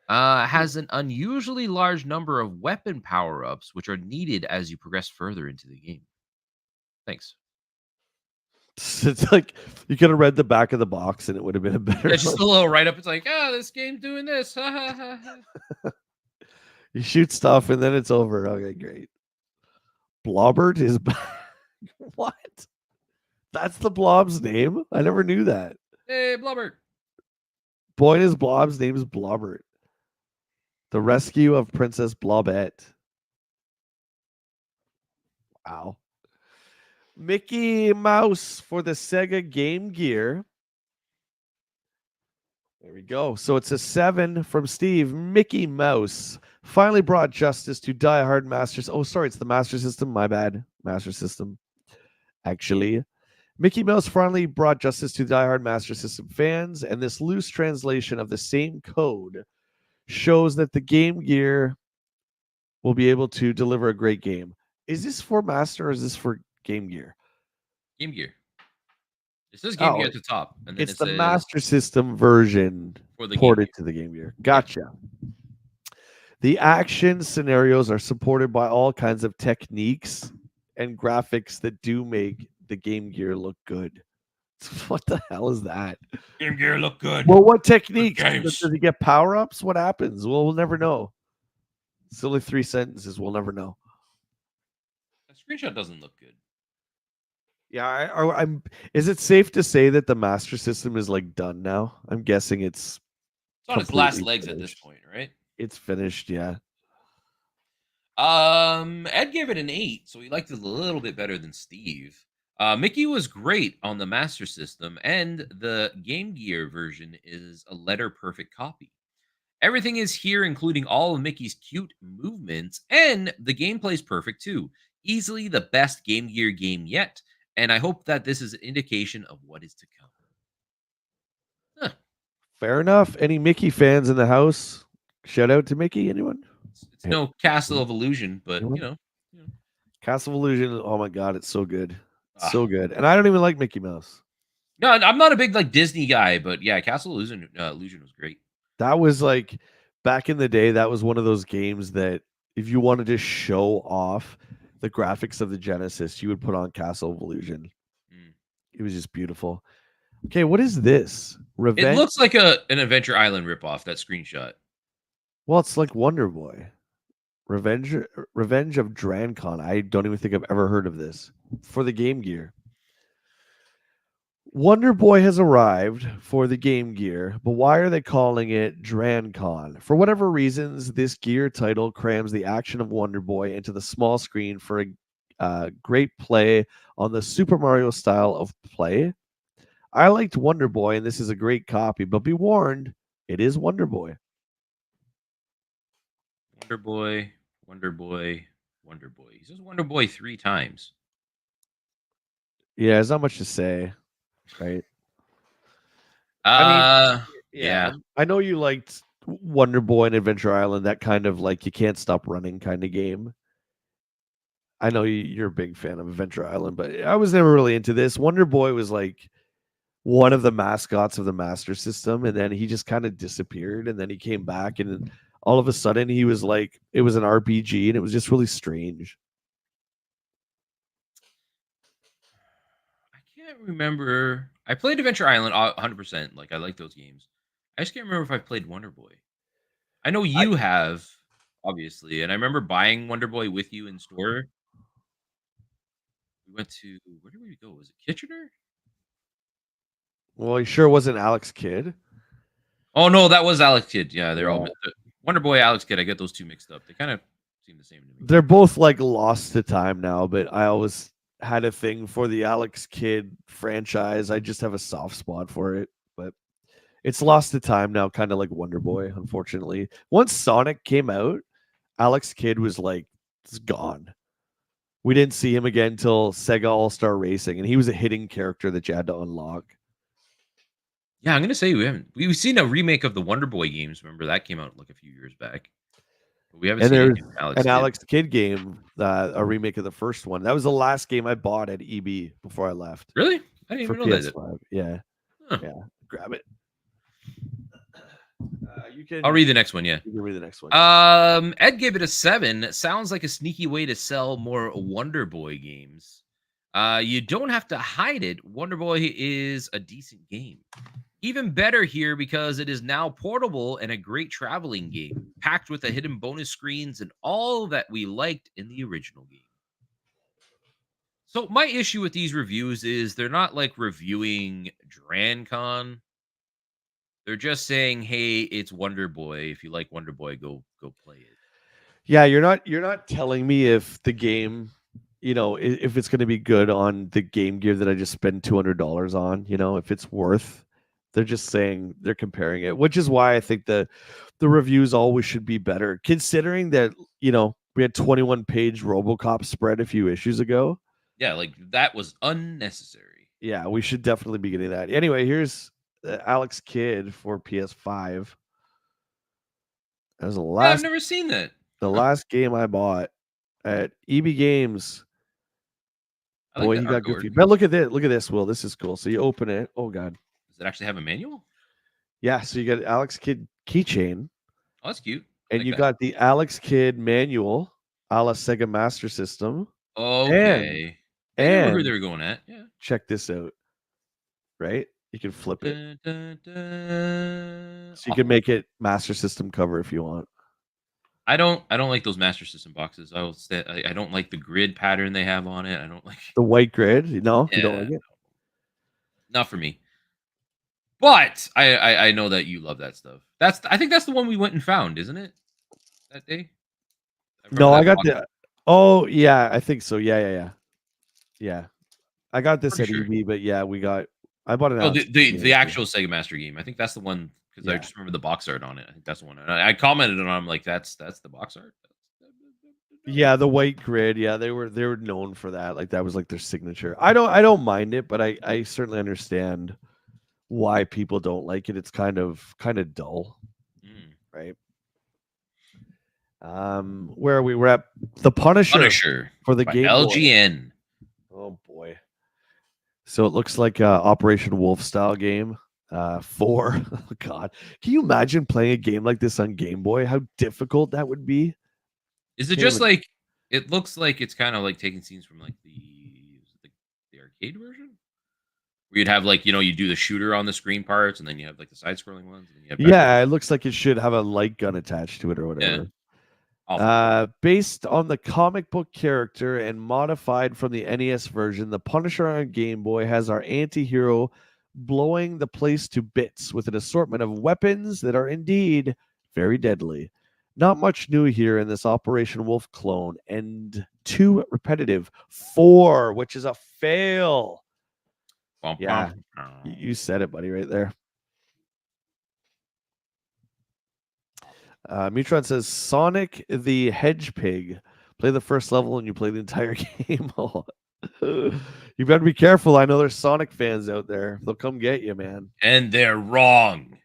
Has an unusually large number of weapon power-ups, which are needed as you progress further into the game. Thanks. It's like you could have read the back of the box and it would have been a better. Yeah, just a little write-up. It's like, this game's doing this. You shoot stuff and then it's over. Okay, great. Blobbert is back. What? That's the blob's name? I never knew that. Hey, Blubbert. Boy and his blob's name is Blobbert. The rescue of Princess Blobette. Wow. Mickey Mouse for the Sega Game Gear. There we go. So it's a 7 from Steve. Mickey Mouse finally brought justice to die-hard Masters. Oh, sorry, it's the Master System. My bad. Master System. Actually, Mickey Mouse finally brought justice to die-hard Master System fans, and this loose translation of the same code shows that the Game Gear will be able to deliver a great game. Is this for Master or is this for Game Gear? Game Gear. It says Game Gear at the top. And then It's it the says Master System version for the ported to the Game Gear. Gotcha. The action scenarios are supported by all kinds of techniques and graphics that do make the Game Gear look good. What the hell is that? Game Gear look good. Well, what techniques? Does he get power-ups? What happens? Well, we'll never know. It's only 3 sentences. We'll never know. The screenshot doesn't look good. Yeah, I'm. Is it safe to say that the Master System is like done now? I'm guessing it's on its last legs finished at this point, right? It's finished, yeah. Ed gave it an 8, so he liked it a little bit better than Steve. Mickey was great on the Master System, and the Game Gear version is a letter perfect copy. Everything is here, including all of Mickey's cute movements, and the gameplay's perfect too. Easily the best Game Gear game yet, and I hope that this is an indication of what is to come. Huh. Fair enough. Any Mickey fans in the house? Shout out to Mickey. Anyone? It's no Castle of Illusion, but you know. Castle of Illusion. Oh my god, it's so good. It's so good. And I don't even like Mickey Mouse. No, I'm not a big like Disney guy, but yeah, Castle Illusion was great. That was like back in the day, that was one of those games that if you wanted to show off the graphics of the Genesis, you would put on Castle of Illusion. It was just beautiful. Okay, what is this? Revenge? It looks like an Adventure Island ripoff, that screenshot. Well, it's like Wonder Boy. Revenge of Drancon. I don't even think I've ever heard of this. For the Game Gear. Wonder Boy has arrived for the Game Gear, but why are they calling it Drancon? For whatever reasons, this Gear title crams the action of Wonder Boy into the small screen for a great play on the Super Mario style of play. I liked Wonder Boy, and this is a great copy, but be warned, it is Wonder Boy. Wonder Boy, Wonder Boy, Wonder Boy. He says Wonder Boy 3 times. Yeah, there's not much to say, right? Yeah. I know you liked Wonder Boy and Adventure Island, that kind of like you can't stop running kind of game. I know you're a big fan of Adventure Island, but I was never really into this. Wonder Boy was like one of the mascots of the Master System, and then he just kind of disappeared, and then he came back, and all of a sudden he was like, it was an RPG, and it was just really strange. I can't remember. I played Adventure Island 100%. Like, I like those games. I just can't remember if I played Wonder Boy. I know you have, obviously, and I remember buying Wonder Boy with you in store. We went to, where did we go? Was it Kitchener? Well, he sure wasn't Alex Kidd. Oh, no, that was Alex Kidd. Yeah, they're all Wonder Boy, Alex Kidd. I get those two mixed up. They kind of seem the same to me. They're both like lost to time now, but I always had a thing for the Alex Kidd franchise. I just have a soft spot for it. But It's lost to time now, kind of like Wonder Boy, unfortunately. Once Sonic came out, Alex Kidd was like, it's gone. We didn't see him again until Sega All Star Racing, and he was a hidden character that you had to unlock. Yeah, I'm gonna say we've seen a remake of the Wonder Boy games. Remember that came out like a few years back, but we haven't And seen there's anything from Alex an Kidd. Alex Kidd game, a remake of the first one. That was the last game I bought at EB before I left Really? I didn't for even know that. PS5. Yeah, Huh. yeah. Grab it. You I'll can read the next one. Yeah. you can read the next one. Yeah. Ed gave it a 7. Sounds like a sneaky way to sell more Wonder Boy games. You don't have to hide it. Wonder Boy is a decent game. Even better here because it is now portable and a great traveling game, packed with a hidden bonus screens and all that we liked in the original game. So my issue with these reviews is they're not like reviewing DranCon. They're just saying, "Hey, it's Wonder Boy. If you like Wonder Boy, go play it." Yeah, you're not telling me if the game, if it's going to be good on the Game Gear that I just spent $200 on, if it's worth. They're just saying they're comparing it, which is why I think the reviews always should be better, considering that we had 21-page RoboCop spread a few issues ago. Yeah, like that was unnecessary. Yeah, we should definitely be getting that. Anyway, here's Alex Kidd for PS5. That was the Yeah, I've last never seen that. the Huh. last game I bought at EB Games. I like Boy, that he got artwork. goofy. But look at this. Look at this, Will. This is cool. So you open it. Oh god. Does it actually have a manual? Yeah. So you got Alex Kidd keychain, Oh, that's cute. I and like you that. got the Alex Kidd manual, a la Sega Master System, and Okay. They knew who they and were going at. Yeah. check this out. Right? You can flip it, Dun, dun, dun. so you can Awesome. make it Master System cover if you want. I don't like those Master System boxes. I will say I don't like the grid pattern they have on it. I don't like. The white grid. No, you don't Yeah, like it. not for me. But I know that you love that stuff. I think that's the one we went and found, isn't it? That day. I remember No, I that got box. the. Oh yeah, I think so. Yeah. I got this Pretty at sure. EB, but yeah, I bought an No, Alex Kidd the game too. actual Sega Master game. I think that's the one because I Yeah. just remember the box art on it. I think that's the one. And I commented on. I'm like, that's the box art. Yeah, the white grid. Yeah, they were known for that. Like that was like their signature. I don't mind it, but I certainly understand why people don't like it. It's kind of dull, Mm. right? Where are we? We're at the Punisher Punisher for the by Game Boy. LGN. Oh boy. So it looks like a Operation Wolf style game. For oh God, can you imagine playing a game like this on Game Boy? How difficult that would be. Is it Can't just even. like it looks like it's kind of like taking scenes from like the arcade version? Where you'd have like, you do the shooter on the screen parts and then you have like the side scrolling ones and then you have back. Yeah, it looks like it should have a light gun attached to it or Yeah. whatever. Awful. Based on the comic book character and modified from the NES version, the Punisher on Game Boy has our anti-hero blowing the place to bits with an assortment of weapons that are indeed very deadly. Not much new here in this Operation Wolf clone, and too repetitive. 4, which is a fail. Bum, Yeah, bum. you said it, buddy, right there. Mutron says Sonic the Hedge Pig. Play the first level and you play the entire game. You better be careful. I know there's Sonic fans out there. They'll come get you, man. And they're wrong.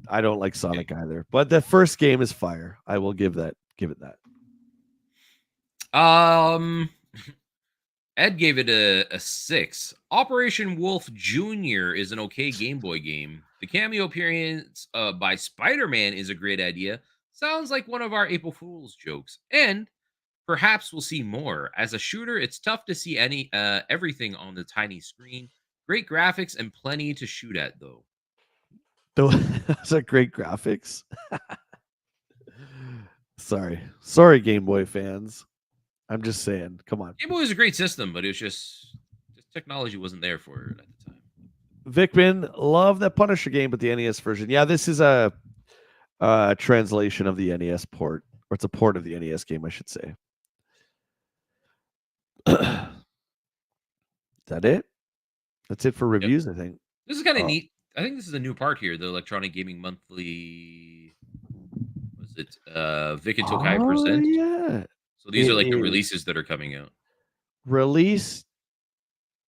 I don't like Sonic either, but the first game is fire. I will give it that. Ed gave it a 6. Operation Wolf Jr. is an okay Game Boy game. The cameo appearance by Spider-Man is a great idea. Sounds like one of our April Fool's jokes. And perhaps we'll see more. As a shooter, it's tough to see everything on the tiny screen. Great graphics and plenty to shoot at, though. Those are great graphics. Sorry, Game Boy fans. I'm just saying. Come on. Game Boy was a great system, but it was just technology wasn't there for it at the time. Vickman, love that Punisher game, but the NES version. Yeah, this is a translation of the NES port, or it's a port of the NES game, I should say. Is that it? That's it for reviews, I think. This is kind of neat. I think this is a new part here. The Electronic Gaming Monthly. Was it Vic and Tokai Oh present? yeah, So these are it like the is releases that are coming out. release.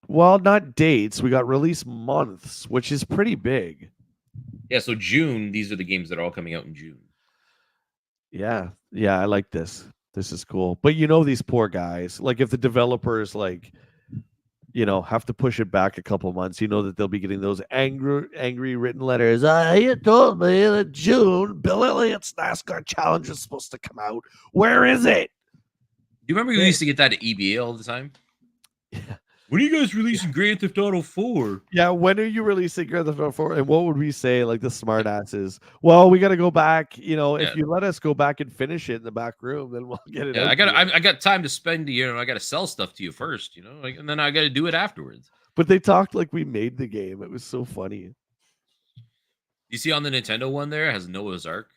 Well, not dates. We got release months, which is pretty big. Yeah, so June, these are the games that are all coming out in June. Yeah, yeah, I like this. This is cool. But you know these poor guys. Like if the developers like have to push it back a couple months, you know that they'll be getting those angry written letters. You told me that June Bill Elliott's NASCAR challenge is supposed to come out. Where is it? Do you remember we used to get that at EBA all the time? Yeah. When are you guys releasing Grand Theft Auto 4? Yeah, when are you releasing Grand Theft Auto 4? And what would we say, like the smart asses? Well, we got to go back. If Yeah. you let us go back and finish it in the back room, then we'll get it Yeah, out. I got time to spend, I got to sell stuff to you first, and then I got to do it afterwards. But they talked like we made the game. It was so funny. You see on the Nintendo one there, it has Noah's Ark.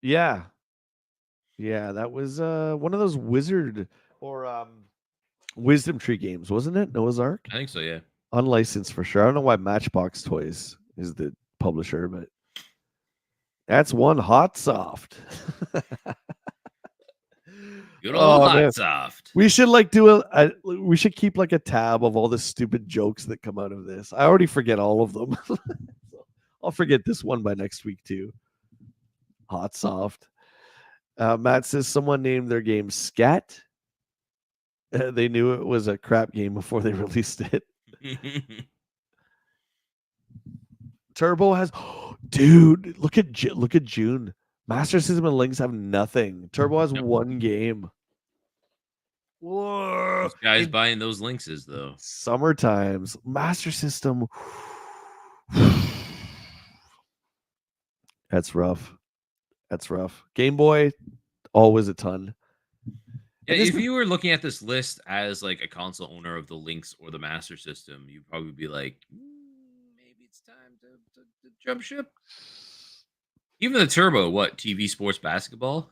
Yeah. Yeah, that was one of those wizard or wisdom tree games, wasn't it? Noah's Ark? I think so, yeah. Unlicensed for sure. I don't know why Matchbox Toys is the publisher, but that's one hot soft. Good old Oh, Hot man. Soft. We should we should keep like a tab of all the stupid jokes that come out of this. I already forget all of them. So I'll forget this one by next week too. Hot soft. Matt says someone named their game Scat. They knew it was a crap game before they released it. Turbo has, dude. Look at June. Master System and Lynx have nothing. Turbo has one game. Whoa! Those guys buying those Lynxes though. Summer times. Master System. That's rough. That's rough. Game Boy, always a ton. Yeah, if you were looking at this list as like a console owner of the Lynx or the Master System, you'd probably be like, maybe it's time to jump ship. Even the Turbo, what TV sports basketball?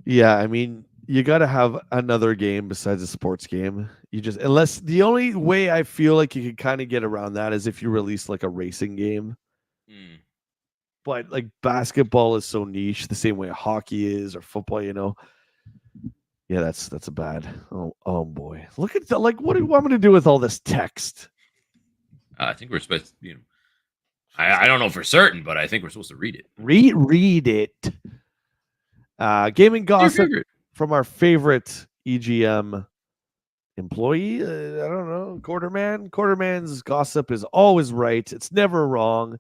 Yeah, I mean, you got to have another game besides a sports game. Unless the only way I feel like you could kind of get around that is if you release like a racing game. But like basketball is so niche, the same way hockey is or football, Yeah, that's a bad. Oh boy, look at that! Like, what do you want me to do with all this text? I think we're supposed to, I don't know for certain, but I think we're supposed to read it. Read it. Gaming gossip from our favorite EGM employee. I don't know, Quarterman. Quarterman's gossip is always right. It's never wrong,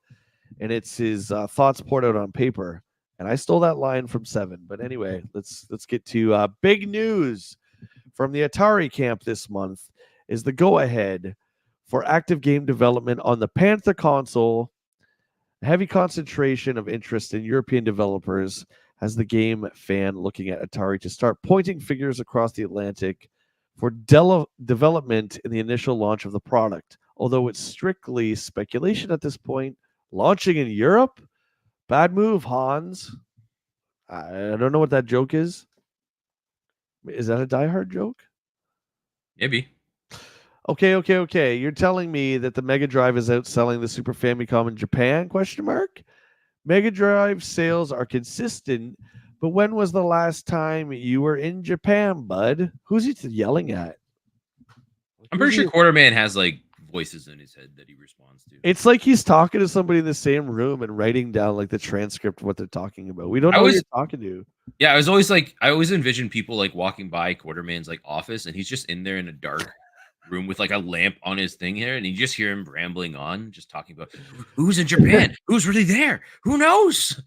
and it's his thoughts poured out on paper. And I stole that line from Seven. But anyway, let's get to big news from the Atari camp this month is the go-ahead for active game development on the Panther console. A heavy concentration of interest in European developers has the game fan looking at Atari to start pointing fingers across the Atlantic for development in the initial launch of the product. Although it's strictly speculation at this point, launching in Europe? Bad move, Hans. I don't know what that joke is. Is that a Die Hard joke? Maybe. Okay. You're telling me that the Mega Drive is outselling the Super Famicom in Japan? ? Mega Drive sales are consistent, but when was the last time you were in Japan, bud? Who's he yelling at? I'm pretty sure Quarterman has like voices in his head that he responds to. It's like he's talking to somebody in the same room and writing down like the transcript of what they're talking about. We don't know who you're talking to. Yeah, I always envision people like walking by Quarterman's like office and he's just in there in a dark room with like a lamp on his thing here, and you just hear him rambling on, just talking about who's in Japan, who's really there, who knows.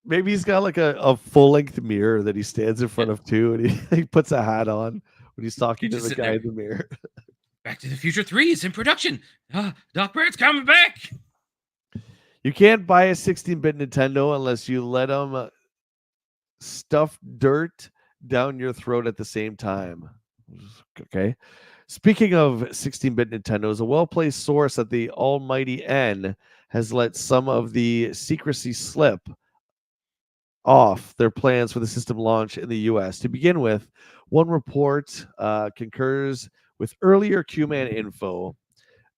Maybe he's got like a full-length mirror that he stands in front of too, and he puts a hat on when he's talking to the guy in the mirror. Back to the Future 3 is in production. Doc Brown's coming back. You can't buy a 16-bit Nintendo unless you let them stuff dirt down your throat at the same time. Okay. Speaking of 16-bit Nintendos, a well-placed source at the Almighty N has let some of the secrecy slip off their plans for the system launch in the US. To begin with, one report concurs with earlier Q-Man info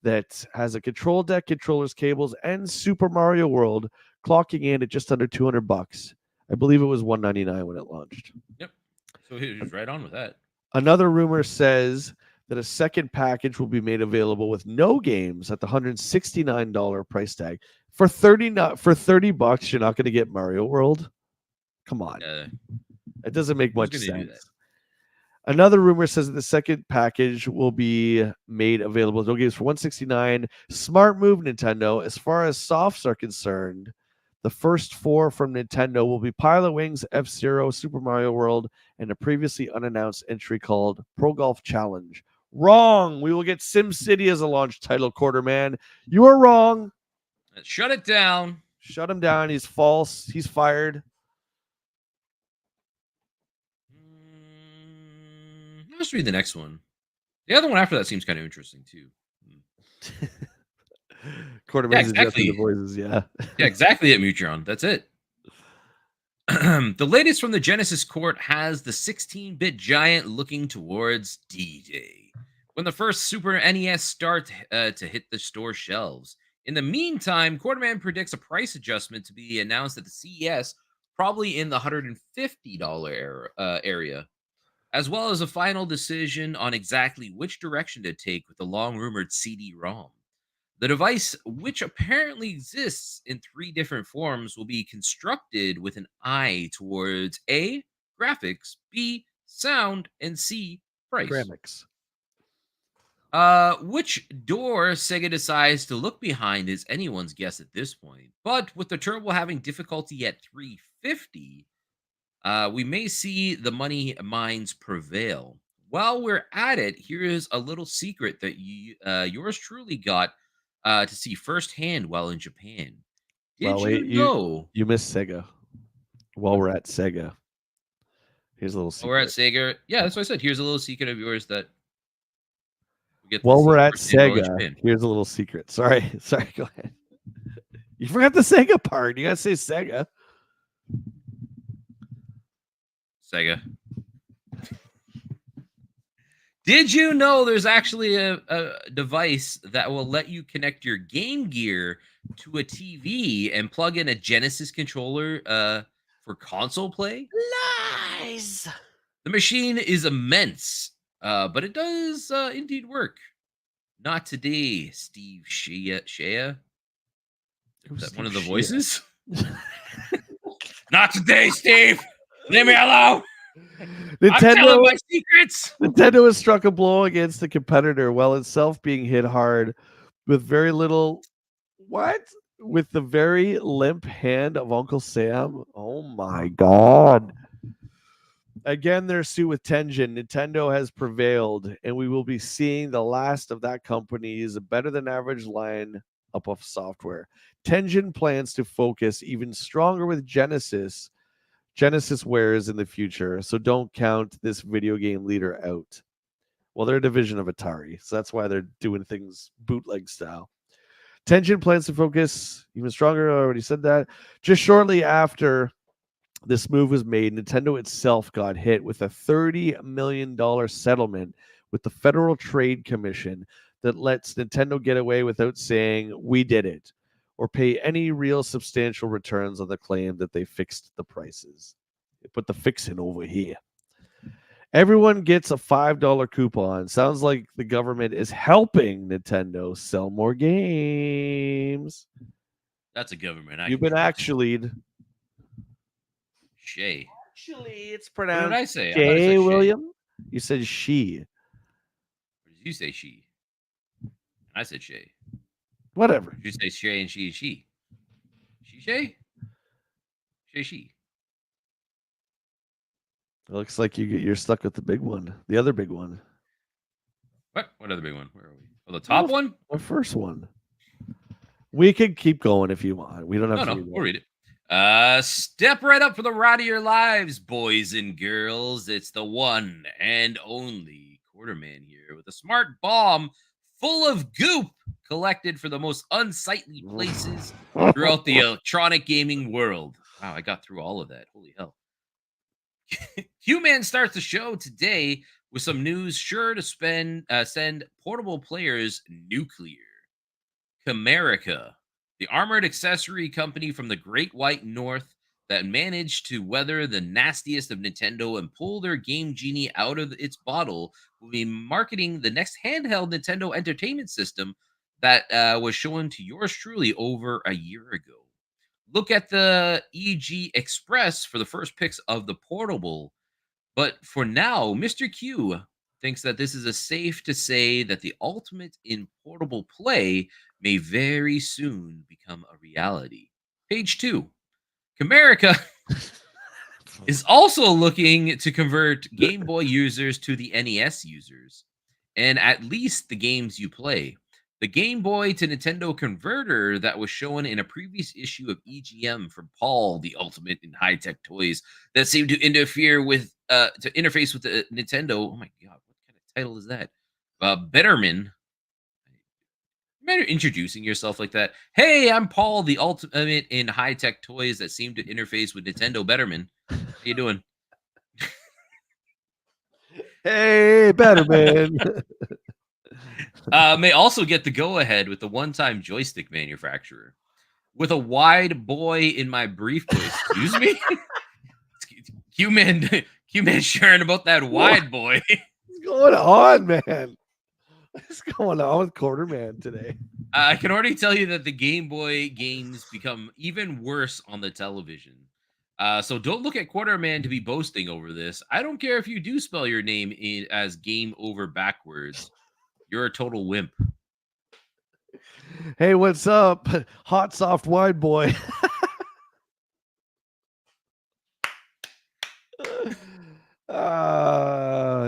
that has a control deck, controllers, cables, and Super Mario World, clocking in at just under $200. I believe it was $199 when it launched. Yep. So he was right on with that. Another rumor says that a second package will be made available with no games at the $169 price tag. For $30, you're not going to get Mario World. Come on, it doesn't make much sense. Another rumor says that the second package will be made available. No games for $169. Smart move, Nintendo. As far as softs are concerned, the first 4 from Nintendo will be Pilot Wings, F-Zero, Super Mario World, and a previously unannounced entry called Pro Golf Challenge. Wrong. We will get SimCity as a launch title, Quarterman. You are wrong. Shut it down. Shut him down. He's false. He's fired. Let's read the next one. The other one after that seems kind of interesting too. Quarterman's exactly the voices, yeah, exactly at Mutron. That's it. The latest from the Genesis court has the 16-bit giant looking towards D-Day, when the first Super NES start to hit the store shelves. In the meantime, Quarterman predicts a price adjustment to be announced at the CES, probably in the $150 area, as well as a final decision on exactly which direction to take with the long-rumored CD-ROM. The device, which apparently exists in 3 different forms, will be constructed with an eye towards A, graphics, B, sound, and C, price. Graphics. Which door Sega decides to look behind is anyone's guess at this point. But with the Turbo having difficulty at 350, we may see the money mines prevail. While we're at it, here is a little secret that yours truly got to see firsthand while in Japan. Did you know? You missed Sega. While we're at Sega, here's a little secret. While we're at Sega. Yeah, that's what I said. Here's a little secret of yours that we get. While we're at Sega, here's a little secret. Sorry, go ahead. You forgot the Sega part. You gotta say Sega. Sega. Did you know there's actually a device that will let you connect your Game Gear to a TV and plug in a Genesis controller for console play? Lies! The machine is immense, but it does indeed work. Not today, Steve Shea. Is that one of the voices? Not today, Steve. Leave me alone. I'm telling my secrets. Nintendo has struck a blow against the competitor while itself being hit hard with very little. What? With the very limp hand of Uncle Sam? Oh my God. Again, their suit with Tengen. Nintendo has prevailed, and we will be seeing the last of that company's better than average line up of software. Tengen plans to focus even stronger with Genesis wares in the future, so don't count this video game leader out. Well, they're a division of Atari, so that's why they're doing things bootleg style. Tengen plans to focus even stronger. I already said that. Just shortly after this move was made, Nintendo itself got hit with a $30 million settlement with the Federal Trade Commission that lets Nintendo get away without saying, "We did it," or pay any real substantial returns on the claim that they fixed the prices. They put the fixing over here. Everyone gets a $5 coupon. Sounds like the government is helping Nintendo sell more games. That's a government. You've been actually. Shay. Actually, it's pronounced. What did I say? Shay, William? You said she. Or did you say she? I said Shay. Whatever. You say Shay and she. She Shay? Shay she. It looks like you're stuck with the big one. The other big one. What? What other big one? Where are we? Oh, the top one? The first one. We could keep going if you want. We don't have to. We'll read it. Step right up for the ride of your lives, boys and girls. It's the one and only Quarterman here with a smart bomb full of goop collected for the most unsightly places throughout the electronic gaming world. Wow, I got through all of that. Holy hell. Q-Man starts the show today with some news sure to send portable players nuclear. Comerica, the armored accessory company from the Great White North that managed to weather the nastiest of Nintendo and pull their game genie out of its bottle, will be marketing the next handheld Nintendo Entertainment System that was shown to yours truly over a year ago. Look at the EG Express for the first pics of the portable. But for now, Mr. Q thinks that this is a safe to say that the ultimate in portable play may very soon become a reality. Page 2. Comerica is also looking to convert Game Boy users to the NES users, and at least the games you play. The Game Boy to Nintendo converter that was shown in a previous issue of EGM from Paul, the ultimate in high tech toys, that seemed to interface with the Nintendo. Oh my god, what kind of title is that? Betterman. Imagine introducing yourself like that. Hey, I'm Paul, the ultimate in high tech toys that seem to interface with Nintendo Betterman. How you doing? Hey, better man. May also get the go ahead with the one time joystick manufacturer. With a wide boy in my briefcase. Excuse me? Q Man Q Man sharing about that wide boy. What's going on, man? What's going on with Quarterman today? I can already tell you that the Game Boy games become even worse on the television. So don't look at Quarterman to be boasting over this. I don't care if you do spell your name as game over backwards. You're a total wimp. Hey, what's up? Hot soft wide boy.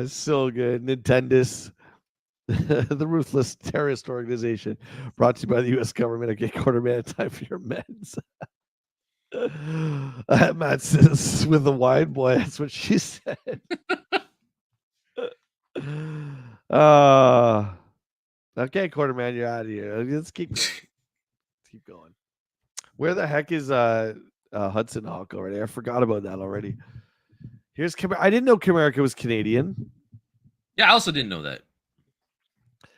So good. Nintendis, the ruthless terrorist organization, brought to you by the U.S. government. Okay, Quarterman, time for your meds. Matt says with the wide boy. That's what she said. Okay, Quarterman, you're out of here. Let's keep going. Keep going. Where the heck is Hudson Hawk already? I forgot about that already. Here's I didn't know Comerica was Canadian. Yeah, I also didn't know that.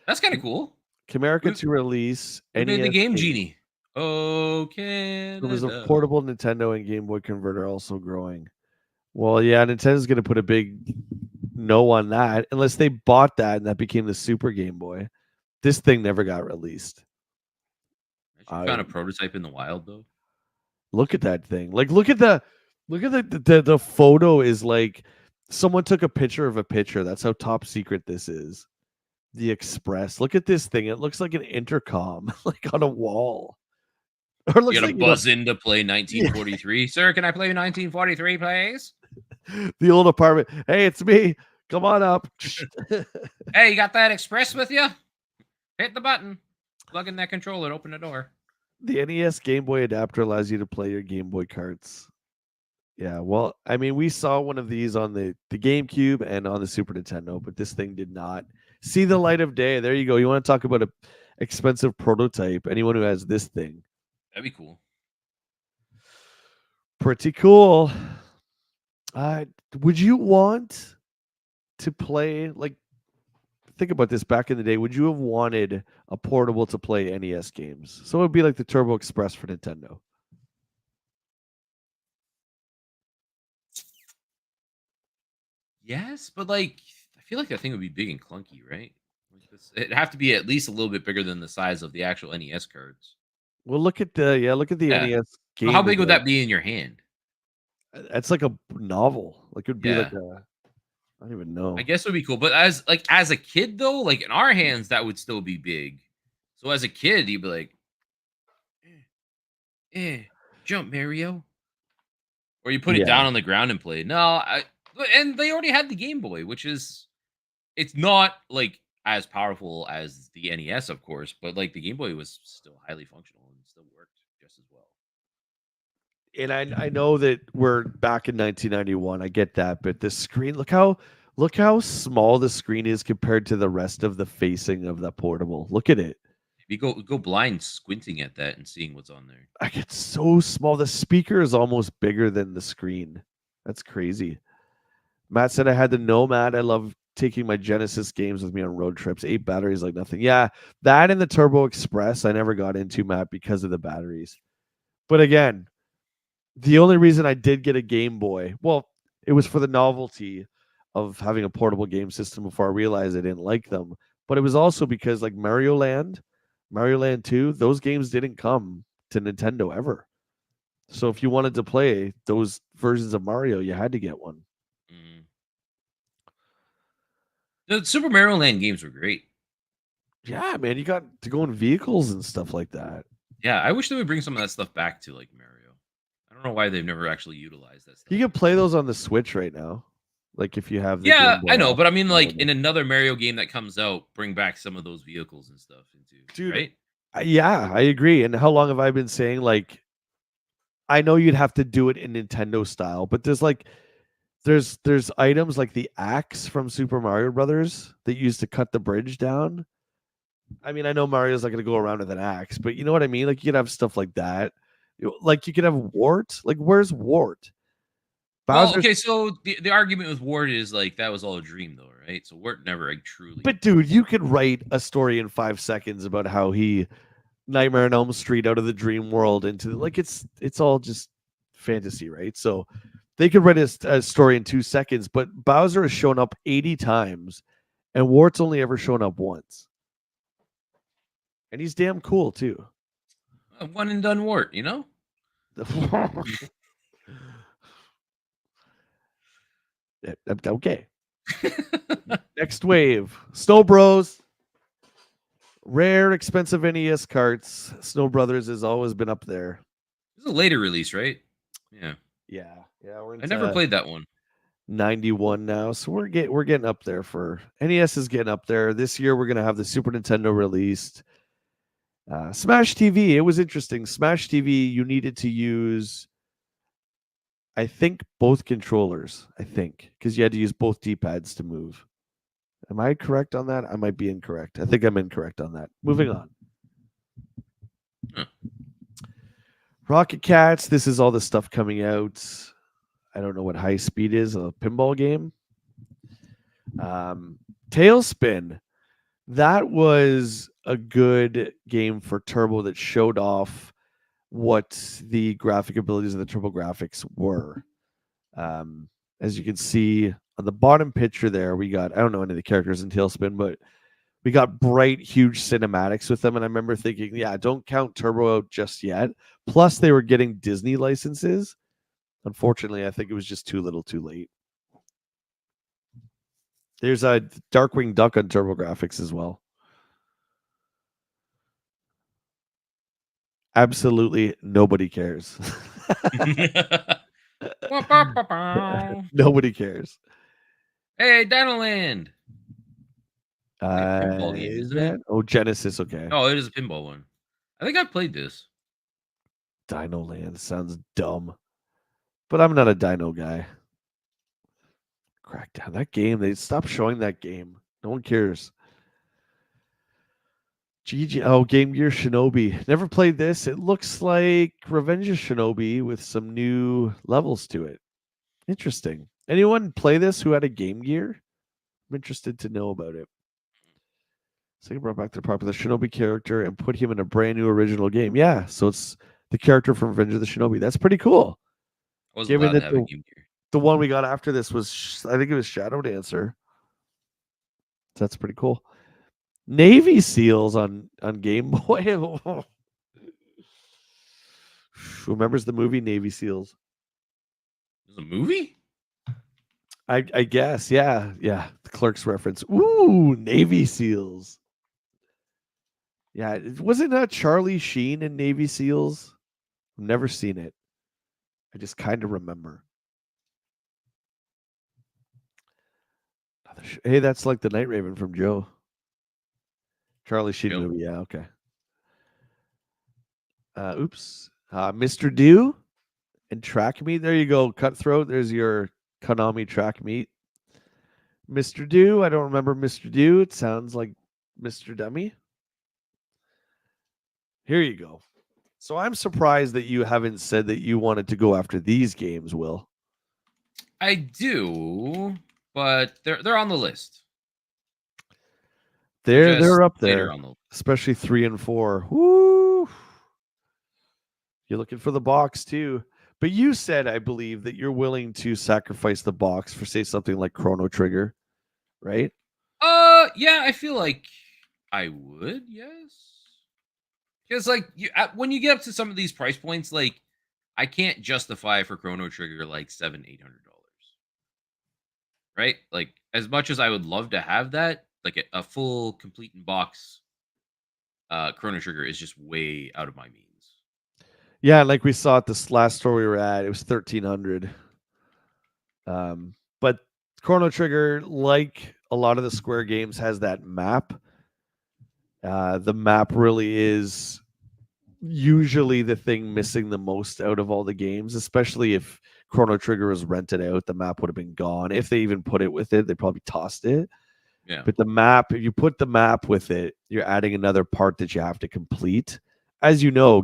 That's kind of cool. Comerica to release Who made the NES Game game. Genie? Oh, Canada. There was a portable Nintendo and Game Boy converter also growing. Well, yeah, Nintendo's going to put a big no on that unless they bought that and that became the Super Game Boy. This thing never got released. I found a prototype in the wild though. Look at that thing. Like look at the photo is like someone took a picture of a picture. That's how top secret this is. The Express. Look at this thing. It looks like an intercom like on a wall. Or looks you gotta like, buzz in to play 1943. Yeah. Sir, can I play 1943, please? The old apartment. Hey, it's me. Come on up. Hey, you got that Express with you? Hit the button. Plug in that controller. Open the door. The NES Game Boy adapter allows you to play your Game Boy carts. Yeah, well, I mean, we saw one of these on the GameCube and on the Super Nintendo, but this thing did not see the light of day. There you go. You want to talk about an expensive prototype? Anyone who has this thing. That'd be cool. Pretty cool. Would you want to play, like, think about this back in the day, would you have wanted a portable to play NES games? So it would be like the Turbo Express for Nintendo. Yes, but like I feel like that thing would be big and clunky, right? Like it'd have to be at least a little bit bigger than the size of the actual NES cards. Well, look at the NES game. How big would that be in your hand? It's like a novel. Like it would be like a I don't even know. I guess it would be cool. But as a kid though, like in our hands, that would still be big. So as a kid, you'd be like, jump, Mario. Or you put it down on the ground and play. No, and they already had the Game Boy, which is it's not like as powerful as the NES, of course, but like the Game Boy was still highly functional and still worked just as well. And I know that we're back in 1991. I get that, but the screen, look how small the screen is compared to the rest of the facing of that portable. Look at it. You go blind squinting at that and seeing what's on there. Like it's so small. The speaker is almost bigger than the screen. That's crazy. Matt said I had the Nomad. I love taking my Genesis games with me on road trips. 8 batteries like nothing. Yeah, that and the Turbo Express I never got into, Matt, because of the batteries. But again, the only reason I did get a Game Boy, well, it was for the novelty of having a portable game system before I realized I didn't like them. But it was also because like Mario Land 2, those games didn't come to Nintendo ever. So if you wanted to play those versions of Mario, you had to get one. Mm. The Super Mario Land games were great. Yeah, man, you got to go in vehicles and stuff like that. Yeah, I wish they would bring some of that stuff back to like Mario. I don't know why they've never actually utilized that stuff. You can play those on the Switch right now. Like if you have the Yeah, Game Boy. I know, but I mean, like in another Mario game that comes out, bring back some of those vehicles and stuff into, dude. right? Yeah, I agree. And how long have I been saying like? I know you'd have to do it in Nintendo style, but there's items like the axe from Super Mario Brothers that used to cut the bridge down. I mean, I know Mario's not going to go around with an axe, but you know what I mean? Like you could have stuff like that. Like you could have Wart. Like where's Wart? Well, Bowser's. okay, so the argument with Ward is like that was all a dream, though, right? So Ward never like truly. But dude, you could write a story in 5 seconds about how he Nightmare on Elm Street out of the dream world into like it's all just fantasy, right? So they could write a story in 2 seconds, but Bowser has shown up 80 times, and Wart's only ever shown up once, and he's damn cool too. A one and done Wart, you know? Okay. Next wave. Snow Bros. Rare, expensive NES carts. Snow Brothers has always been up there. This is a later release, right? Yeah. Yeah. We're I never played that one. 91 now, so we're getting up there. For NES is getting up there. This year we're gonna have the Super Nintendo released. Smash TV. It was interesting. Smash TV. You needed to use, I think, both controllers. I think because you had to use both D-pads to move. Am I correct on that? I might be incorrect. I think I'm incorrect on that. Moving on. Huh. Rocket Cats. This is all the stuff coming out. I don't know what High Speed is. A pinball game. Tailspin. That was a good game for Turbo that showed off what the graphic abilities of the Turbo graphics were. As you can see on the bottom picture there, we got, I don't know any of the characters in Tailspin, but we got bright, huge cinematics with them. And I remember thinking, yeah, don't count Turbo out just yet. Plus, they were getting Disney licenses. Unfortunately, I think it was just too little too late. There's a Darkwing Duck on Turbo Graphics as well. Absolutely nobody cares. Nobody cares. Hey, Dinoland. Pinball game, isn't it? Oh, Genesis. Okay. Oh, it is a pinball one. I think I played this. Dino Land sounds dumb, but I'm not a Dino guy. Crackdown. That game. They stopped showing that game. No one cares. GG. Oh, Game Gear Shinobi. Never played this. It looks like Revenge of Shinobi with some new levels to it. Interesting. Anyone play this who had a Game Gear? I'm interested to know about it. So they brought back the popular Shinobi character and put him in a brand new original game. Yeah, so it's the character from Revenge of the Shinobi. That's pretty cool. I wasn't allowed to have a Game Gear. The one we got after this was, I think it was Shadow Dancer. So that's pretty cool. Navy SEALs on Game Boy. Who remembers the movie Navy SEALs? There's a movie? I guess, yeah. The Clerks reference. Ooh, Navy SEALs. Yeah, wasn't Charlie Sheen in Navy SEALs? I've never seen it. I just kind of remember. Hey, that's like the Night Raven from Joe. Charlie Sheen movie. Yeah, okay. Oops. Mr. Do and Track Meet. There you go. Cutthroat. There's your Konami Track Meet. Mr. Do. I don't remember Mr. Do. It sounds like Mr. Dummy. Here you go. So I'm surprised that you haven't said that you wanted to go after these games, Will. I do, but they're on the list. They're up later there, on the. especially 3 and 4. Woo! You're looking for the box too. But you said, I believe, that you're willing to sacrifice the box for, say, something like Chrono Trigger, right? Yeah, I feel like I would. Yes, because like when you get up to some of these price points, like I can't justify for Chrono Trigger like $700-800, right? Like as much as I would love to have that, like a full complete in box Chrono Trigger is just way out of my means. Yeah, like we saw at this last store we were at, it was 1,300. But Chrono Trigger, like a lot of the Square games, has that map. The map really is usually the thing missing the most out of all the games, especially if Chrono Trigger was rented out, the map would have been gone. If they even put it with it, they probably tossed it. Yeah. But the map, if you put the map with it, you're adding another part that you have to complete. As you know,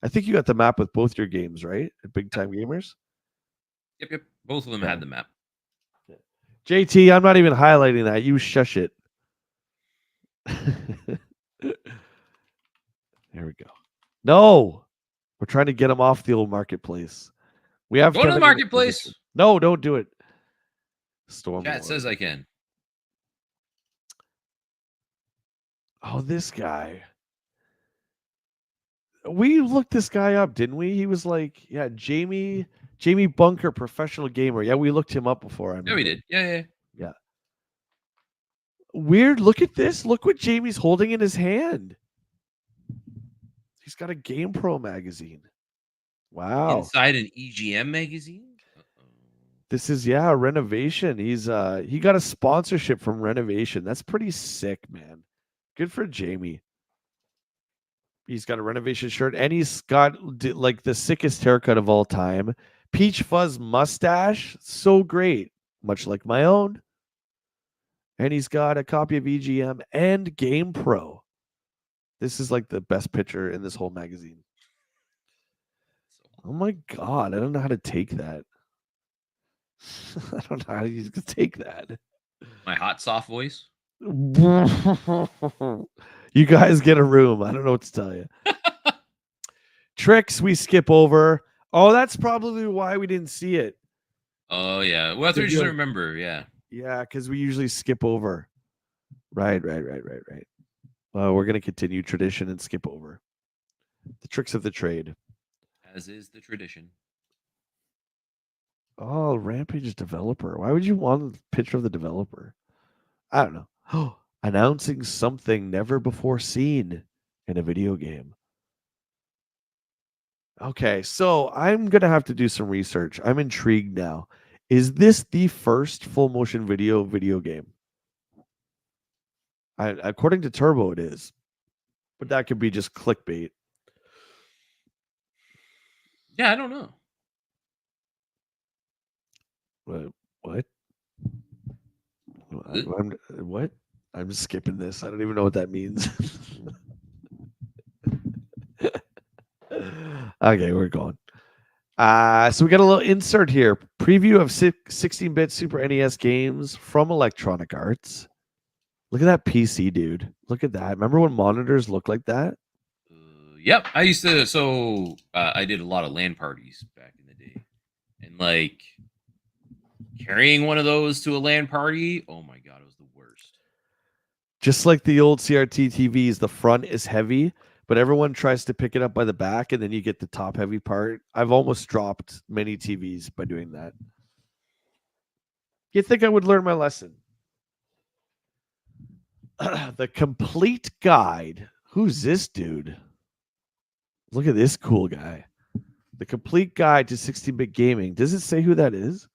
I think you got the map with both your games, right? At Big Time Gamers? Yep. Both of them had the map. JT, I'm not even highlighting that. You shush it. There we go. No, we're trying to get him off the old marketplace. We have Go to the marketplace. No, don't do it. Storm. Chat says I can. Oh, this guy. We looked this guy up, didn't we? He was like, yeah, Jamie Bunker, professional gamer. Yeah, we looked him up before. Yeah, we did. Yeah. Weird. Look at this. Look what Jamie's holding in his hand. He's got a GamePro magazine. Wow. Inside an EGM magazine. This is Renovation. He got a sponsorship from Renovation. That's pretty sick, man. Good for Jamie. He's got a Renovation shirt, and he's got like the sickest haircut of all time. Peach fuzz mustache, so great, much like my own. And he's got a copy of EGM and GamePro. This is like the best picture in this whole magazine. Oh my god, I don't know how to take that. I don't know how you can take that. My hot soft voice. You guys get a room. I don't know what to tell you. Tricks we skip over. Oh, that's probably why we didn't see it. Oh yeah. Well, that's what you just remember. Yeah. Yeah, because we usually skip over. Right. Well, we're gonna continue tradition and skip over the tricks of the trade, as is the tradition. Oh, Rampage developer. Why would you want a picture of the developer? I don't know. Oh, announcing something never before seen in a video game. Okay, so I'm going to have to do some research. I'm intrigued now. Is this the first full motion video game? According to Turbo, it is. But that could be just clickbait. Yeah, I don't know. What? What? I'm just skipping this. I don't even know what that means. Okay, we're going. So we got a little insert here. Preview of 16-bit Super NES games from Electronic Arts. Look at that PC, dude. Look at that. Remember when monitors looked like that? Yep. I used to. So I did a lot of LAN parties back in the day. And like carrying one of those to a LAN party, oh my God, it was the worst. Just like the old CRT TVs, the front is heavy, but everyone tries to pick it up by the back, and then you get the top heavy part. I've almost dropped many TVs by doing that. You'd think I would learn my lesson. The complete guide. Who's this dude? Look at this cool guy. The complete guide to 16-bit gaming. Does it say who that is?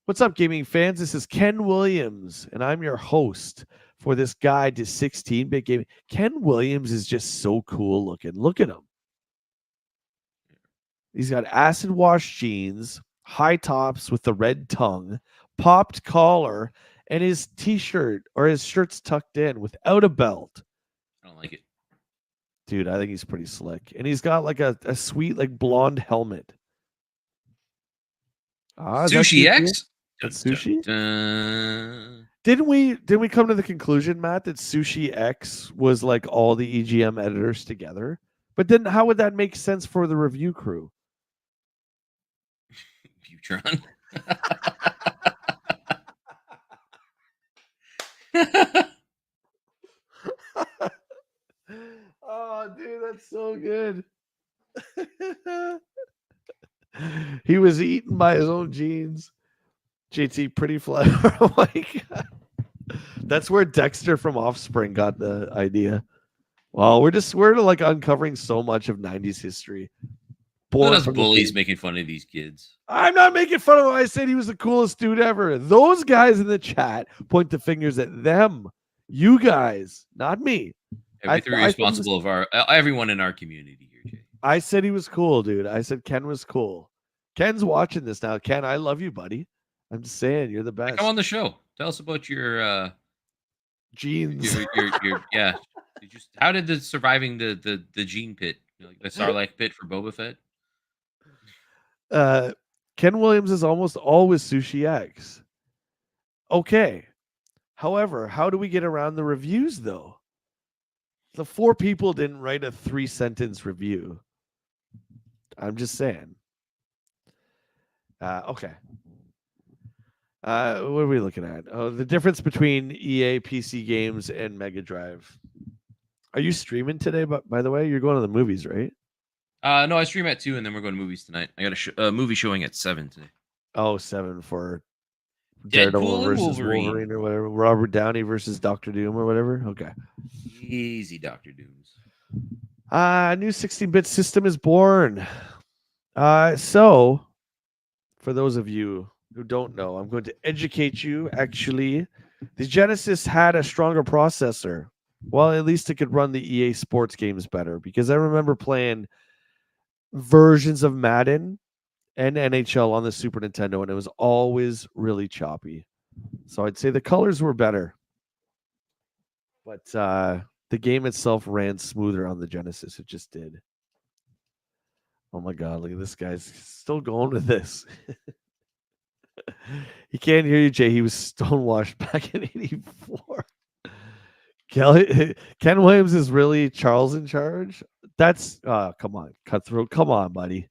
What's up, gaming fans? This is Ken Williams, and I'm your host for this guide to 16-bit gaming. Ken Williams is just so cool looking. Look at him. He's got acid wash jeans, high tops with the red tongue, popped collar, and his t-shirt or his shirt's tucked in without a belt. I don't like it. Dude, I think he's pretty slick. And he's got like a sweet like blonde helmet. Sushi X? That's Sushi? Didn't we come to the conclusion, Matt, that Sushi X was like all the EGM editors together? But then how would that make sense for the review crew? Butron. Oh, dude, that's so good. He was eaten by his own genes. JT, pretty fly. Oh my god. That's where Dexter from Offspring got the idea. Well, we're like uncovering so much of 90s history. Look Born at us from the bullies game. making fun of these kids. I'm not making fun of him. I said he was the coolest dude ever. Those guys in the chat point the fingers at them. You guys, not me. Yeah, we have to be responsible of our everyone in our community here, Jay. I said he was cool, dude. I said Ken was cool. Ken's watching this now. Ken, I love you, buddy. I'm just saying, you're the best. Come on the show. Tell us about your genes. Your yeah. How did the surviving the gene pit, like the Sarlacc pit for Boba Fett? Ken Williams is almost always Sushi X. Okay. However, how do we get around the reviews though? The 4 people didn't write a 3-sentence review. I'm just saying. Okay. What are we looking at? Oh, the difference between EA PC games and Mega Drive. Are you streaming today? By the way, you're going to the movies, right? No, I stream at 2, and then we're going to movies tonight. I got a movie showing at 7 today. Oh, 7 for Daredevil versus Wolverine or whatever. Robert Downey versus Doctor Doom or whatever. Okay. Easy, Doctor Dooms. A new 16-bit system is born. So, for those of you who don't know, I'm going to educate you. Actually, the Genesis had a stronger processor. Well, at least it could run the EA Sports games better, because I remember playing versions of Madden and NHL on the Super Nintendo, and it was always really choppy. So I'd say the colors were better, but the game itself ran smoother on the Genesis. It just did. Oh my god, look at this guy's still going with this. He can't hear you, Jay. He was stonewashed back in 84. Ken Williams is really Charles in charge. That's come on, Cutthroat. Come on, buddy.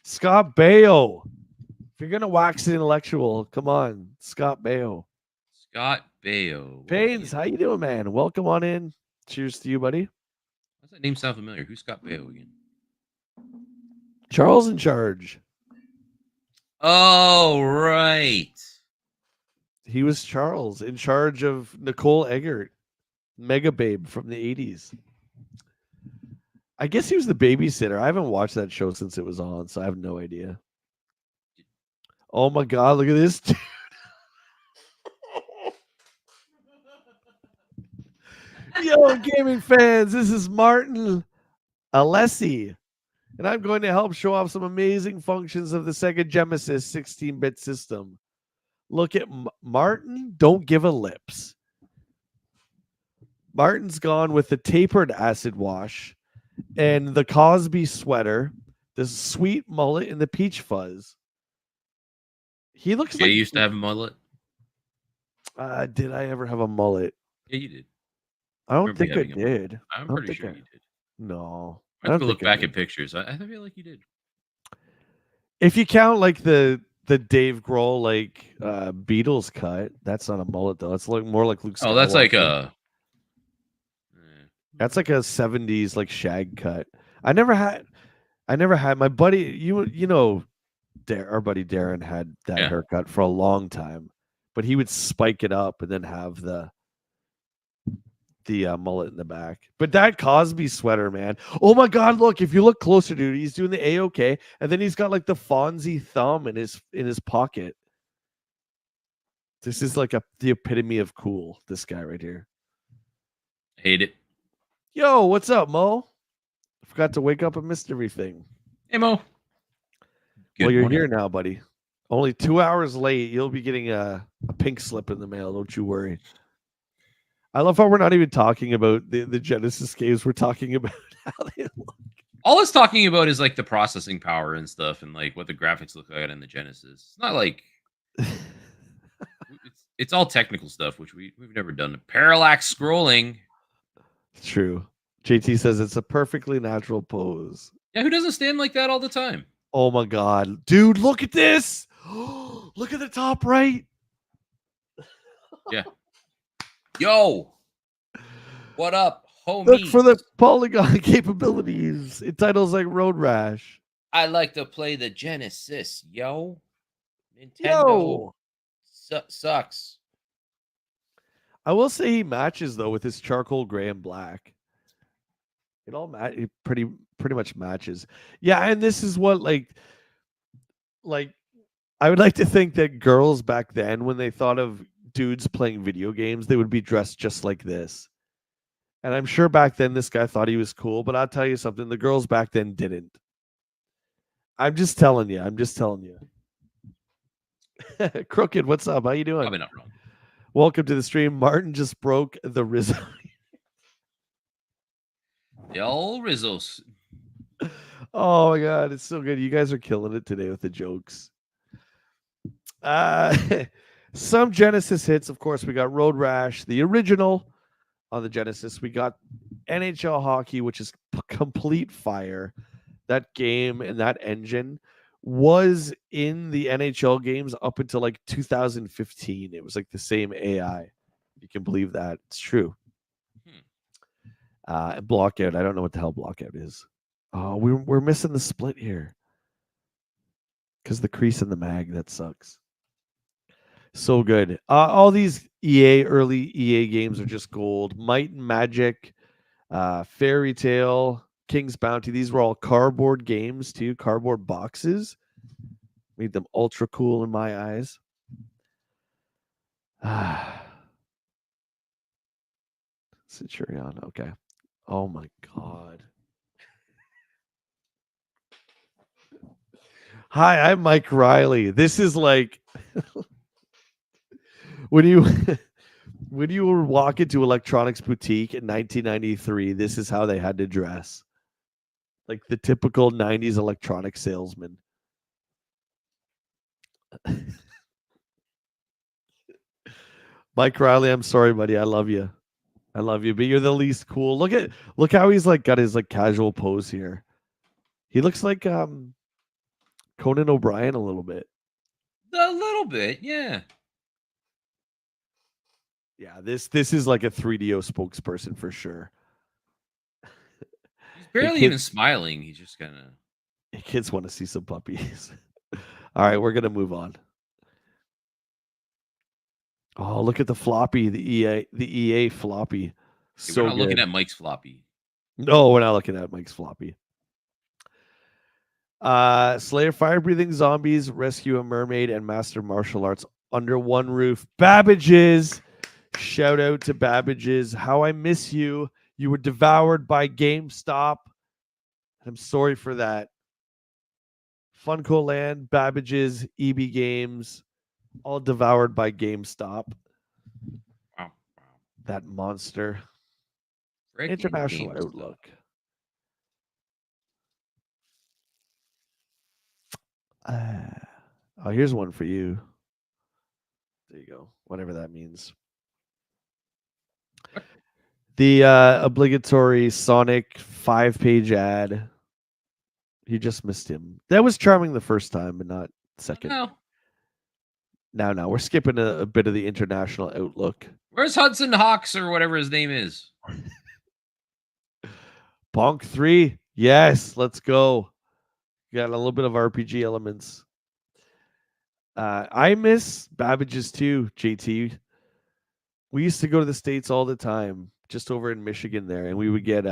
Scott Baio. If you're gonna wax the intellectual, come on, Scott Baio. Scott Baio. Pains, how you doing, man? Welcome on in. Cheers to you, buddy. Does that name sound familiar? Who's Scott Baio again? Charles in charge. Oh, right. He was Charles in charge of Nicole Eggert, Mega Babe from the 80s. I guess he was the babysitter. I haven't watched that show since it was on, so I have no idea. Oh my god, look at this dude. Yo, gaming fans, this is Martin Alessi, and I'm going to help show off some amazing functions of the Sega Genesis 16-bit system. Look at Martin, don't give a lips. Martin's gone with the tapered acid wash and the Cosby sweater, the sweet mullet, and the peach fuzz. He looks like... you used to have a mullet? Did I ever have a mullet? Yeah, you did. I don't think I did. I'm pretty sure you did. No. I have to look back at pictures. I feel like you did. If you count like the Dave Grohl like Beatles cut, that's not a mullet though. It's like more like Luke Skywalker. Oh, that's like a... That's like a 70s like shag cut. I never had my buddy, you know, our buddy Darren had that haircut for a long time, but he would spike it up and then have the mullet in the back. But that Cosby sweater, man. Oh my god, look, if you look closer, dude, he's doing the A-OK, and then he's got like the Fonzie thumb in his pocket. This is like the epitome of cool, this guy right here. Hate it. Yo, what's up, Mo? I forgot to wake up and missed everything. Hey, Mo. Well, you're here now, buddy. Only 2 hours late. You'll be getting a pink slip in the mail. Don't you worry. I love how we're not even talking about the Genesis games. We're talking about how they look. All it's talking about is like the processing power and stuff, and like what the graphics look like in the Genesis. It's not like it's all technical stuff, which we've never done. Parallax scrolling. True. JT says it's a perfectly natural pose. Yeah, who doesn't stand like that all the time? Oh my god. Dude, look at this. Look at the top right. Yeah. Yo, what up, Look for homies? the polygon capabilities. It titles like Road Rash. I like to play the Genesis, yo. Nintendo Yo. sucks. I will say he matches though with his charcoal gray and black. It all it pretty much matches. Yeah, and this is what like I would like to think that girls back then, when they thought of dudes playing video games, they would be dressed just like this. And I'm sure back then this guy thought he was cool, but I'll tell you something, the girls back then didn't. I'm just telling you. Crooked, what's up? How you doing? Probably not wrong. Welcome to the stream. Martin just broke the Rizzo. The old Rizzos. Oh my god, it's so good. You guys are killing it today with the jokes. Some Genesis hits, of course. We got Road Rash, the original on the Genesis. We got NHL Hockey, which is complete fire. That game and that engine was in the NHL games up until like 2015. It was like the same AI. You can believe that. It's true. Blockout. I don't know what the hell Blockout is. Oh, we're missing the split here. Because the crease in the mag, that sucks. So good. All these early EA games are just gold. Might and Magic, Fairy Tale, King's Bounty. These were all cardboard games too, cardboard boxes. Made them ultra cool in my eyes. Centurion, okay. Oh my god. Hi, I'm Mike Riley. This is like when you when you were walking to Electronics Boutique in 1993, this is how they had to dress. Like the typical 90s electronic salesman. Mike Riley, I'm sorry, buddy. I love you. But you're the least cool. Look how he's like got his like casual pose here. He looks like Conan O'Brien a little bit. A little bit, yeah. Yeah, this is like a 3DO spokesperson for sure. He's barely even smiling. He's just kind of. Hey, kids want to see some puppies. All right, we're gonna move on. Oh, look at the floppy, the EA floppy. So we're not looking good. at Mike's floppy. No, we're not looking at Mike's floppy. Slayer fire breathing zombies, rescue a mermaid, and master martial arts under one roof. Babbage's. Shout out to Babbage's. How I miss you. You were devoured by GameStop. I'm sorry for that. Funko Land, Babbage's, EB Games, all devoured by GameStop. Wow. That monster. Freaking International GameStop. Outlook. Oh, here's one for you. There you go. Whatever that means. The obligatory Sonic 5-page ad. You just missed him. That was charming the first time, but not second. No. We're skipping a bit of the international outlook. Where's Hudson Hawks or whatever his name is? Bonk 3. Yes, let's go. Got a little bit of RPG elements. I miss Babbage's too, JT. We used to go to the States all the time, just over in Michigan there, and we would get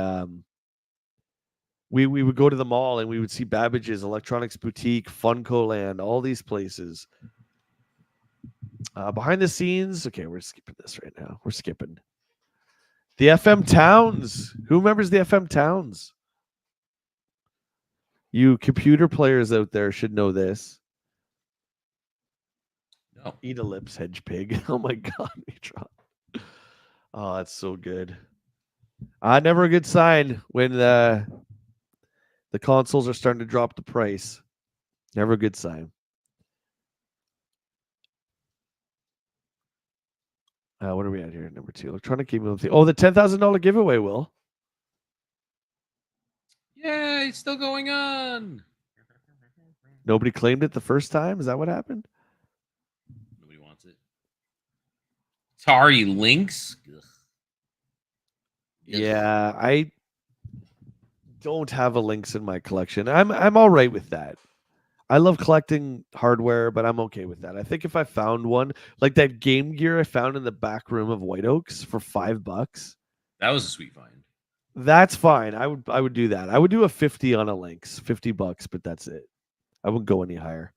we would go to the mall and we would see Babbage's, Electronics Boutique, Funko Land, all these places. Behind the scenes, okay, we're skipping this right now. We're skipping the FM Towns. Who remembers the FM Towns? You computer players out there should know this. No. Eat a lips, hedge pig. Oh my god, oh, that's so good. Never a good sign when the consoles are starting to drop the price. Never a good sign. What are we at here? Number 2, electronic gaming. Oh, the $10,000 giveaway. Will Yeah, it's still going on. nobody claimed it the first time? Is that what happened? Nobody wants it. Atari Lynx. Ugh. Yeah, I don't have a Lynx in my collection. I'm all right with that. I love collecting hardware, but I'm okay with that. I think if I found one, like that Game Gear I found in the back room of White Oaks for $5, That was a sweet find. that's fine. I would do that. I would do a 50 on a Lynx, $50, but that's it. I wouldn't go any higher.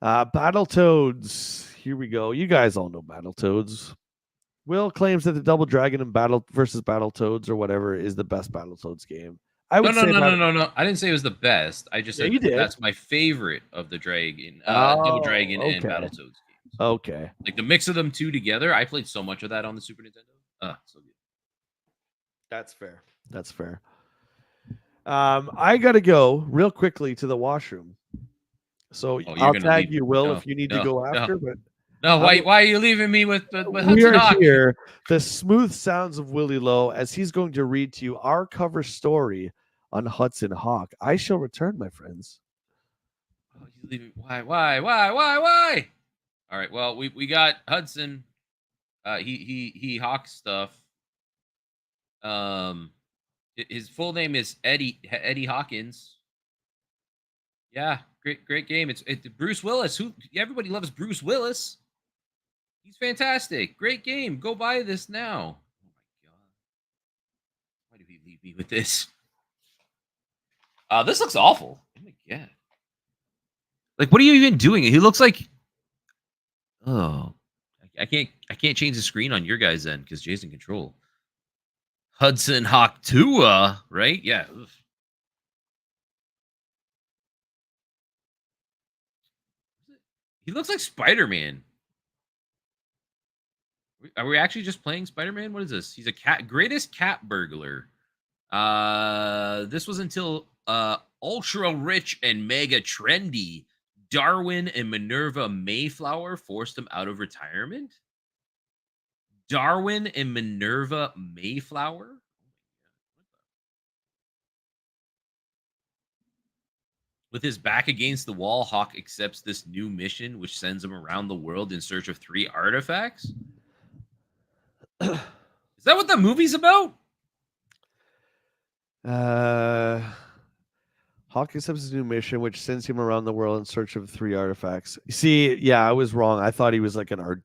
Battletoads. Here we go. You guys all know Battletoads. Will claims that the Double Dragon and Battletoads or whatever is the best Battletoads game. I No, would no, say no, no, no, no. I didn't say it was the best. I just Yeah, said you did. that's my favorite of the Dragon, Double Oh, Dragon and okay. Battletoads games. Okay. Like the mix of them two together. I played so much of that on the Super Nintendo. So good. That's fair. That's fair. I gotta go real quickly to the washroom. So Oh, you're I'll gonna tag leave? you, Will, No, if you need to no, go no, after. But no. I'm- Why are you leaving me with we Hudson are Hawk? here, the smooth sounds of WillLo, as he's going to read to you our cover story on Hudson Hawk. I shall return, my friends. Oh, he's leaving. Why? All right. Well, we got Hudson. He hawks stuff. His full name is Eddie Hawkins. Yeah, great game. It's Bruce Willis. Who everybody loves Bruce Willis. He's fantastic. Great game. Go buy this now. Oh my god. Why did he leave me with this? This looks awful. Oh my god. Like, what are you even doing? He looks like. Oh, I can't change the screen on your guys' end because Jason control. Hudson Hawk Tua, right? Yeah. Ugh. He looks like Spider-Man. Are we actually just playing Spider-Man? What is this? He's a greatest cat burglar. This was until ultra rich and mega trendy Darwin and Minerva Mayflower forced him out of retirement. Darwin and Minerva Mayflower. With his back against the wall, Hawk accepts this new mission, which sends him around the world in search of 3 artifacts. Is that what the movie's about? Hawk accepts his new mission, which sends him around the world in search of 3 artifacts. See, yeah, I was wrong. I thought he was like an art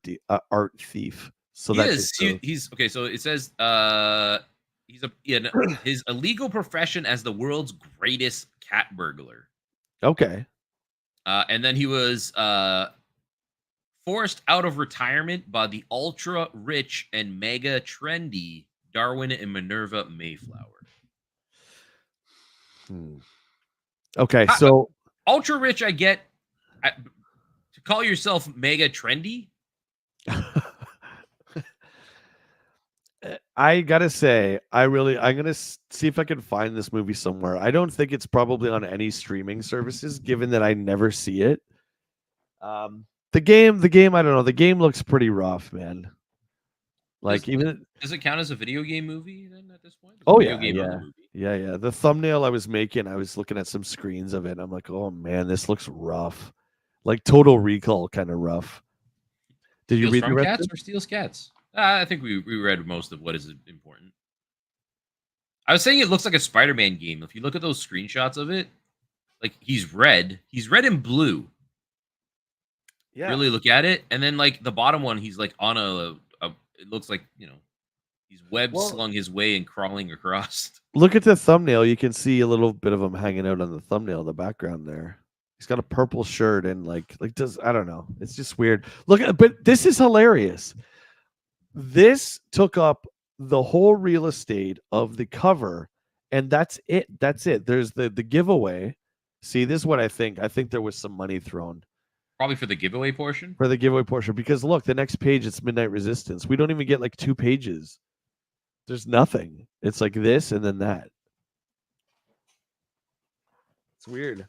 thief. So He's okay. So it says his illegal profession as the world's greatest cat burglar. Okay. And then he was forced out of retirement by the ultra rich and mega trendy Darwin and Minerva Mayflower. Okay, so ultra rich, I get. To call yourself mega trendy. I gotta say, I'm gonna see if I can find this movie somewhere. I don't think it's probably on any streaming services, given that I never see it. The game, I don't know. The game looks pretty rough, man. Like does it count as a video game movie then at this point? Oh yeah. Yeah. The thumbnail I was making, I was looking at some screens of it. And I'm like, oh man, this looks rough. Like Total Recall kind of rough. Did you read the rest? Cats or Steals Cats? I think we read most of what is important. I was saying it looks like a Spider-Man game. If you look at those screenshots of it, like he's red and blue. Yeah. Really look at it, and then like the bottom one, he's like on a it looks like he's web slung his way and crawling across. Look at the thumbnail. You can see a little bit of him hanging out on the thumbnail, the background there. He's got a purple shirt and I don't know. It's just weird. Look, but this is hilarious. This took up the whole real estate of the cover, and that's it. There's the giveaway. See, this is what I think. I think there was some money thrown. Probably for the giveaway portion? For the giveaway portion. Because look, the next page, it's Midnight Resistance. We don't even get like 2 pages. There's nothing. It's like this and then that. It's weird.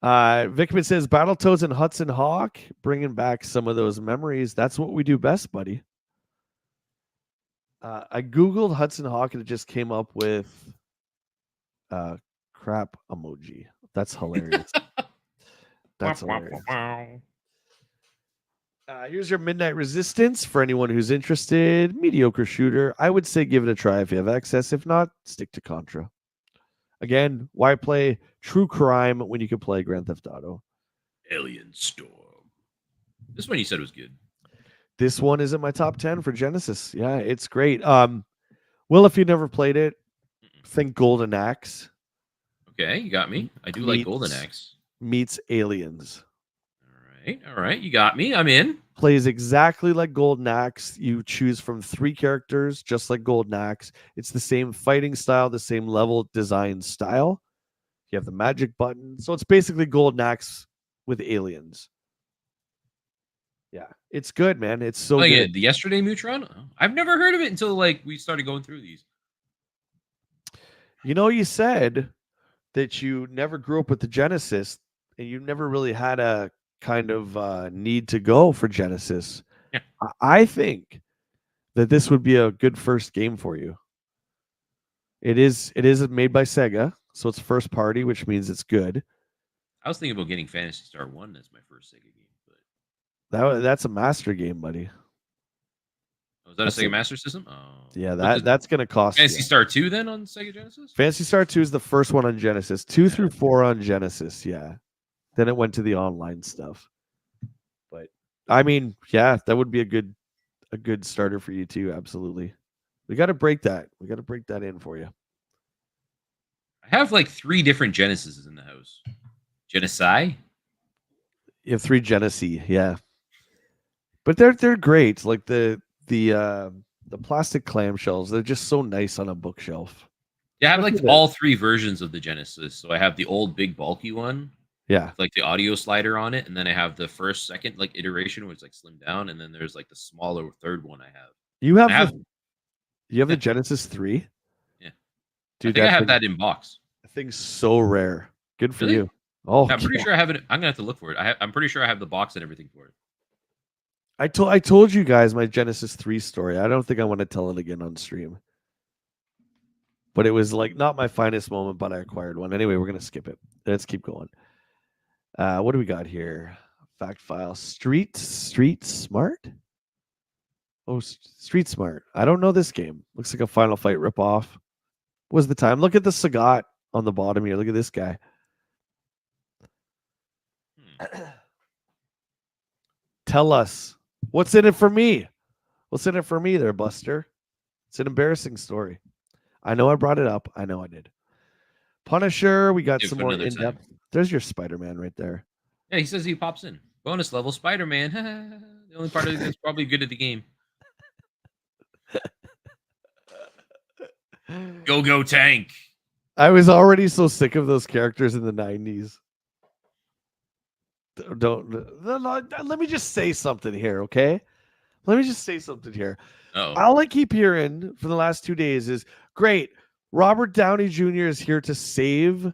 Vickman says Battletoads and Hudson Hawk, bringing back some of those memories. That's what we do best, buddy. I googled Hudson Hawk and it just came up with crap emoji. That's hilarious. That's hilarious. Here's your Midnight Resistance for anyone who's interested. Mediocre shooter. I would say give it a try if you have access. If not, stick to Contra. Again, why play True Crime when you can play Grand Theft Auto? Alien Storm. This one you said was good. This one is in my top 10 for Genesis. Yeah, it's great. Will, if you never played it, think Golden Axe. Okay, you got me. I do like Golden Axe. Meets Aliens. All right, you got me. I'm in. Plays exactly like Golden Axe. You choose from 3 characters, just like Golden Axe. It's the same fighting style, the same level design style. You have the magic button. So it's basically Golden Axe with aliens. Yeah, it's good, man. It's so good. The Yesterday Mutron? I've never heard of it until like we started going through these. You know, you said that you never grew up with the Genesis and you never really had a kind of need to go for Genesis. Yeah. I think that this would be a good first game for you. It is made by Sega, so it's first party, which means it's good. I was thinking about getting Phantasy Star 1 as my first Sega game, but that's a master game, buddy. Oh, is that a Sega Master System? Oh. Yeah, that's going to cost Phantasy Star 2 then on Sega Genesis? Phantasy Star 2 is the first one on Genesis. 2 through 4 on Genesis, yeah. Then it went to the online stuff. But I mean, yeah, that would be a good starter for you too, absolutely. We got to break that. We got to break that in for you. I have like 3 different Genesises in the house. Genesi? You have 3 Genesee, yeah. But they're great. Like the plastic clamshells, they're just so nice on a bookshelf. Yeah, I have like all 3 versions of the Genesis. So I have the old big bulky one. Yeah. With like the audio slider on it, and then I have the second like iteration which is like slimmed down, and then there's like the smaller third one I have. You have the Genesis 3? Yeah. Dude, I think I have that in box. That thing's so rare. Good for you. Oh, I'm pretty sure I have it. I'm gonna have to look for it. I'm pretty sure I have the box and everything for it. I told you guys my Genesis 3 story. I don't think I want to tell it again on stream. But it was like not my finest moment, but I acquired one. Anyway, we're gonna skip it. Let's keep going. What do we got here? Fact file. Street Smart? Oh, Street Smart. I don't know this game. Looks like a Final Fight ripoff. What's the time? Look at the Sagat on the bottom here. Look at this guy. Tell us. What's in it for me? What's in it for me there, Buster? It's an embarrassing story. I know I brought it up. I know I did. Punisher. We got some more in-depth. There's your Spider-Man right there. Yeah, he says he pops in. Bonus level Spider-Man. The only part of it that's probably good at the game. Go tank. I was already so sick of those characters in the 90s. Let me just say something here, okay? Let me just say something here. All I keep hearing for the last 2 days is, great, Robert Downey Jr. is here to save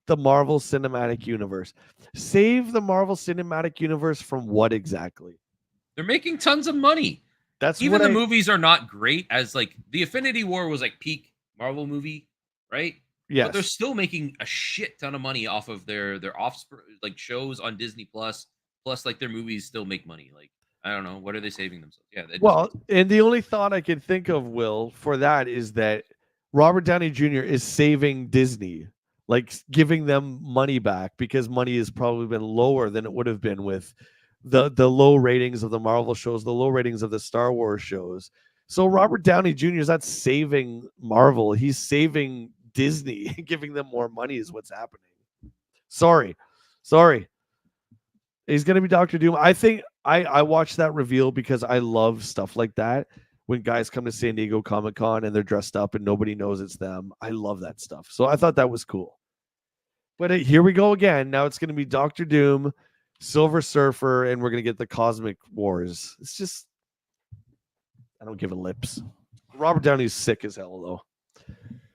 the Marvel Cinematic Universe. Save the Marvel Cinematic Universe from what exactly? They're making tons of money. That's even the movies are not great. As like the Infinity War was like peak Marvel movie, right? Yeah, but they're still making a shit ton of money off of their offspring like shows on Disney Plus. Plus, like their movies still make money. Like I don't know, what are they saving themselves? Yeah. Well, and the only thought I can think of, Will, for that is that Robert Downey Jr. is saving Disney, like giving them money back because money has probably been lower than it would have been with the low ratings of the Marvel shows, the low ratings of the Star Wars shows. So Robert Downey Jr. is not saving Marvel; he's saving Disney, giving them more money is what's happening. Sorry. He's going to be Dr. Doom. I think I watched that reveal because I love stuff like that. When guys come to San Diego Comic-Con and they're dressed up and nobody knows it's them. I love that stuff. So I thought that was cool. But here we go again. Now it's going to be Dr. Doom, Silver Surfer, and we're going to get the Cosmic Wars. It's just, I don't give a lips. Robert Downey's sick as hell, though.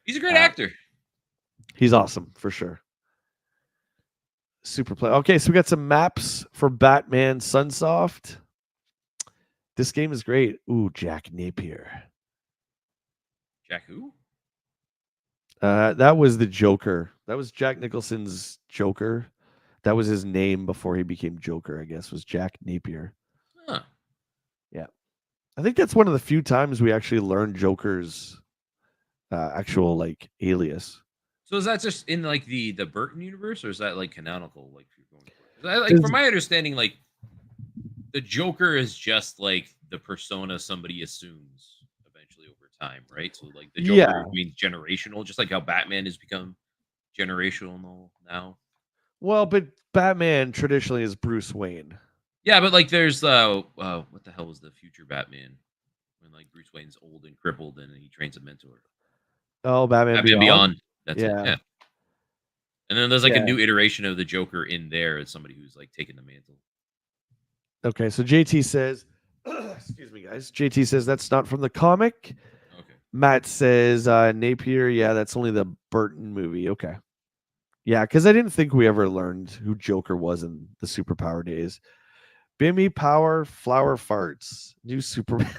He's a great actor. He's awesome, for sure. Super play. Okay, so we got some maps for Batman Sunsoft. This game is great. Ooh, Jack Napier. Jack who? That was the Joker. That was Jack Nicholson's Joker. That was his name before he became Joker, I guess, was Jack Napier. Huh. Yeah. I think that's one of the few times we actually learned Joker's actual like alias. So is that just in like the Burton universe, or is that like canonical? Like, if you're going for it? Like from my understanding, like the Joker is just like the persona somebody assumes eventually over time, right? So like the Yeah. Joker means generational, just like how Batman has become generational now. Well, but Batman traditionally is Bruce Wayne. Yeah, but like there's what the hell was the future Batman when like Bruce Wayne's old and crippled and he trains a mentor? Oh, Batman Batman Beyond? Beyond. That's it. Yeah. Yeah. And then there's like a Yeah. new iteration of the Joker in there as somebody who's like taking the mantle. Okay, so JT says, excuse me, guys. JT says that's not from the comic. Okay. Matt says Napier. Yeah, that's only the Burton movie. Okay. Yeah, because I didn't think we ever learned who Joker was in the superpower days. Bimmy Power Flower Farts. New Superman.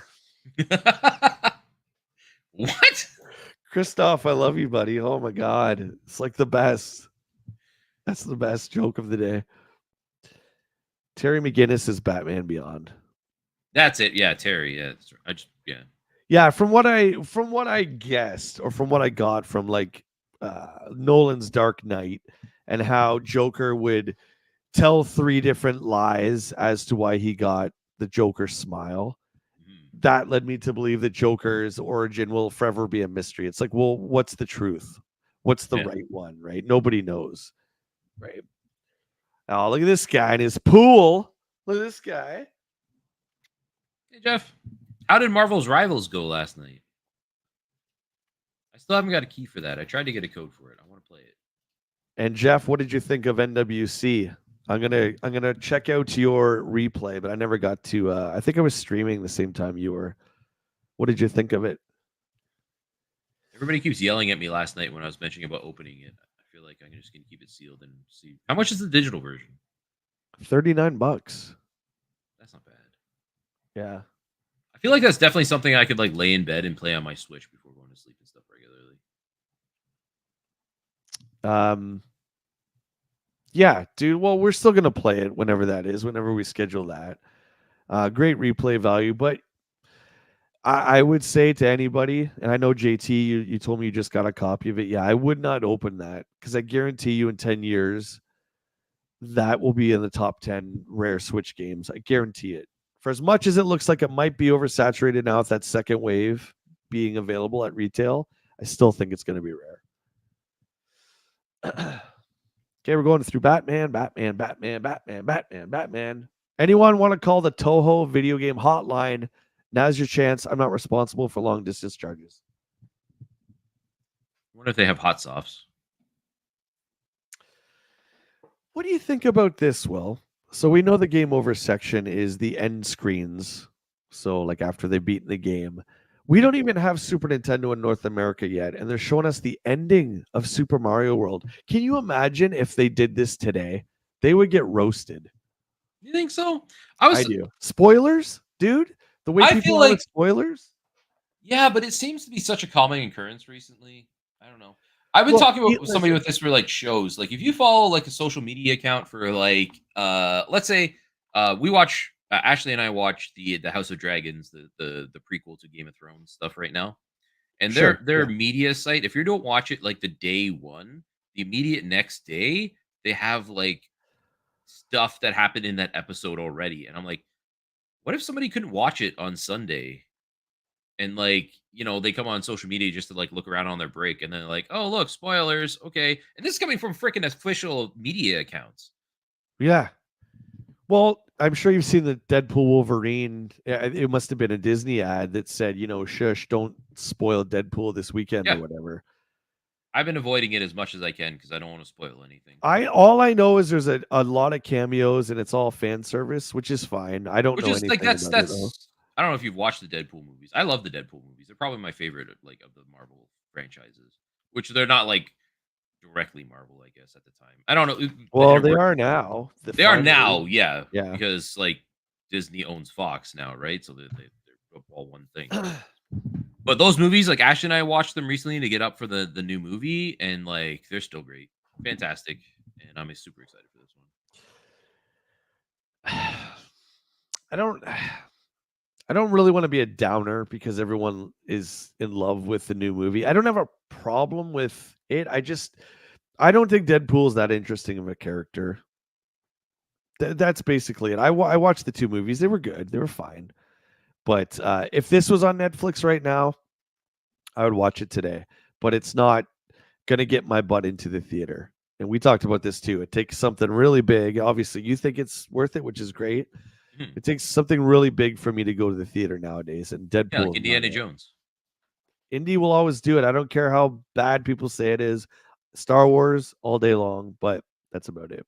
What? Christoph, I love you, buddy. Oh my God. It's like the best. That's the best joke of the day. Terry McGinnis is Batman Beyond. That's it. Yeah, Terry. Yeah, that's right. Yeah, from what I guessed or from what I got from like Nolan's Dark Knight and how Joker would tell 3 different lies as to why he got the Joker smile. That led me to believe that Joker's origin will forever be a mystery. It's like, well, what's the truth? What's the right one, right? Nobody knows, right? Oh, look at this guy in his pool. Look at this guy. Hey, Jeff, how did Marvel's Rivals go last night? I still haven't got a key for that. I tried to get a code for it. I want to play it. And Jeff, what did you think of NWC? I'm gonna check out your replay, but I never got to. I think I was streaming the same time you were. What did you think of it? Everybody keeps yelling at me last night when I was mentioning about opening it. I feel like I'm just gonna keep it sealed and see how much is the digital version. $39. That's not bad. Yeah. I feel like that's definitely something I could like lay in bed and play on my Switch before going to sleep and stuff regularly. Yeah, dude. Well, we're still gonna play it whenever that is, whenever we schedule that. Great replay value, but I would say to anybody, and I know JT, you told me you just got a copy of it. Yeah, I would not open that because I guarantee you in 10 years that will be in the top 10 rare Switch games. I guarantee it. For as much as it looks like it might be oversaturated now with that second wave being available at retail, I still think it's going to be rare. Okay, we're going through Batman. Anyone want to call the Toho video game hotline? Now's your chance. I'm not responsible for long distance charges. I wonder if they have hot softs. What do you think about this, Will? So we know the game over section is the end screens. So like after they've beaten the game. We don't even have Super Nintendo in North America yet, and they're showing us the ending of Super Mario World. Can you imagine if they did this today? They would get roasted. You think so? I do. Spoilers, dude? The way people feel are like with spoilers? Yeah, but it seems to be such a common occurrence recently. I don't know. I've been talking with somebody with this for like shows. Like if you follow like a social media account for like let's say we watch Ashley and I watch the House of Dragons, the prequel to Game of Thrones stuff right now. And their media site, if you don't watch it like the day one, the immediate next day, they have like stuff that happened in that episode already. And I'm like, what if somebody couldn't watch it on Sunday? And like, they come on social media just to like look around on their break and then like, oh, look, spoilers. Okay. And this is coming from freaking official media accounts. Yeah. Well, I'm sure you've seen the Deadpool Wolverine. It must have been a Disney ad that said, shush, don't spoil Deadpool this weekend or whatever. I've been avoiding it as much as I can because I don't want to spoil anything. All I know is there's a lot of cameos and it's all fan service, which is fine. I don't know anything like about it, though. I don't know if you've watched the Deadpool movies. I love the Deadpool movies. They're probably my favorite like of the Marvel franchises, which they're not like directly Marvel, I guess, at the time. I don't know. The Well, they Universal, are now. they are Finally, now, yeah, yeah. because like Disney owns Fox now, right? So they're all one thing. But those movies, like Ash and I watched them recently to get up for the new movie, and like they're still great, fantastic, and I'm super excited for this one. I don't. I don't really want to be a downer because everyone is in love with the new movie. I don't have a problem with it. I don't think Deadpool's that interesting of a character. That's basically it. I watched the two movies. They were good. They were fine. But if this was on Netflix right now, I would watch it today. But it's not going to get my butt into the theater. And we talked about this too. It takes something really big. Obviously, you think it's worth it, which is great. Mhm. It takes something really big for me to go to the theater nowadays. And Yeah, like Deadpool is not Indiana it. Jones. Indie will always do it. I don't care how bad people say it is. Star Wars all day long, but that's about it.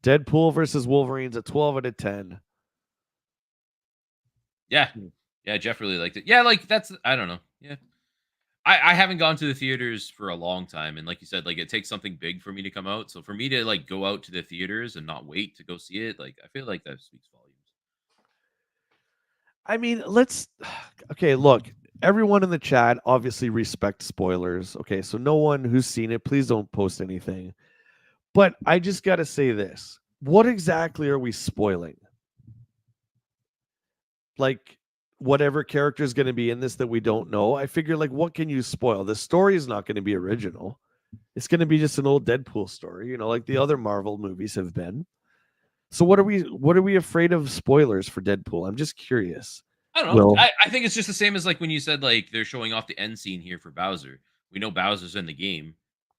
Deadpool versus Wolverine's a 12 out of 10. Yeah, Hmm. yeah, Jeff really liked it. Yeah, like that's I don't know. Yeah, I haven't gone to the theaters for a long time, and like you said, like it takes something big for me to come out. So for me to like go out to the theaters and not wait to go see it, like I feel like that speaks volumes. I mean, let's okay, look. Everyone in the chat obviously respects spoilers. Okay, so no one who's seen it, please don't post anything. But I just got to say this. What exactly are we spoiling? Like whatever character is going to be in this that we don't know. I figure like what can you spoil? The story is not going to be original. It's going to be just an old Deadpool story, like the other Marvel movies have been. So what are we afraid of spoilers for Deadpool? I'm just curious. I don't know. Will I think it's just the same as like when you said like they're showing off the end scene here for Bowser. We know Bowser's in the game.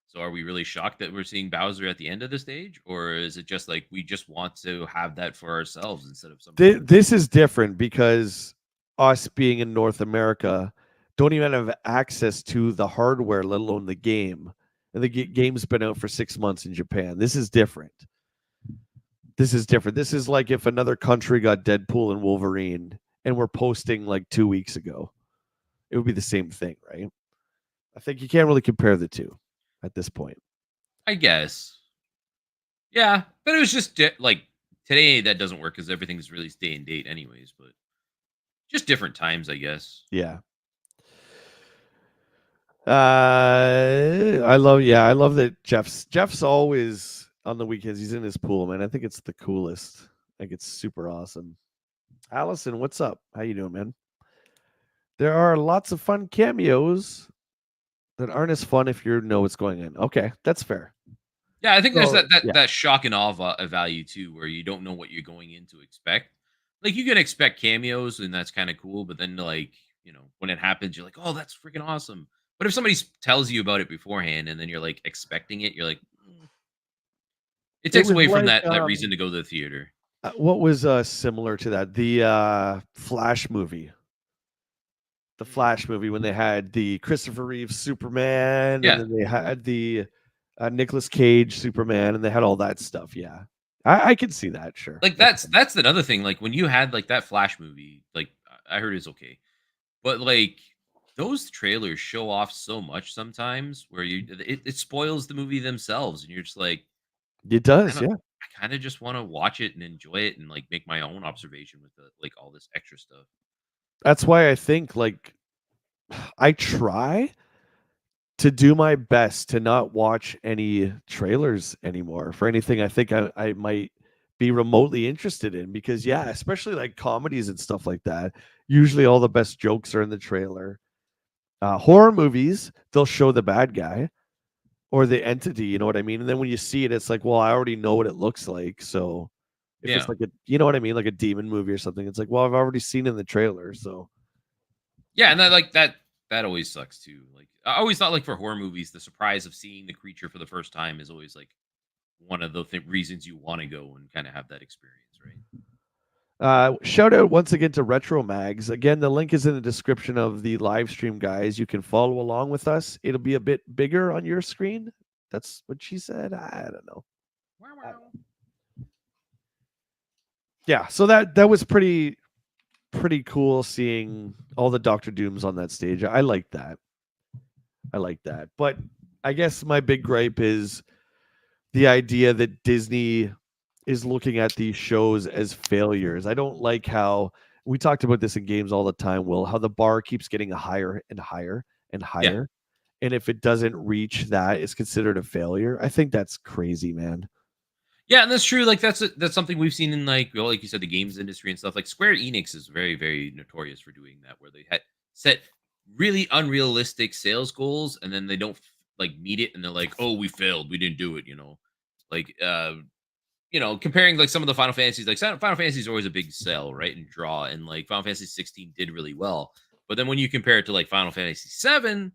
So are we really shocked that we're seeing Bowser at the end of the stage? Or is it just like we just want to have that for ourselves instead of somebody else? this is different because us being in North America don't even have access to the hardware, let alone the game. And the game's been out for 6 months in Japan. This is different. This is like if another country got Deadpool and Wolverine and we're posting like 2 weeks ago. It would be the same thing, right? I think you can't really compare the two at this point. I guess. Yeah. But it was just like today that doesn't work because everything's released day and date anyways, but just different times, I guess. Yeah. I love that Jeff's always on the weekends. He's in his pool, man. I think it's the coolest. I think it's super awesome. Allison, what's up? How you doing, man? There are lots of fun cameos that aren't as fun if you know what's going on. Okay, that's fair. Yeah, I think there's So that shock and awe value too, where you don't know what you're going in to expect. Like you can expect cameos, and that's kind of cool, but then like when it happens, you're like, oh, that's freaking awesome. But if somebody tells you about it beforehand, and then you're like expecting it, you're like, it it takes was away from like that reason to go to the theater. what was similar to that? The Flash movie. The Mm. Flash movie when they had the Christopher Reeve Superman and Yeah, then they had the Nicolas Cage Superman and they had all that stuff. Yeah. I can see that, sure. like that's another thing. Like when you had like that Flash movie, like I heard it's okay. But, like, those trailers show off so much sometimes where it spoils the movie themselves, and you're just like, It I does, don't yeah. I kinda just wanna watch it and enjoy it and, like, make my own observation with the like, all this extra stuff. That's why I think like I try to do my best to not watch any trailers anymore for anything I think I might be remotely interested in because yeah, especially like comedies and stuff like that. Usually all the best jokes are in the trailer. Horror movies, they'll show the bad guy or the entity, you know what I mean? And then when you see it, it's like, well, I already know what it looks like. So if it's Yeah. like you know what I mean, like a demon movie or something, it's like, well, I've already seen it in the trailer. So Yeah, and that always sucks too. Like, I always thought, like, for horror movies, the surprise of seeing the creature for the first time is always, like, one of the reasons you wanna go and kinda have that experience, right? shout out once again to Retro Mags. Again, the link is in the description of the live stream, guys. You can follow along with us. It'll be a bit bigger on your screen. That's what she said. I don't know. Wow, Uh, wow. yeah, so that was pretty cool seeing all the Doctor Dooms on that stage. I like that. I like that. But I guess my big gripe is the idea that Disney is looking at these shows as failures. I don't like how we talked about this in games all the time, Will, how the bar keeps getting higher and higher and Yeah. higher. And if it doesn't reach that, it's considered a failure. I think that's crazy, man. Yeah, and that's true. Like that's something we've seen in like you said, the games industry and stuff. Like Square Enix is very, very notorious for doing that, where they had set really unrealistic sales goals, and then they don't like meet it, and they're like, "Oh, we failed. We didn't do it." Like comparing like some of the Final Fantasies, like Final Fantasy is always a big sell, right, and draw, and like Final Fantasy 16 did really well. But then when you compare it to like Final Fantasy 7,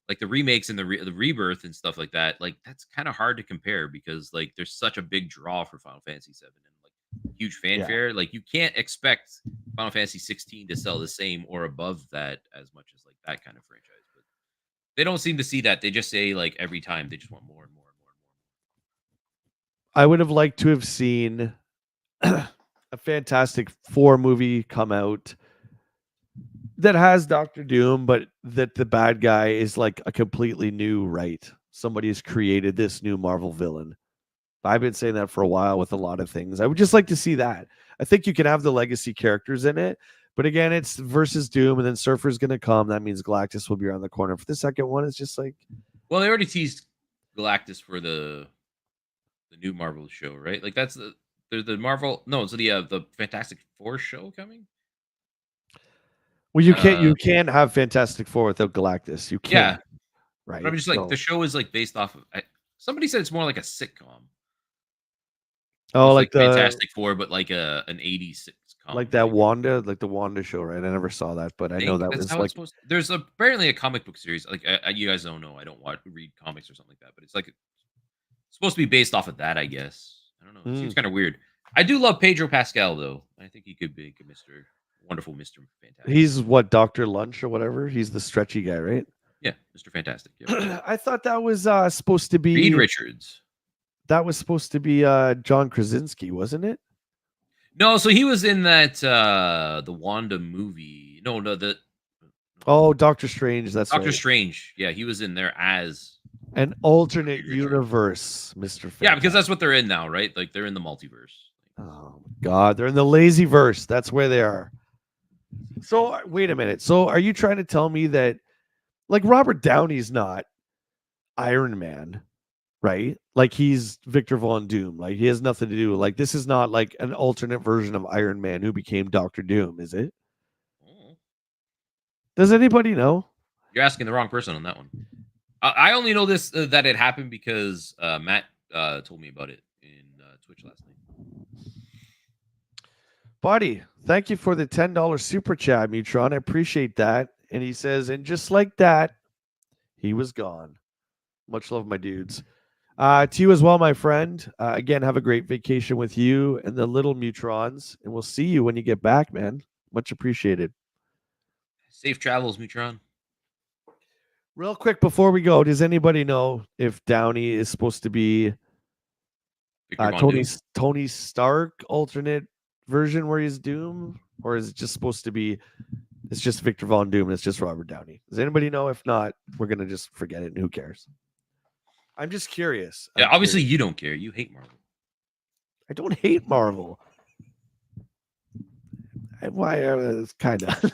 like the remakes and the rebirth and stuff like that, like that's kind of hard to compare because like there's such a big draw for Final Fantasy 7 and like huge Yeah. fanfare. Like you can't expect Final Fantasy 16 to sell the same or above that as much as like that kind of franchise. But they don't seem to see that. They just say like every time they just want more and more and more and I would have liked to have seen a Fantastic Four movie come out that has Doctor Doom, but that the bad guy is like a completely new right. Somebody has created this new Marvel villain. I've been saying that for a while with a lot of things. I would just like to see that. I think you can have the legacy characters in it, but again, it's versus Doom, and then Surfer's going to come. That means Galactus will be around the corner. For the second one, it's just like, well, they already teased Galactus for the new Marvel show, right? Like that's the Marvel no, so the Fantastic Four show coming. well, Uh, you can't have Fantastic Four without Galactus. You yeah, can't, but I'm right? just like the So, show is like based off of. Somebody said it's more like a sitcom. So oh, it's like Fantastic Four, but like an '80s like sitcom, that right? Wanda, like the Wanda show, right? I never saw that, but I know Think that that's was how it's like, supposed. There's apparently a comic book series. Like you guys don't know. I don't read comics or something like that, but it's like supposed to be based off of that. I guess I don't know. It seems mm, kind of weird. I do love Pedro Pascal though. I think he could be a Mister Wonderful, Mister Fantastic. he's what, Doctor Lunch or whatever. He's the stretchy guy, right? Yeah, Mister Fantastic. Yep. I thought that was supposed to Reed be Richards. John Krasinski, wasn't it? No, so he was in that the Wanda movie. No, the Oh, Doctor Strange. That's Doctor right. Strange. Yeah, he was in there as An alternate Reed Richards. universe, Mister Yeah, because Fantastic. that's what they're in now, right? Like they're in the multiverse. Oh my God, they're in the lazy verse. That's where they are. So wait a minute. So are you trying to tell me that like Robert Downey's not Iron Man, right? Like he's Victor Von Doom. Like he has nothing to do. Like this is not like an alternate version of Iron Man who became Doctor Doom, is it? Oh, Does anybody know? you're asking the wrong person on that one. I only know this that it happened because Matt told me about it in Twitch last night. Buddy, thank you for the $10 super chat, Mutron. I appreciate that. And he says, and just like that, he was gone. Much love, my dudes. To you as well, my friend. Again, have a great vacation with you and the little Mutrons. And we'll see you when you get back, man. Much appreciated. Safe travels, Mutron. Real quick before we go, does anybody know if Downey is supposed to be Victor Von Tony Doom. Tony Stark alternate version where he's Doom, or is it just supposed to be? It's just Victor Von Doom and it's just Robert Downey. Does anybody know? If not, we're gonna just forget it and who cares? I'm just curious. Yeah, I'm obviously curious. you don't care. You hate Marvel. I don't hate Marvel. Why? Kind of.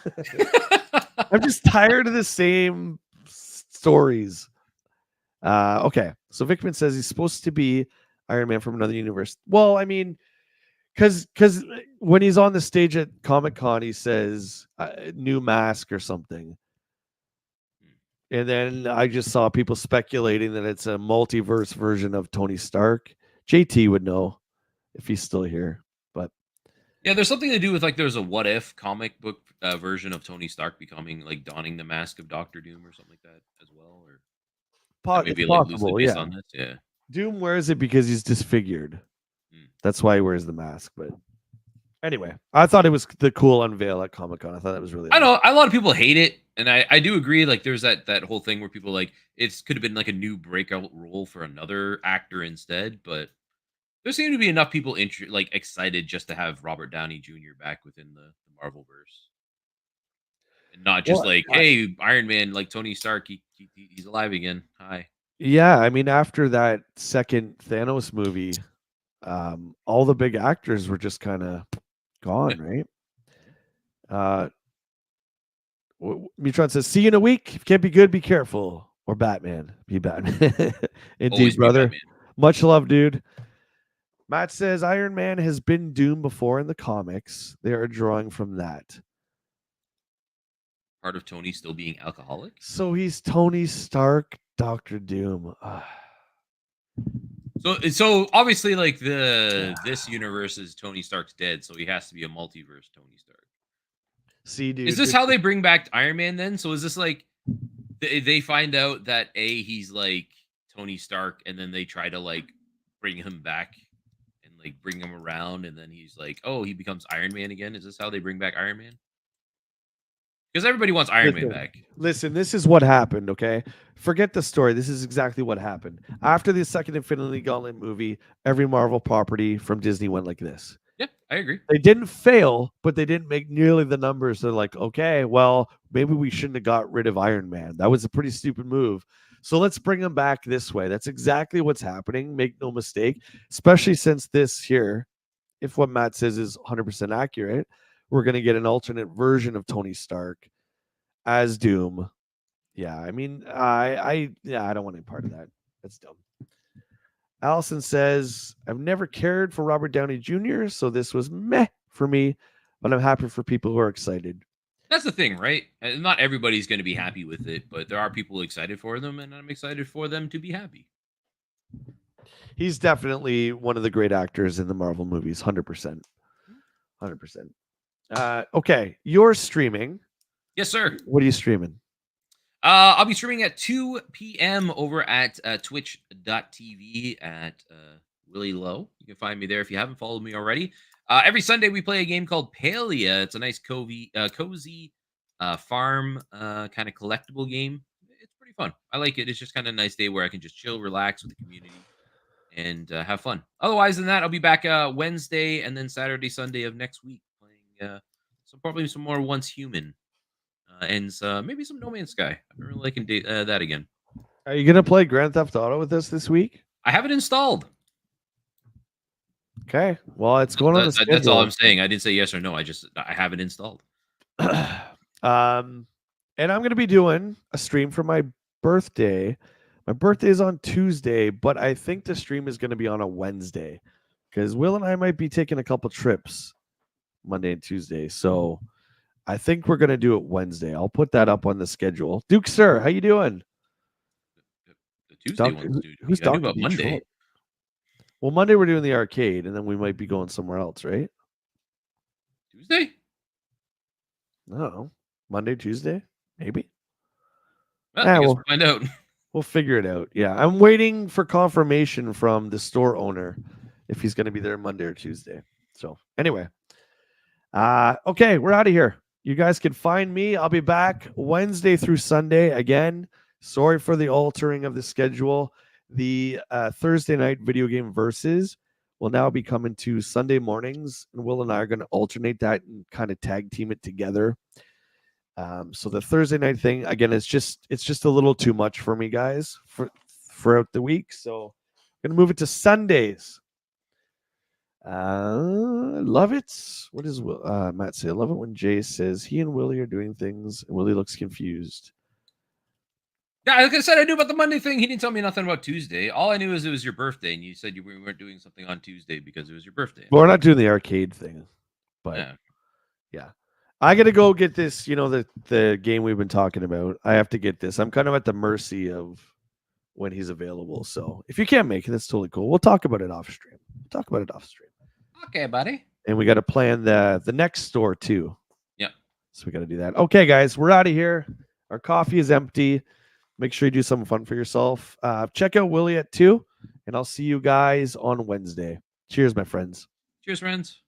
I'm just tired of the same stories. Okay, so Vickman says he's supposed to be Iron Man from another universe. Well, I mean, because when he's on the stage at Comic Con, he says new mask or something. And then I just saw people speculating that it's a multiverse version of Tony Stark. JT would know if he's still here, but Yeah, there's something to do with like there's a what if comic book version of Tony Stark becoming like donning the mask of Doctor Doom or something like that as well, or that may it's be like loosely possible. based Yeah, on this. Yeah. Doom wears it because he's disfigured. Hmm. That's why he wears the mask. But anyway, I thought it was the cool unveil at Comic Con. I thought that was really I awesome. know a lot of people hate it, and I do agree. Like there's that whole thing where people like it could have been like a new breakout role for another actor instead, but there seem to be enough people excited just to have Robert Downey Jr. back within the Marvel verse. And not just Well, like, hey, Iron Man, like Tony Stark, he's alive again. Hi. yeah, I mean, after that second Thanos movie, all the big actors were just kind of gone, right? Uh, Mutron says, "See you in a week. If you can't be good, be careful." Or Batman, be Batman. Indeed, Always be brother. Batman. Much love, dude. Matt says Iron Man has been Doom before in the comics. They are drawing from that. Part of Tony still being alcoholic. So he's Tony Stark, Doctor Doom. So obviously, like this universe is Tony Stark's dead, so he has to be a multiverse Tony Stark. See, dude. Is this how they bring back Iron Man then? So is this like they find out that he's like Tony Stark, and then they try to like bring him back and like bring him around, and then he's like, oh, he becomes Iron Man again. Is this how they bring back Iron Man? Because everybody wants Iron Man back. Listen, this is what happened, okay? Forget the story. This is exactly what happened. After the second Infinity Gauntlet movie, every Marvel property from Disney went like this. Yeah, I agree. They didn't fail, but they didn't make nearly the numbers. They're like, okay, well, maybe we shouldn't have got rid of Iron Man. That was a pretty stupid move. So let's bring him back this way. That's exactly what's happening. Make no mistake, especially since this here, if what Matt says is 100% accurate, we're going to get an alternate version of Tony Stark as Doom. Yeah, I mean, I don't want any part of that. That's dumb. Allison says, I've never cared for Robert Downey Jr., so this was meh for me, but I'm happy for people who are excited. That's the thing, right? Not everybody's going to be happy with it, but there are people excited for them, and I'm excited for them to be happy. He's definitely one of the great actors in the Marvel movies, 100%. 100%. Okay, you're streaming. Yes, sir. What are you streaming? I'll be streaming at 2 p.m. over at twitch.tv at WillLo. You can find me there if you haven't followed me already. Every Sunday, we play a game called Palia. It's a nice cozy farm kind of collectible game. It's pretty fun. I like it. It's just kind of a nice day where I can just chill, relax with the community, and have fun. Otherwise than that, I'll be back Wednesday and then Saturday, Sunday of next week playing probably some more Once Human. And maybe some No Man's Sky. I've been really liking that again. Are you gonna play Grand Theft Auto with us this week? I have it installed. Okay, well, it's going on the schedule. That's all I'm saying. I didn't say yes or no. I have it installed. And I'm gonna be doing a stream for my birthday. My birthday is on Tuesday, but I think the stream is gonna be on a Wednesday because Will and I might be taking a couple trips Monday and Tuesday. So I think we're gonna do it Wednesday. I'll put that up on the schedule. Duke, sir, how you doing? The Tuesday ones, dude. Who's talking about Monday? Well, Monday we're doing the arcade, and then we might be going somewhere else, right? Tuesday? No, Monday, Tuesday, maybe. Well, I guess we'll find out. We'll figure it out. Yeah, I'm waiting for confirmation from the store owner if he's going to be there Monday or Tuesday. So anyway, okay, we're out of here. You guys can find me. I'll be back Wednesday through Sunday again. Sorry for the altering of the schedule. The Thursday night video game versus will now be coming to Sunday mornings, and Will and I are going to alternate that and kind of tag team it together. So the Thursday night thing, again, it's just a little too much for me, guys, throughout the week. So I'm going to move it to Sundays. Love it. What does Matt say? I love it when Jay says he and Willie are doing things, and Willie looks confused. Yeah, like I said, I knew about the Monday thing. He didn't tell me nothing about Tuesday. All I knew is it was your birthday, and you said you weren't doing something on Tuesday because it was your birthday. Well, we're not doing the arcade thing, but yeah. I got to go get this, the game we've been talking about. I have to get this. I'm kind of at the mercy of when he's available. So if you can't make it, that's totally cool. We'll talk about it off stream. Okay, buddy. And we got to plan the next store too. Yeah. So we got to do that. Okay, guys, we're out of here. Our coffee is empty. Make sure you do something fun for yourself. Check out Willie at 2, and I'll see you guys on Wednesday. Cheers, my friends. Cheers, friends.